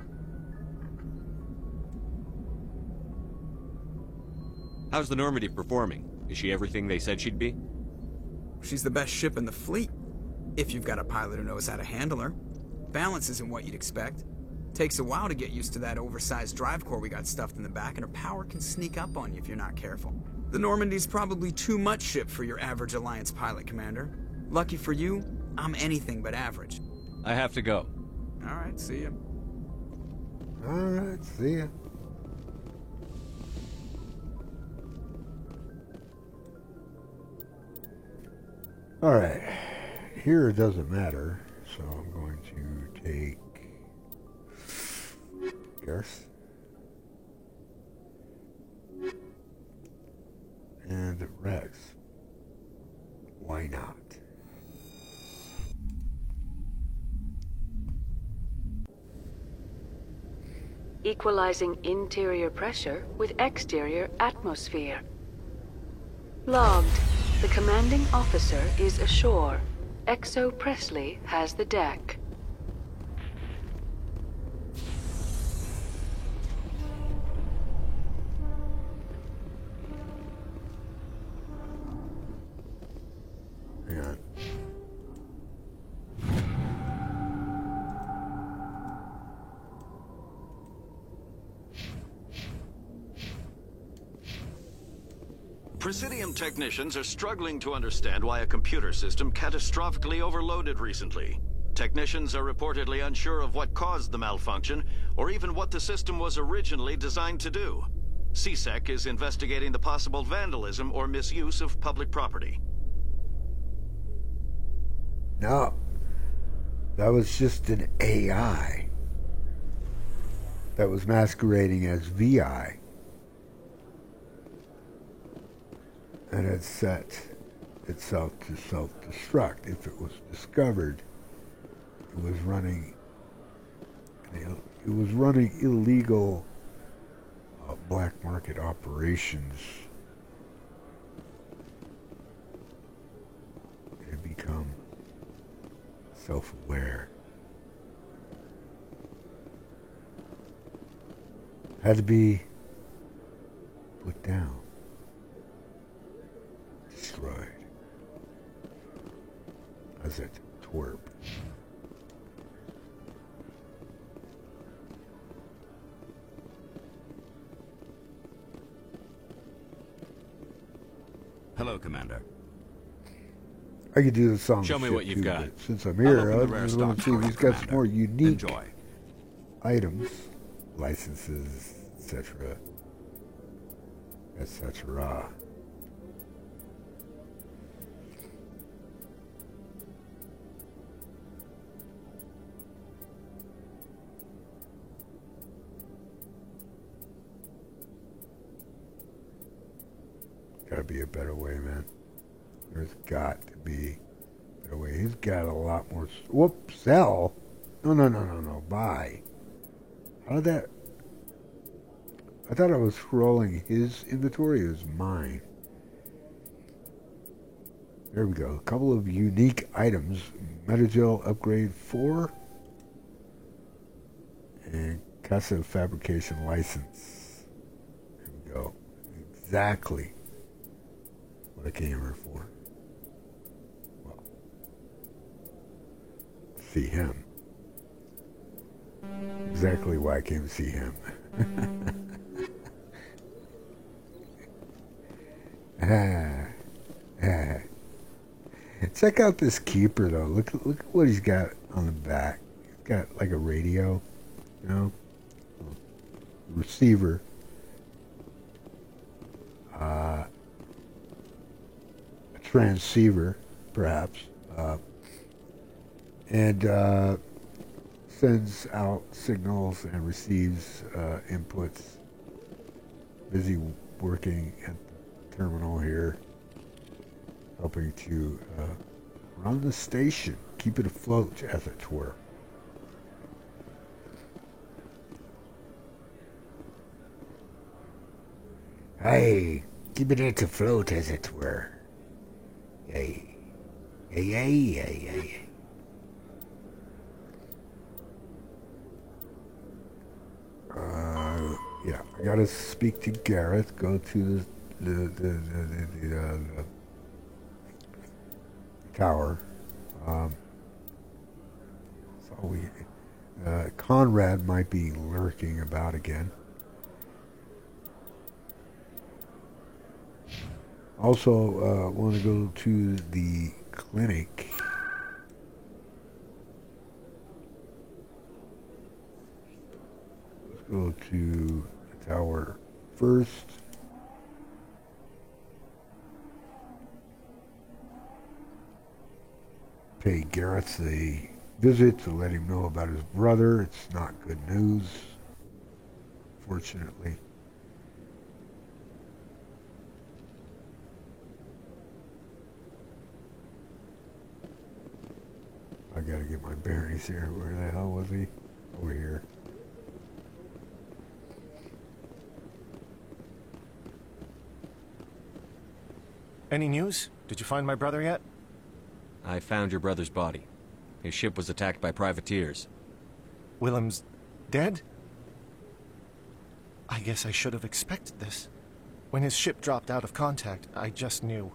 How's the Normandy performing? Is she everything they said she'd be? She's the best ship in the fleet, if you've got a pilot who knows how to handle her. Balance isn't what you'd expect. Takes a while to get used to that oversized drive core we got stuffed in the back, and her power can sneak up on you if you're not careful. The Normandy's probably too much ship for your average Alliance pilot, Commander. Lucky for you, I'm anything but average. I have to go. Alright, see ya. Alright, see ya. Alright, here it doesn't matter, so I'm going to take Gareth and Rex. Why not? Equalizing interior pressure with exterior atmosphere. Logged. The commanding officer is ashore. Exo Presley has the deck. Yeah. Presidium technicians are struggling to understand why a computer system catastrophically overloaded recently. Technicians are reportedly unsure of what caused the malfunction, or even what the system was originally designed to do. CSEC is investigating the possible vandalism or misuse of public property. No, that was just an AI that was masquerading as VI. And had set itself to self-destruct. If it was discovered, it was running illegal black market operations. It had become self-aware. Had to be put down. Destroyed. As a twerp. Hello, Commander. I could do the song. Show me what you've got. Since I'm here, I'll I open the rare just want to stock see if drawer, he's got some Commander. more unique Enjoy. items, licenses, etc. Etc. Gotta be a better way, man. There's got to be a better way. He's got a lot more. Whoop, sell? No, buy. How did that? I thought I was scrolling his inventory. It was mine. There we go. A couple of unique items. Metagel upgrade 4. And Casa Fabrication license. There we go. Exactly what I came here for. Well, see him. Exactly why I came to see him. Check out this keeper though. Look at what he's got on the back. He's got like a radio, you know, receiver. A transceiver, perhaps, and sends out signals and receives inputs. Busy working at the terminal here, helping to run the station, keep it afloat, as it were. Hey, keep it afloat, as it were. Yay. Yay. Yeah, I gotta speak to Gareth. Go to the tower. So Conrad might be lurking about again. Also, want to go to the clinic. Let's go to the tower first. Pay Gareth a visit to let him know about his brother. It's not good news, fortunately. I gotta get my bearings here. Where the hell was he? Over here. Any news? Did you find my brother yet? I found your brother's body. His ship was attacked by privateers. Willem's dead? I guess I should have expected this. When his ship dropped out of contact, I just knew.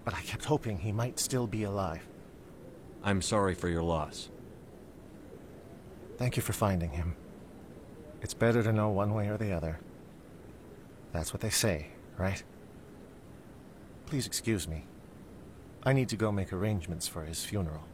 But I kept hoping he might still be alive. I'm sorry for your loss. Thank you for finding him. It's better to know one way or the other. That's what they say, right? Please excuse me. I need to go make arrangements for his funeral.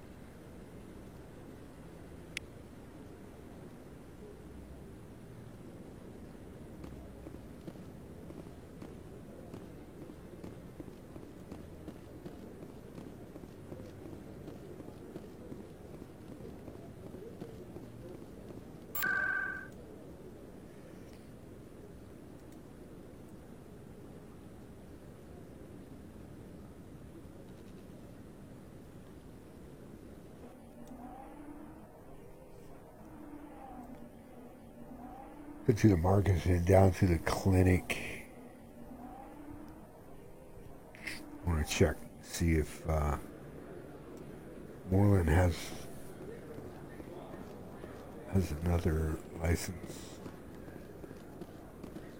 Go to the markets and down to the clinic. I want to check, see if Moreland has another license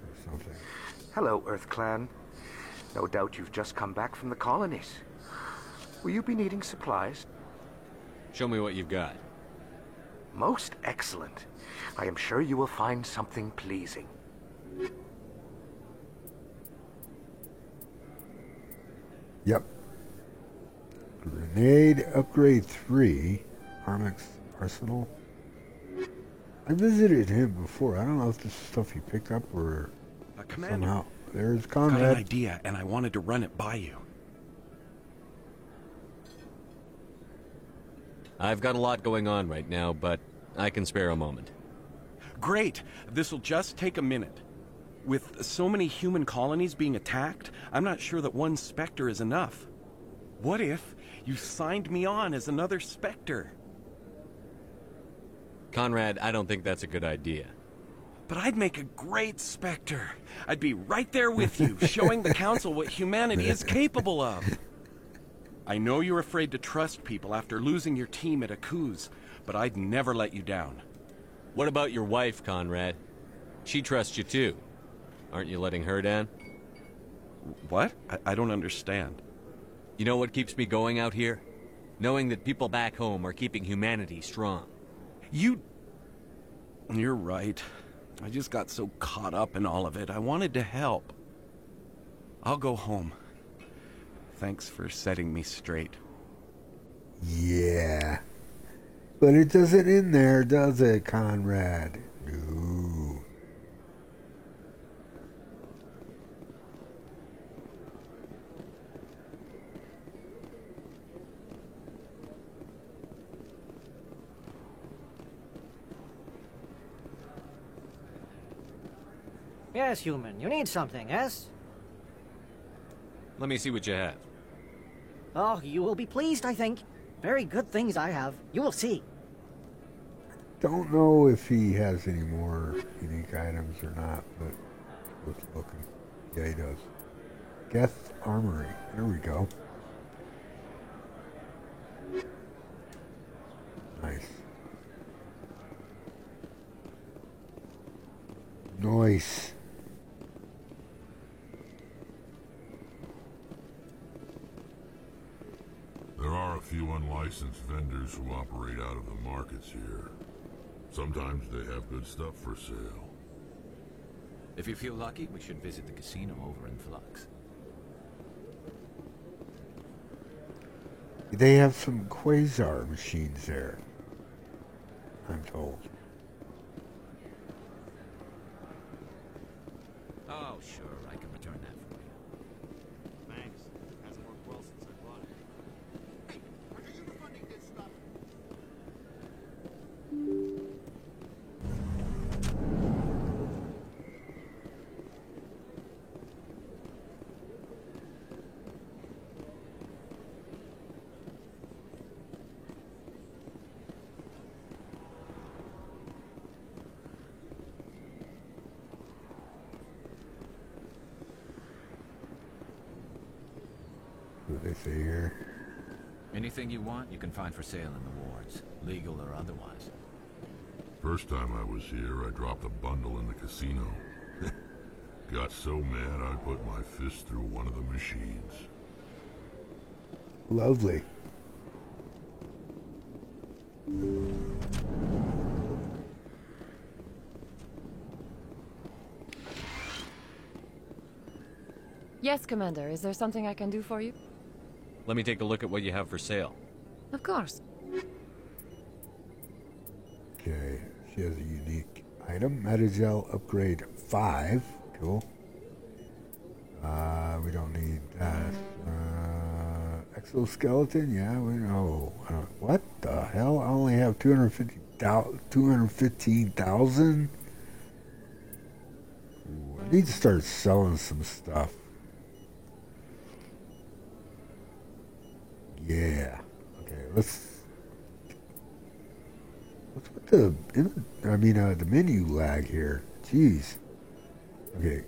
or something. Hello, Earth Clan. No doubt you've just come back from the colonies. Will you be needing supplies? Show me what you've got. Most excellent. I am sure you will find something pleasing. Yep. Grenade upgrade 3. Armix Arsenal. I visited him before. I don't know if this is stuff he picked up or somehow. There's Conrad. Got an idea, and I wanted to run it by you. I've got a lot going on right now, but I can spare a moment. Great! This'll just take a minute. With so many human colonies being attacked, I'm not sure that one Spectre is enough. What if you signed me on as another Spectre? Conrad, I don't think that's a good idea. But I'd make a great Spectre. I'd be right there with you, showing the Council what humanity is capable of. I know you're afraid to trust people after losing your team at Akuz, but I'd never let you down. What about your wife, Conrad? She trusts you too. Aren't you letting her down? What? I don't understand. You know what keeps me going out here? Knowing that people back home are keeping humanity strong. You're right. I just got so caught up in all of it. I wanted to help. I'll go home. Thanks for setting me straight. Yeah. But it doesn't end there, does it, Conrad? No. Yes, human. You need something, yes? Let me see what you have. Oh, you will be pleased, I think. Very good things I have. You will see. Don't know if he has any more unique items or not, but worth looking. Yeah, he does. Geth Armory. There we go. Nice. Nice. There are a few unlicensed vendors who operate out of the markets here. Sometimes they have good stuff for sale. If you feel lucky, we should visit the casino over in Flux. They have some quasar machines there, I'm told. Oh, sure, I can return that for you. Thanks. Hasn't worked well since I bought it. Hey, are you funding this stuff? What do they say here? Anything you want, you can find for sale in the wards, legal or otherwise. First time I was here, I dropped a bundle in the casino. Got so mad I put my fist through one of the machines. Lovely. Yes, Commander. Is there something I can do for you? Let me take a look at what you have for sale. Of course. Okay, she has a unique item. Metagel upgrade 5. Cool. We don't need that. Exoskeleton, yeah, we know. What the hell? I only have 215,000? I need to start selling some stuff. Yeah. Okay, let's put the menu lag here. Jeez. Okay,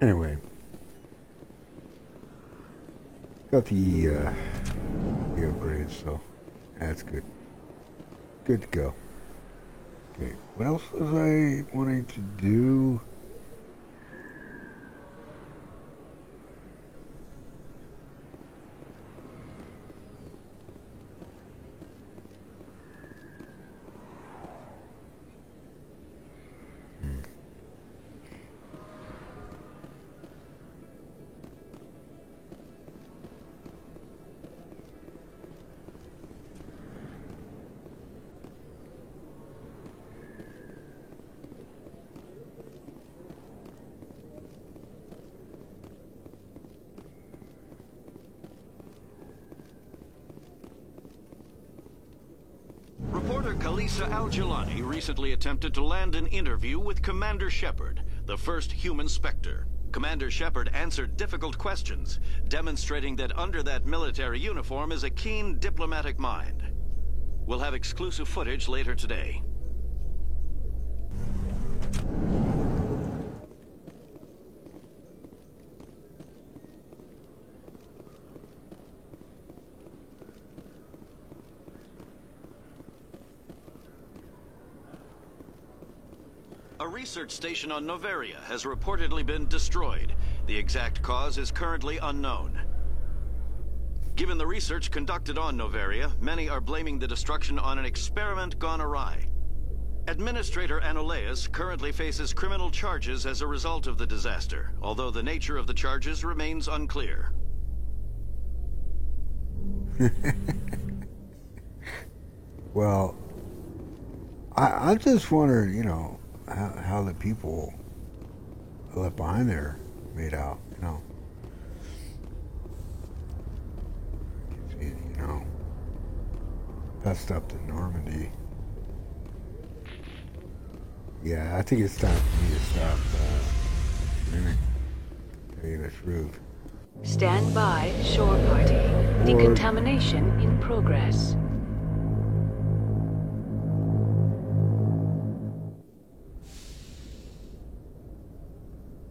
anyway, got the upgrades, so that's good. Good to go. Okay, what else was I wanting to do? Reporter Kalisa Al-Jelani recently attempted to land an interview with Commander Shepard, the first human Spectre. Commander Shepard answered difficult questions, demonstrating that under that military uniform is a keen diplomatic mind. We'll have exclusive footage later today. A research station on Noveria has reportedly been destroyed. The exact cause is currently unknown. Given the research conducted on Noveria, many are blaming the destruction on an experiment gone awry. Administrator Anoleus currently faces criminal charges as a result of the disaster, although the nature of the charges remains unclear. Well, I just wonder, you know, how the people left behind there made out, you know. You know, passed up to Normandy. Yeah, I think it's time for me to stop telling the truth. Stand by, shore party. Decontamination in progress.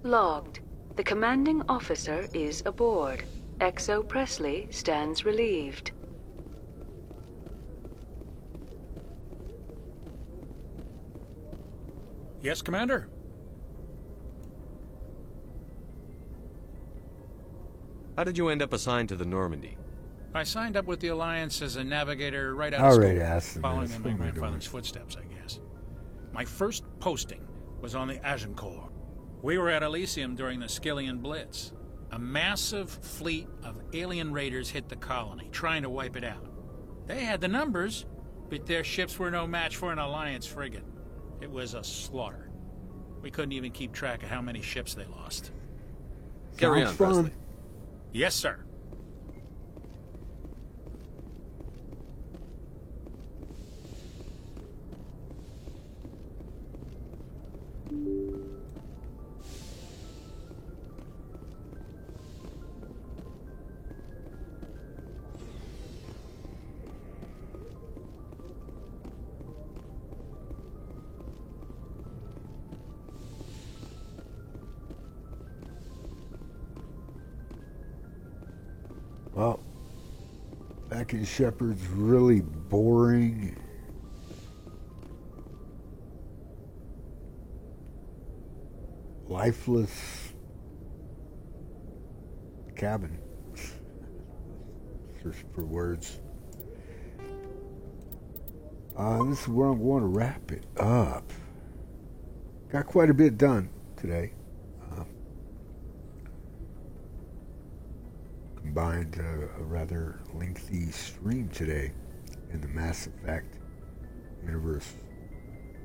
Logged. The commanding officer is aboard. XO Presley stands relieved. Yes, Commander? How did you end up assigned to the Normandy? I signed up with the Alliance as a navigator right out I of already school, asked him following this. in What my am I grandfather's doing? footsteps, I guess. My first posting was on the Agincourt. We were at Elysium during the Skillian Blitz. A massive fleet of alien raiders hit the colony, trying to wipe it out. They had the numbers, but their ships were no match for an Alliance frigate. It was a slaughter. We couldn't even keep track of how many ships they lost. Carry on, Presley. Yes, sir. Well, back in Shepard's really boring. Lifeless cabin. Search for words. This is where I'm going to wrap it up. Got quite a bit done today. Combined a rather lengthy stream today in the Mass Effect universe.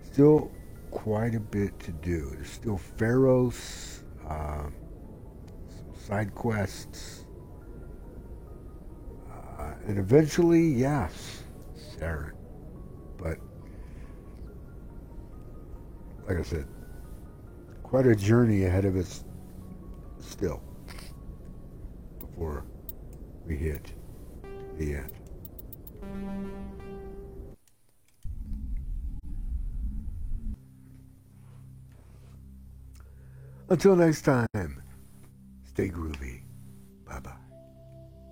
Still quite a bit to do. There's still Pharaohs, some side quests, and eventually, yes, Saren. But like I said, quite a journey ahead of us still before we hit the end. Until next time, stay groovy.